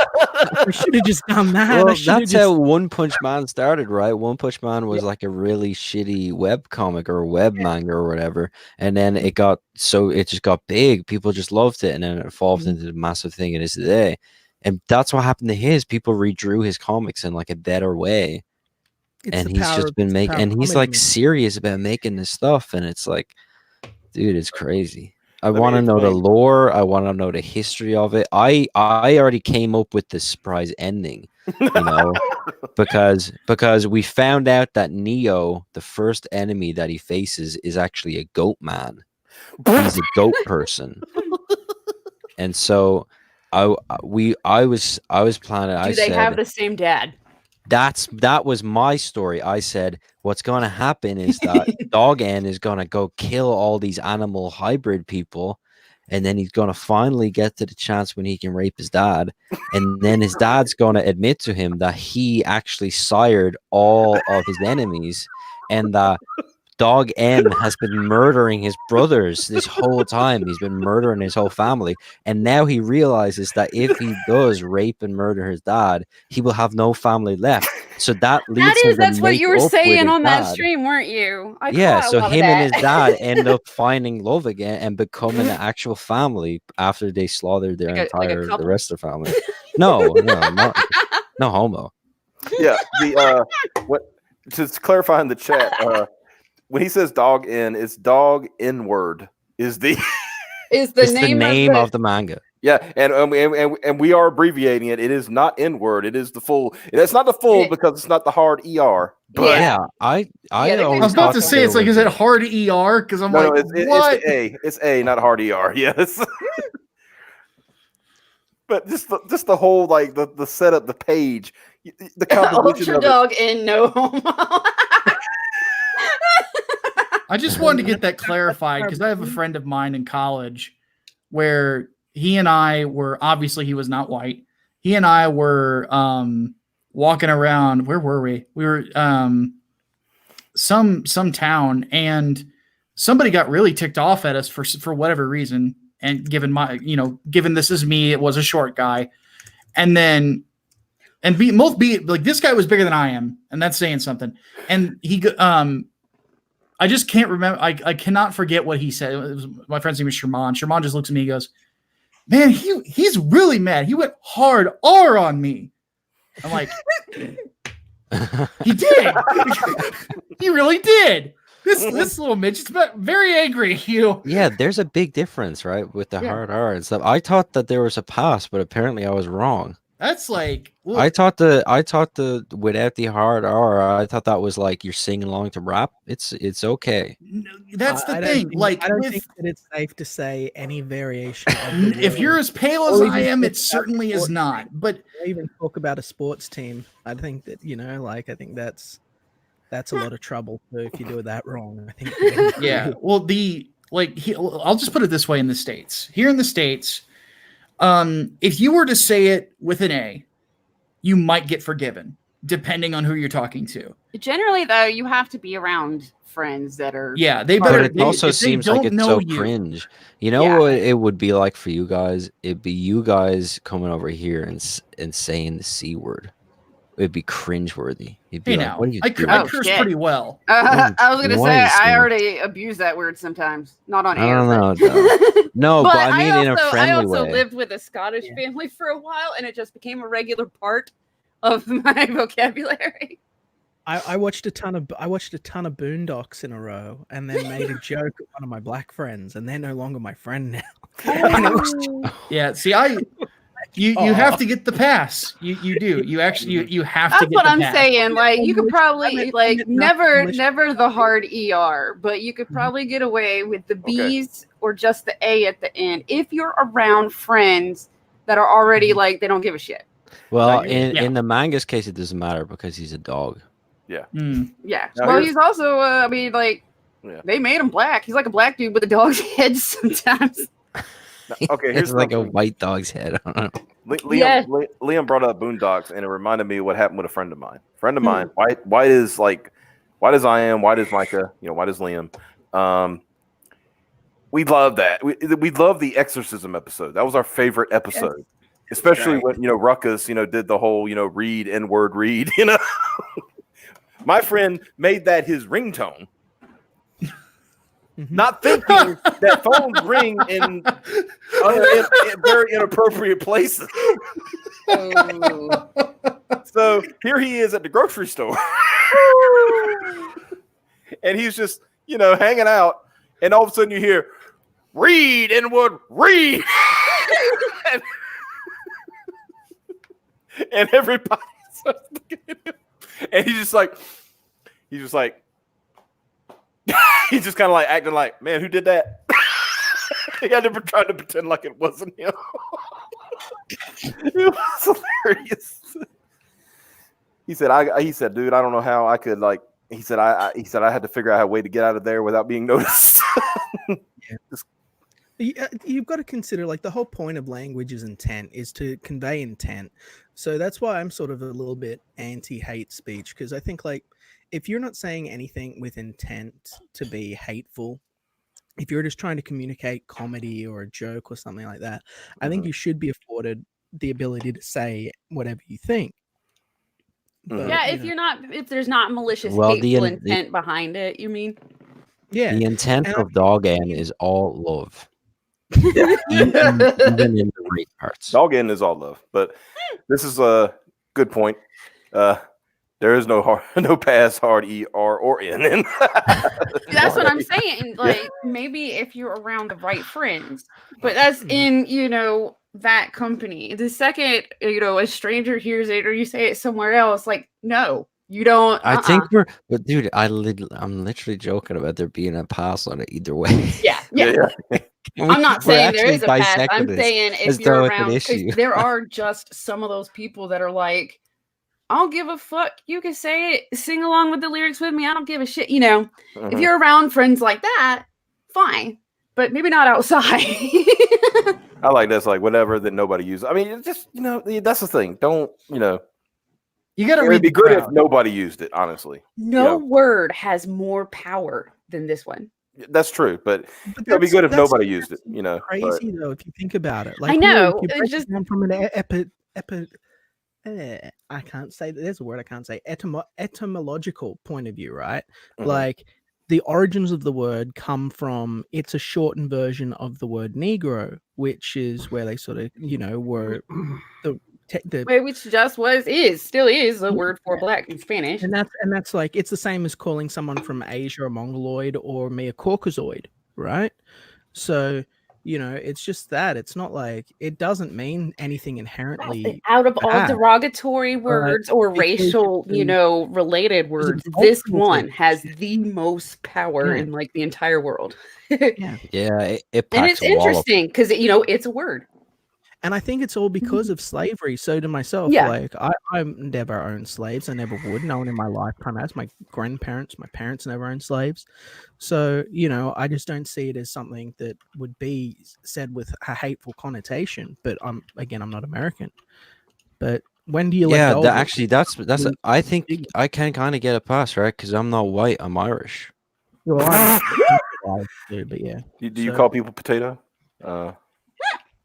H: I should have just done that.
C: Well, that's how One Punch Man started, right? One Punch Man was like a really shitty web comic or web manga or whatever, and then it just got big. People just loved it, and then it evolved into the massive thing it is today. And that's what happened to his. People redrew his comics in like a better way, and he's just been making. And he's like serious about making this stuff, and it's like, dude, it's crazy. I want to know the lore. I want to know the history of it. I already came up with the surprise ending, because we found out that Neo, the first enemy that he faces, is actually a goat man. He's a goat person, and so I was planning.
D: Do they have the same dad?
C: That was my story. I said, what's going to happen is that Dog N is going to go kill all these animal hybrid people, and then he's going to finally get to the chance when he can rape his dad, and then his dad's going to admit to him that he actually sired all of his enemies, and that Dog N has been murdering his brothers this whole time. He's been murdering his whole family. And now he realizes that if he does rape and murder his dad, he will have no family left. So that leads him to
D: that's what
C: make
D: you were
C: up with
D: saying
C: his
D: on that
C: dad.
D: stream, weren't you?
C: So him and his dad end up finding love again and becoming an actual family after they slaughtered their the rest of their family. No homo.
B: Yeah. Just clarifying the chat, when he says Dog N, it's Dog N-word is the
C: name of the manga.
B: Yeah, and we are abbreviating it. It is not N-word. It is the full. It's not the full because it's not the hard ER. But
C: I
F: was about to say, it's like, is it hard ER? Because I'm what?
B: It's A, not hard ER. Yes. But just the whole, like, the setup, the page, the composition
D: Ultra Dog N no homo.
F: I just wanted to get that clarified because I have a friend of mine in college where he and I were, obviously he was not white. He and I were walking around. Where were we? We were some town, and somebody got really ticked off at us for whatever reason. And given this is me, it was a short guy, and like, this guy was bigger than I am, and that's saying something. And I just can't remember. I cannot forget what he said. My friend's name is Sherman. Sherman just looks at me and goes, man, he's really mad. He went hard R on me. I'm like, he did. He really did. This little midget's very angry at you.
C: Yeah, there's a big difference, right, with the hard R and stuff. I thought that there was a pass, but apparently I was wrong.
F: That's like, look,
C: I thought the without the hard R, I thought that was like you're singing along to rap. It's okay.
F: That's the thing. I don't
H: think that it's safe to say any variation.
F: If you're as pale as I am, it certainly is not. But
H: even talk about a sports team. I think that I think that's a lot of trouble if you do that wrong. I think.
F: Yeah. Well, I'll just put it this way: in the States, here in the States. If you were to say it with an A, you might get forgiven, depending on who you're talking to.
D: Generally, though, you have to be around friends that are.
F: Yeah, they better.
C: But it also seems like it's so cringe. You know what it would be like for you guys? It'd be you guys coming over here and saying the C word. It'd be cringeworthy. You'd be like, what are you doing?
F: I curse pretty well.
D: I was going to say, I already abuse that word sometimes. Not on air.
C: No, but I mean in a friendly way.
D: I also lived with a Scottish family for a while, and it just became a regular part of my vocabulary.
H: I watched a ton of Boondocks in a row, and then made a joke at one of my black friends, and they're no longer my friend now.
F: Yeah, see, You have to get the pass. You do. You actually you have to
D: That's
F: get
D: what
F: the
D: I'm
F: pass.
D: saying. Like you could probably like never
H: English.
D: the hard ER, but you could probably get away with the B's or just the A at the end if you're around friends that are already like they don't give a shit.
C: Well,
B: you-
C: in the manga's case, it doesn't matter because he's a dog.
B: Yeah.
D: Yeah.
B: Now
D: Well,
B: here's-
D: he's also I mean like
B: Yeah.
D: they made him black. He's like a black dude with a dog's head sometimes.
B: Okay, here's
C: It's like a
B: something.
C: white dog's head. I don't know.
B: Liam,
D: Yeah.
B: Liam brought up Boondocks, and it reminded me of what happened with a friend of mine. Friend of mine, white is like, white as I am, white as Micah, white as Liam. We love that. We love the exorcism episode. That was our favorite episode, especially when Ruckus, did the whole read N-word read. My friend made that his ringtone. Not thinking that phones ring in very inappropriate places.
D: Oh.
B: So here he is at the grocery store, and he's just hanging out, and all of a sudden you hear "Read Inwood, read," and everybody starts looking at him, and he's just like. He's just kind of like acting like, man, who did that? He had to try to pretend like it wasn't him. It was hilarious. He said, dude, I don't know how I could I had to figure out a way to get out of there without being noticed.
H: You've got to consider like the whole point of language is intent, is to convey intent. So that's why I'm sort of a little bit anti-hate speech, because I think like if you're not saying anything with intent to be hateful, if you're just trying to communicate comedy or a joke or something like that, I think you should be afforded the ability to say whatever you think. But,
D: Yeah, if there's not malicious,
C: Well,
D: hateful intent behind it, you mean?
H: Yeah.
C: The intent
H: And
C: of Dog N is all love. even in the great parts.
B: Dog in is all love, but this is a good point. There is no pass hard ER or N.
D: That's what I'm saying. Like maybe if you're around the right friends, but that's in that company. The second a stranger hears it or you say it somewhere else, like no, you don't.
C: I think but dude, I'm literally joking about there being a pass on it either way.
D: Yeah. I'm not saying there is a pass. I'm saying if you're around, because there are just some of those people that are like, I don't give a fuck. You can say it, sing along with the lyrics with me. I don't give a shit. If you're around friends like that, fine, but maybe not outside.
B: I like that's like whatever that nobody uses. I mean, it's just that's the thing. Don't
F: You got to
B: It'd
F: read
B: be
F: the
B: good if
F: crowd.
B: nobody used it. Honestly,
D: No word has more power than this one.
B: that's true. But it'd be good if nobody used it.
H: Crazy though, if you think about it. Like,
D: I know,
H: if you
D: it's
H: break
D: just-
H: it down from an I can't say that. There's a word I can't say. Etymological point of view, right?
B: Mhm.
H: Like the origins of the word come from. It's a shortened version of the word Negro, which is where they sort of were the
D: Which just still is a word for black in Spanish.
H: and that's like it's the same as calling someone from Asia a Mongoloid or me a Caucasoid, right? So it's just that it's not like it doesn't mean anything inherently
D: Out of all
H: bad.
D: derogatory words or
H: because
D: racial,
H: it's
D: related words,
H: multiple
D: this one
H: things.
D: has the most power in like the entire world.
H: Yeah.
C: Yeah, it
D: And
C: packs
D: it's
C: a wallop.
D: interesting because it's a word.
H: And I think it's all because of slavery. So to myself,
D: Yeah.
H: like I never owned slaves. I never would. No one in my lifetime has. My grandparents, my parents never owned slaves. So, I just don't see it as something that would be said with a hateful connotation. But I'm not American. But when do you let
C: Yeah,
H: go? of it?
C: that's. I think I can kind of get a pass, right? Because I'm not white. I'm Irish.
H: Well, I do, but yeah.
B: Do you
H: So-
B: call people potato?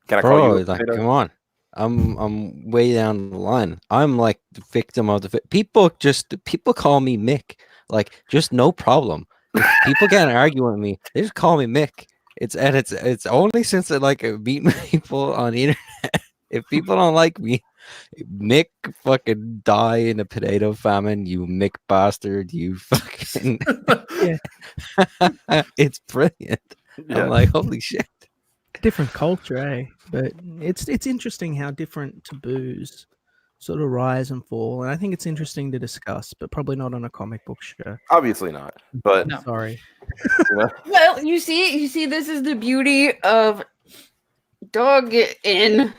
B: Can I call
C: Bro,
B: you a
C: like,
B: potato?
C: come on. I'm way down the line. I'm like the victim of the people call me Mick. Like, just no problem. If people can't argue with me, they just call me Mick. It's only since I meeting people on the internet. If people don't like me, Mick, fucking die in a potato famine, you Mick bastard, you fucking it's brilliant.
B: Yeah.
C: I'm like, holy shit.
H: different culture, eh? But it's interesting how different taboos sort of rise and fall, and I think it's interesting to discuss, but probably not on a comic book show.
B: Obviously not, but
F: No.
H: Sorry.
B: you know,
D: Well, you see, this is the beauty of dog in.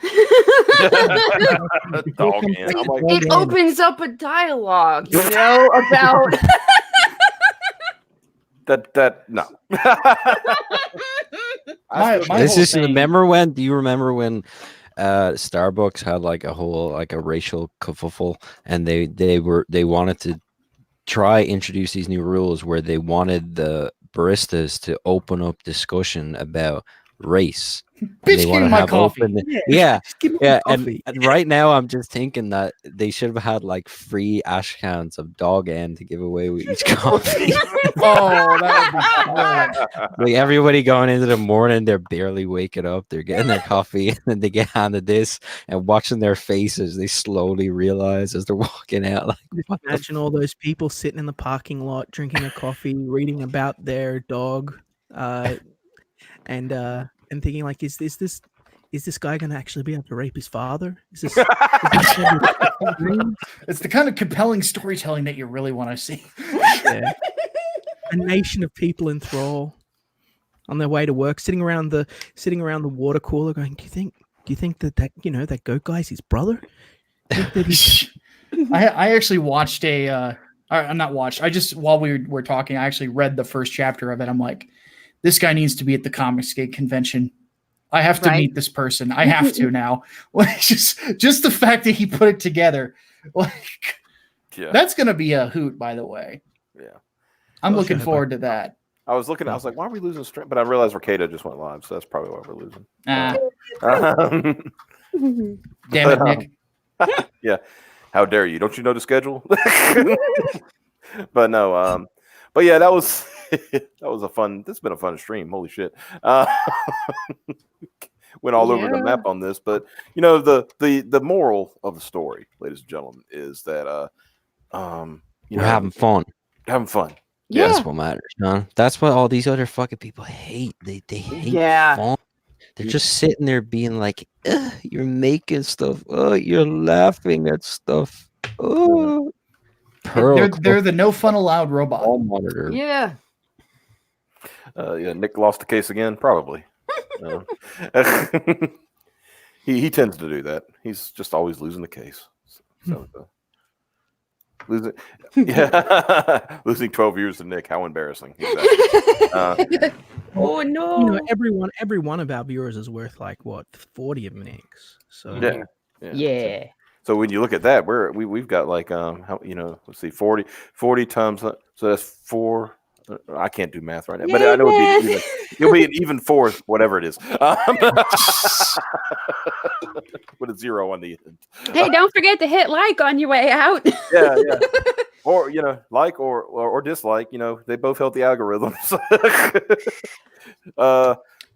B: dog in. I'm like,
D: It opens up a dialogue, you know, about.
B: that no.
F: My
C: This
F: whole
C: is
F: thing-
C: remember when? Do you remember when Starbucks had like a whole like a racial kerfuffle, and they wanted to try introduce these new rules where they wanted the baristas to open up discussion about race.
F: Bitch,
C: They
F: give
C: want
F: me
C: to
F: my
C: have
F: coffee.
C: open, yeah,
H: Just give me
C: yeah,
H: coffee.
C: and right now I'm just thinking that they should have had like free ash cans of dog end to give away with each coffee.
F: Oh, that would be great.
C: Like everybody going into the morning, they're barely waking up, they're getting their coffee, and then they get handed this, and watching their faces, they slowly realize as they're walking out, like, what the
H: Imagine all those people sitting in the parking lot drinking a coffee, reading about their dog, and thinking like, is this guy going to actually be able to rape his father? Is this
F: It's the kind of compelling storytelling that you really want to see.
H: yeah. A nation of people in thrall on their way to work, sitting around the water cooler, going, "Do you think that that goat guy's his brother?" Think that he's-
F: I actually watched I'm not watched. I just while we were talking, I actually read the first chapter of it. I'm like, this guy needs to be at the Comicsgate convention. I have to
D: Right.
F: meet this person. I have to now. Like just the fact that he put it together, like
B: yeah,
F: that's gonna be a hoot. By the way,
B: yeah.
F: I'm
H: Well,
F: looking
H: sure.
F: forward to that.
B: I was looking. I was like, why are we losing strength? But I realized Rekt just went live, so that's probably why we're losing.
F: Ah,
B: Um,
F: damn it, Nick.
B: yeah. How dare you? Don't you know the schedule? But no, but yeah, that was a fun. This has been a fun stream. Holy shit! Went all over the
D: Yeah.
B: map on this, but you know the moral of the story, ladies and gentlemen, is that
C: we're having fun.
B: having fun.
D: Yeah.
C: That's what matters, man. That's what all these other fucking people hate. They hate
D: Yeah.
C: fun. They're just sitting there being like, "Ugh, you're making stuff. Oh, you're laughing at stuff. Oh,
F: They're the no fun allowed robot.
C: Wall monitor.
D: Yeah.
B: Yeah, Nick lost the case again, probably. He tends to do that. He's just always losing the case. So, losing, yeah, losing 12 years to Nick. How embarrassing! Exactly.
D: Oh no.
H: every one of our viewers is worth like what 40 of Nick's. So
B: Yeah.
D: Yeah.
B: So when you look at that, we've got like how let's see, 40 times. So that's 4. I can't do math right now, but I know it'll be an even fourth, whatever it is. With a 0 on the end.
D: Hey, don't forget to hit like on your way out.
B: Yeah. Or like or dislike. They both help the algorithms.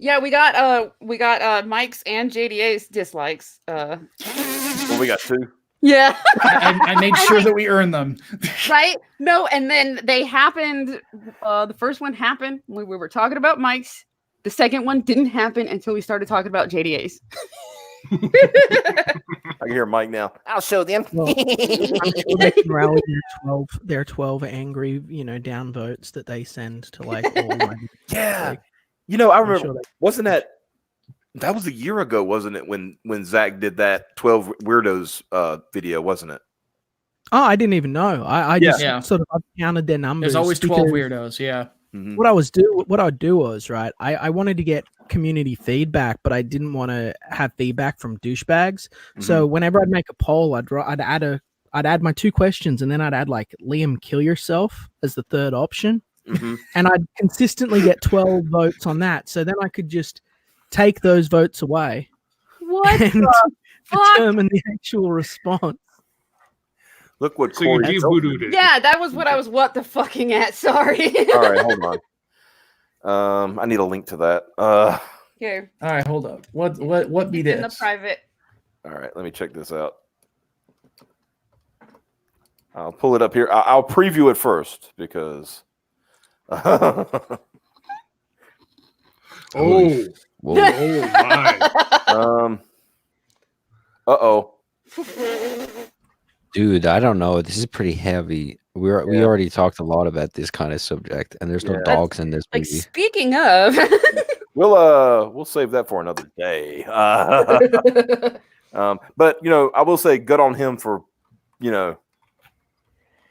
D: Yeah, we got Mike's and JDA's dislikes.
B: Well, we got 2.
D: Yeah.
F: I made sure that we earned them.
D: Right? No, and then they happened. The first one happened when we were talking about Mike's. The second one didn't happen until we started talking about JDA's.
B: I can hear Mike now. I'll show them.
H: well, I'm sure they can rally their 12 angry, downvotes that they send to like all my
B: Yeah.
H: like,
B: I
H: I'm
B: remember.
H: sure
B: Wasn't that was a year ago, wasn't it? When Zach did that 12 weirdos video, wasn't it?
H: Oh, I didn't even know. I just
F: Yeah.
H: sort of counted their numbers.
F: There's always 12
H: because
F: weirdos. Yeah.
B: Mhm.
H: What I would do was right. I wanted to get community feedback, but I didn't want to have feedback from douchebags. So whenever I'd make a poll, I'd add my 2 questions, and then I'd add like Liam, kill yourself as the third option,
B: Mhm.
H: and I'd consistently get 12 votes on that. So then I could just take those votes away
D: What
H: and
D: the fuck?
H: determine the actual response.
B: Look what
G: So you
B: Corey.
G: de-voodooed it.
D: Yeah, that was what I was what the fucking at. Sorry.
B: All right, hold on. I need a link to that.
D: Here.
F: All right, hold up. What be
D: It's in the
F: this?
D: private.
B: All right, let me check this out. I'll pull it up here. I'll preview it first because.
G: Oh,
C: Whoa.
G: Oh my!
B: Uh-oh.
C: Dude, I don't know. This is pretty heavy. We
B: Yeah.
C: already talked a lot about this kind of subject, and there's no
B: Yeah.
C: dogs in this
D: Like
C: movie.
D: speaking of,
B: We'll save that for another day. But I will say good on him for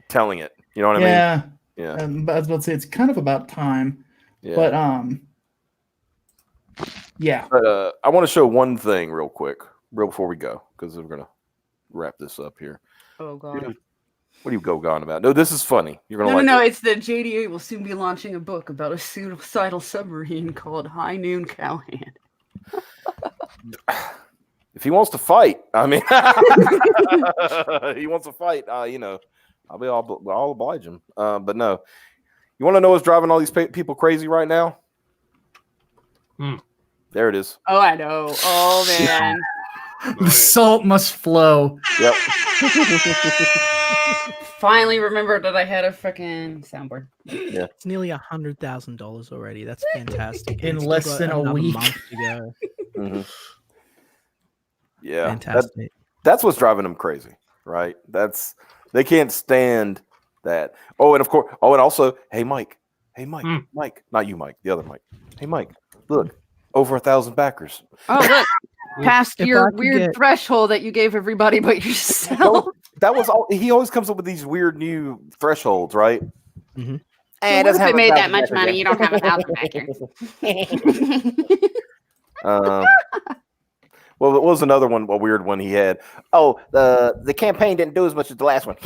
B: telling it. You know what I mean?
F: Yeah.
B: Yeah.
F: But I was about to say it's kind of about time.
B: Yeah.
F: But yeah.
B: But I want to show one thing real quick, before we go, because we're gonna wrap this up here.
D: oh god,
B: What do you go on about? No, this is funny. You're gonna
D: no,
B: like it.
D: it's that JDA will soon be launching a book about a suicidal submarine called High Noon Cowhand.
B: If he wants to fight, I mean, he wants to fight. I'll oblige him. But no, you want to know what's driving all these people crazy right now? There it is.
D: Oh, I know. Oh man.
F: The salt must flow.
B: Yep.
D: Finally remembered that I had a freaking soundboard.
B: Yeah.
H: It's nearly $100,000 already. That's fantastic.
F: In
H: And it's
F: less
H: still
F: than
H: got
F: a
H: another
F: week.
H: month to go.
B: Mm-hmm. Yeah.
H: Fantastic.
B: That's what's driving them crazy, right? They can't stand that. Oh, and of course. Oh, and also, hey Mike, Mike, not you, Mike, the other Mike. Hey Mike, look, over 1,000 backers.
D: Oh look, past
H: If
D: your
H: I could
D: weird
H: get-
D: threshold that you gave everybody but yourself.
B: That was all. He always comes up with these weird new thresholds, right?
H: Mhm.
D: What if it made that much money? You don't have 1,000 backers.
B: Well, what was another one? A weird one he had. Oh, the campaign didn't do as much as the last one.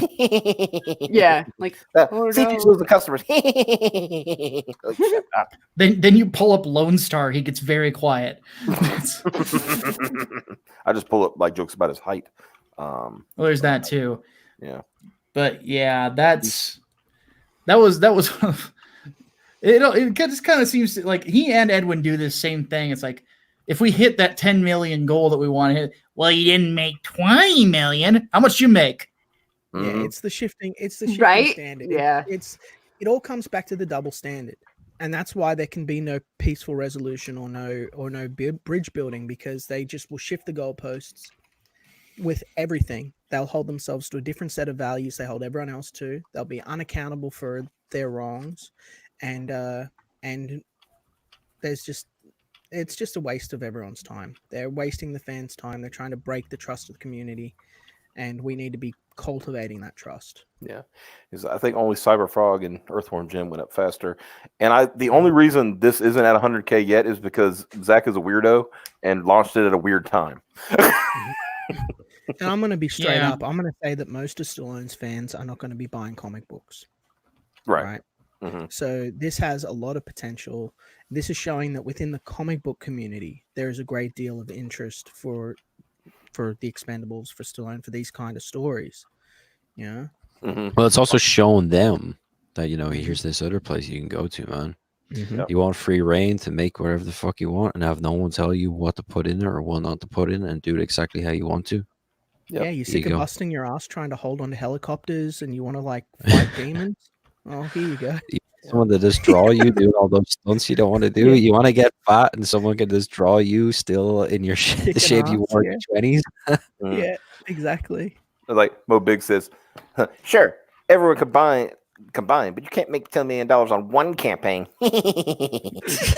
D: Yeah, like
B: CG's losing customers. Like, shut up.
F: Then you pull up Lone Star, he gets very quiet.
B: I just pull up like jokes about his height.
F: Well, there's that too.
B: Yeah.
F: But yeah, that was it just kind of seems like he and Edwin do this same thing. It's like if we hit that 10 million goal that we want to hit, well, you didn't make 20 million. How much you make?
B: Mhm.
H: Yeah, it's the shifting
D: Right?
H: standard.
D: Yeah.
H: It all comes back to the double standard. And that's why there can be no peaceful resolution or no bridge building, because they just will shift the goalposts with everything. They'll hold themselves to a different set of values they hold everyone else to. They'll be unaccountable for their wrongs, and it's just a waste of everyone's time. They're wasting the fans' time. They're trying to break the trust of the community, and we need to be cultivating that trust.
B: Yeah, because I think only Cyberfrog and Earthworm Jim went up faster, and the only reason this isn't at 100K yet is because Zach is a weirdo and launched it at a weird time.
H: And I'm going to be straight
F: Yeah.
H: up. I'm going to say that most of Stallone's fans are not going to be buying comic books.
B: Right.
H: So this has a lot of potential. This is showing that within the comic book community, there is a great deal of interest for the Expendables, for Stallone, for these kind of stories. Yeah.
C: Well, it's also shown them that here's this other place you can go to, man.
B: Yep.
C: You want free reign to make whatever the fuck you want and have no one tell you what to put in there or what not to put in, and do it exactly how you want to.
B: Yep.
H: Yeah, you're
C: Here
H: sick
C: you
H: of
C: go.
H: busting your ass trying to hold on to helicopters and you want to fight demons? Oh, here you go.
C: Someone to just draw you doing all those stunts you don't want to do.
H: Yeah.
C: You want to get fat and someone can just draw you still in your the
H: Kicking
C: shape you
H: ass,
C: wore in your 20s.
H: Yeah, exactly.
B: Like Mo Big says, sure, everyone combined, but you can't make $10 million on one campaign. What's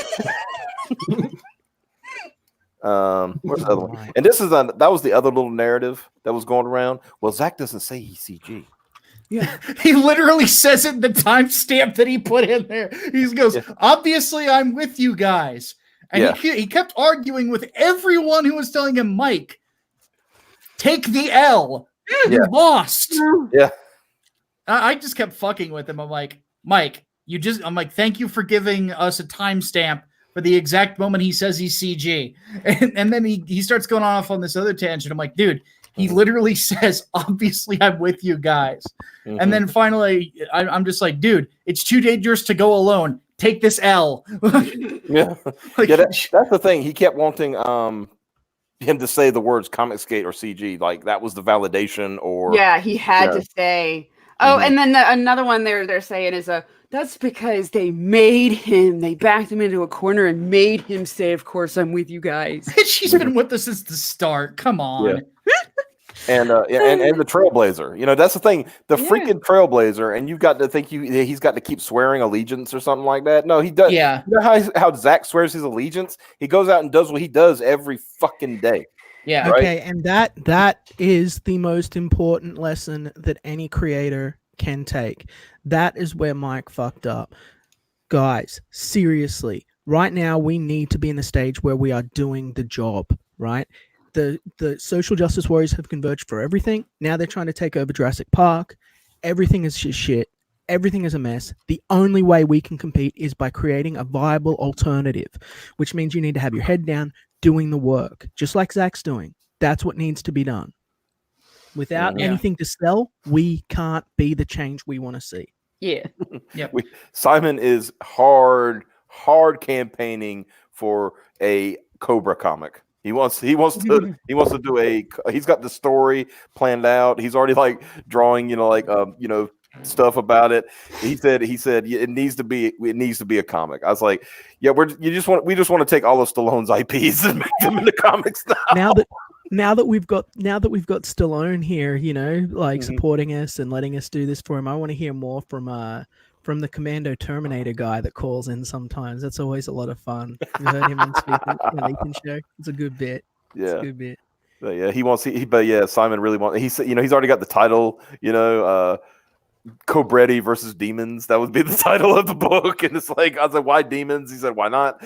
B: the other one?
H: Right.
B: And that was the other little narrative that was going around. Well, Zach doesn't say he's CG.
H: Yeah.
F: He literally says it in the timestamp that he put in there. He goes,
B: Yeah.
F: obviously, I'm with you guys. And
B: Yeah.
F: he kept arguing with everyone who was telling him, Mike, take the L. You
B: Yeah.
F: lost.
B: Yeah.
F: I just kept fucking with him. I'm like, Mike, thank you for giving us a timestamp for the exact moment he says he's CG. And then he starts going off on this other tangent. I'm like, dude, he literally says, obviously, I'm with you guys. And then finally, I'm just like, dude, it's too dangerous to go alone. Take this L.
B: Yeah.
F: Like,
B: Yeah, that's the thing. He kept wanting him to say the words Comicsgate or CG. Like that was the validation or
D: Yeah, he had to say. Oh, and then another one they're saying is That's because they made him. They backed him into a corner and made him say, "Of course, I'm with you guys."
F: She's been with us since the start. Come on.
B: Yeah. And the Trailblazer, you know, that's the thing. The freaking Trailblazer, and you've got to think he's got to keep swearing allegiance or something like that. No, he does.
F: Yeah.
B: You know how Zach swears his allegiance? He goes out and does what he does every fucking day.
F: Yeah.
B: Right?
H: Okay, and that is the most important lesson that any creator can take. That is where Mike fucked up. Guys, seriously, right now we need to be in a stage where we are doing the job, right? The social justice warriors have converged for everything. Now they're trying to take over Jurassic Park. Everything is just shit. Everything is a mess. The only way we can compete is by creating a viable alternative, which means you need to have your head down, doing the work, just like Zach's doing. That's what needs to be done. Without anything to sell, we can't be the change we want to see.
D: Yeah.
F: Yep.
B: Simon is hard campaigning for a Cobra comic. He wants to do he's got the story planned out. He's already like drawing, stuff about it. He said it needs to be a comic. I was like, yeah, we just want to take all of Stallone's IPs and make them into comics now.
H: Now that we've got Stallone here, supporting us and letting us do this for him, I want to hear more from the Commando Terminator guy that calls in sometimes. That's always a lot of fun. You heard him on Ethan show. It's a good bit.
B: Yeah.
H: It's a good bit.
B: But yeah, Simon really wants. He said, he's already got the title. Cobretti versus demons. That would be the title of the book. And it's like, I was like, why demons? He said, why not?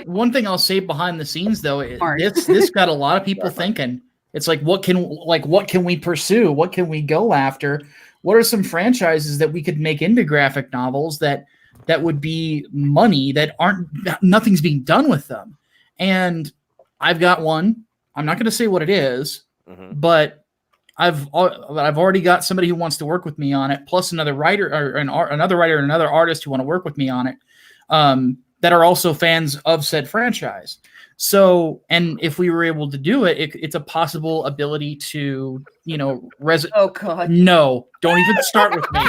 F: One thing I'll say behind the scenes though, this got a lot of people thinking. It's like, what can we pursue? What can we go after? What are some franchises that we could make into graphic novels that would be money that nothing's being done with them? And I've got one. I'm not going to say what it is, but I've already got somebody who wants to work with me on it, plus another writer or another writer and another artist who want to work with me on it, that are also fans of said franchise. So, and if we were able to do it, it's a possible ability to,
D: Oh God!
F: No, don't even start with me.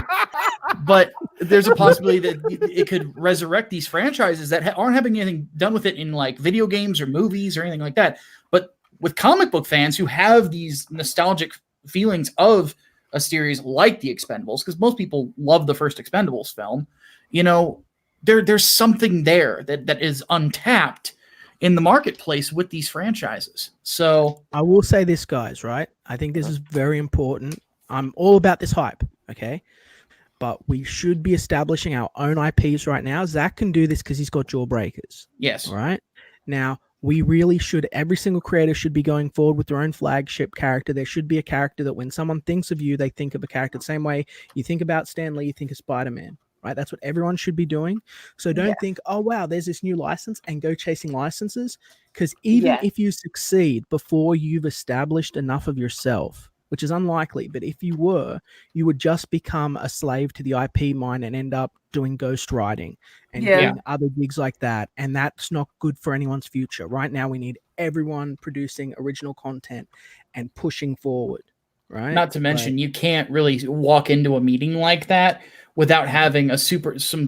F: But there's a possibility that it could resurrect these franchises that aren't having anything done with it in like video games or movies or anything like that. But with comic book fans who have these nostalgic feelings of a series like the Expendables, because most people love the first Expendables film, there's something there that is untapped in the marketplace with these franchises. So
H: I will say this, guys, right? I think this is very important. I'm all about this hype, okay? But we should be establishing our own IPs right now. Zach can do this because he's got Jawbreakers.
F: Yes.
H: All right? Now, we really should, every single creator should be going forward with their own flagship character. There should be a character that when someone thinks of you, they think of a character the same way you think about Stan Lee, you think of Spider-Man. Right, that's what everyone should be doing. So don't think, oh wow, there's this new license, and go chasing licenses. Because even if you succeed before you've established enough of yourself, which is unlikely, but if you were, you would just become a slave to the IP mine and end up doing ghostwriting and doing other gigs like that. And that's not good for anyone's future. Right now, we need everyone producing original content and pushing forward. Right.
F: Not to mention, you can't really walk into a meeting like that without having some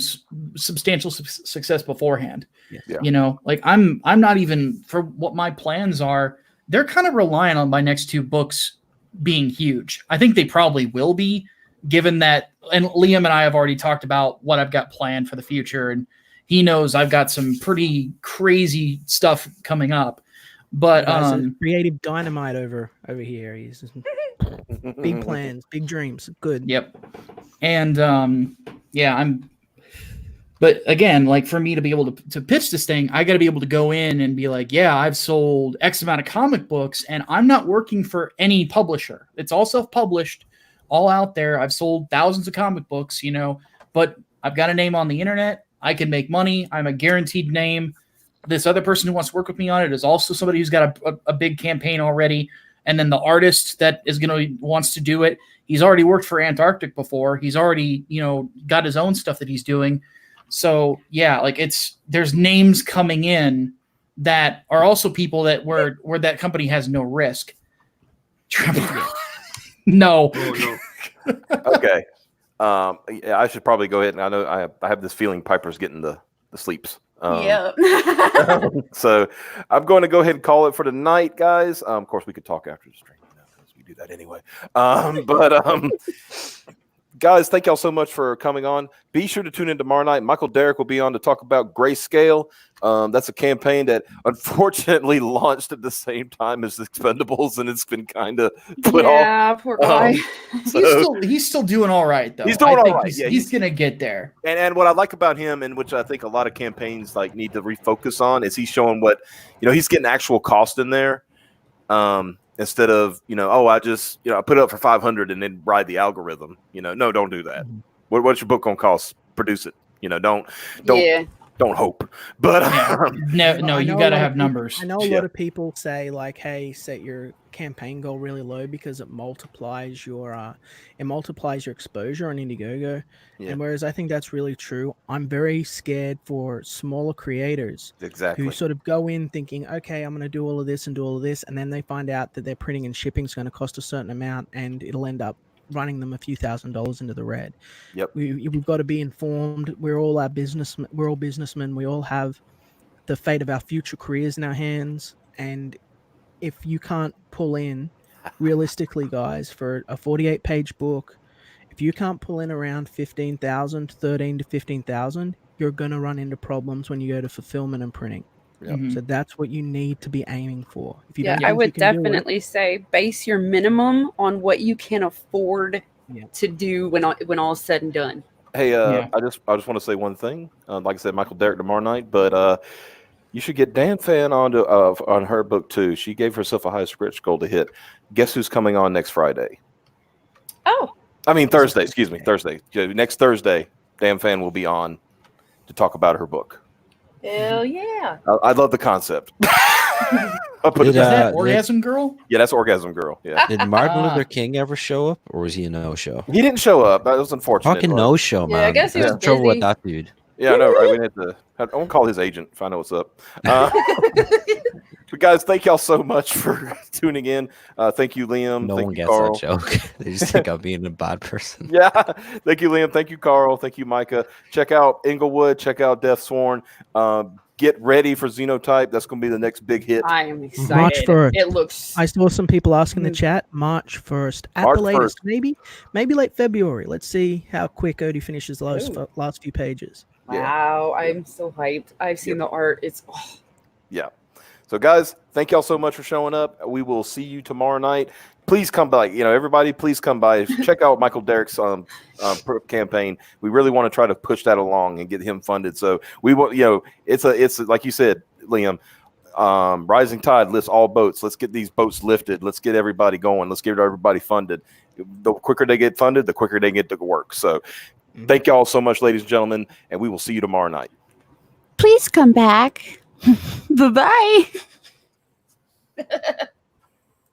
F: substantial success beforehand. Yeah. I'm not even, for what my plans are, they're kind of relying on my next two books being huge. I think they probably will be, given that, and Liam and I have already talked about what I've got planned for the future, and he knows I've got some pretty crazy stuff coming up. But
H: creative dynamite over here. He's big plans, big dreams. Good.
F: Yep. And but again, like for me to be able to pitch this thing, I got to be able to go in and be like, yeah, I've sold X amount of comic books and I'm not working for any publisher. It's all self-published, all out there. I've sold thousands of comic books, but I've got a name on the internet. I can make money. I'm a guaranteed name. This other person who wants to work with me on it is also somebody who's got a big campaign already. And then the artist that wants to do it, he's already worked for Antarctic before. He's already, got his own stuff that he's doing. So yeah, like there's names coming in that are also people that where that company has no risk. No.
G: Oh, no.
B: Okay. Yeah, I should probably go ahead, and I know I have this feeling Piper's getting the sleeps.
I: Yeah.
B: So I'm going to go ahead and call it for the night, guys. Of course, we could talk after the stream, because we do that anyway. Guys, thank y'all so much for coming on. Be sure to tune in tomorrow night. Michael Derrick will be on to talk about Grayscale. That's a campaign that unfortunately launched at the same time as Expendables, and it's been kind of put off.
D: Yeah, poor guy.
F: He's still doing all right though.
B: He's doing all right.
F: He's gonna get there.
B: And what I like about him, and which I think a lot of campaigns like need to refocus on, is he's showing what, he's getting actual cost in there. Instead of, I just, I put it up for 500 and then ride the algorithm. No, don't do that. What's your book gonna cost? Produce it. Don't hope. But
F: no, you got to have numbers.
H: I know a lot of people say like, hey, set your campaign goal really low because it multiplies your exposure on Indiegogo.
B: Yeah.
H: And whereas I think that's really true, I'm very scared for smaller creators
B: exactly
H: who sort of go in thinking, okay, I'm going to do all of this and do all of this, and then they find out that their printing and shipping is going to cost a certain amount, and it'll end up running them a few $1,000s into the red.
B: Yep.
H: We've got to be informed. We're all businessmen. We all have the fate of our future careers in our hands. And if you can't pull in, realistically, guys, for a 48-page book, if you can't pull in around 13 to 15,000, you're going to run into problems when you go to fulfillment and printing.
B: Yep.
H: So that's what you need to be aiming for. If you
D: Yeah,
H: don't
D: I
H: think
D: would
H: you can do it,
D: definitely say base your minimum on what you can afford to do when all's said and done.
B: Hey, I just want to say one thing. Like I said, Michael Derrick tomorrow night, but you should get Dan Fan on her book too. She gave herself a high stretch goal to hit. Guess who's coming on next Friday?
I: Oh,
B: I mean Thursday. Excuse me, Thursday. Next Thursday, Dan Fan will be on to talk about her book.
I: hell yeah.
B: I love the concept.
F: Is that Orgasm Girl?
B: Yeah, that's Orgasm Girl. Yeah.
C: Did Martin Luther King ever show up, or was he a no-show?
B: He didn't show up. That was unfortunate.
C: Fucking no-show, man.
D: Yeah, I guess he was
C: What's the trouble with
D: busy.
C: that dude?
B: Yeah, I know, right? I won't call his agent, find out what's up. But guys, thank y'all so much for tuning in. Thank you, Liam.
C: No
B: thank
C: one
B: you,
C: gets
B: Carl.
C: that joke. They just think I'm being a bad person.
B: Yeah. Thank you, Liam. Thank you, Carl. Thank you, Micah. Check out Inglewood. Check out Death Sworn. Get ready for Xenotype. That's going to be the next big hit.
D: I am excited.
H: March 1st.
D: It looks.
H: I saw some people ask in the chat, March 1st. At
B: March
H: the latest,
B: 1st.
H: maybe late February. Let's see how quick Odie finishes the last few pages.
D: Wow, I'm so hyped. I've seen the art. It's
B: Yeah. So, guys, thank y'all so much for showing up. We will see you tomorrow night. Please come by. Everybody, please come by. Check out Michael Derrick's campaign. We really want to try to push that along and get him funded. So we want, it's like you said, Liam. Rising tide lifts all boats. Let's get these boats lifted. Let's get everybody going. Let's get everybody funded. The quicker they get funded, the quicker they get to work. So, thank y'all so much, ladies and gentlemen, and we will see you tomorrow night.
D: Please come back. Bye-bye.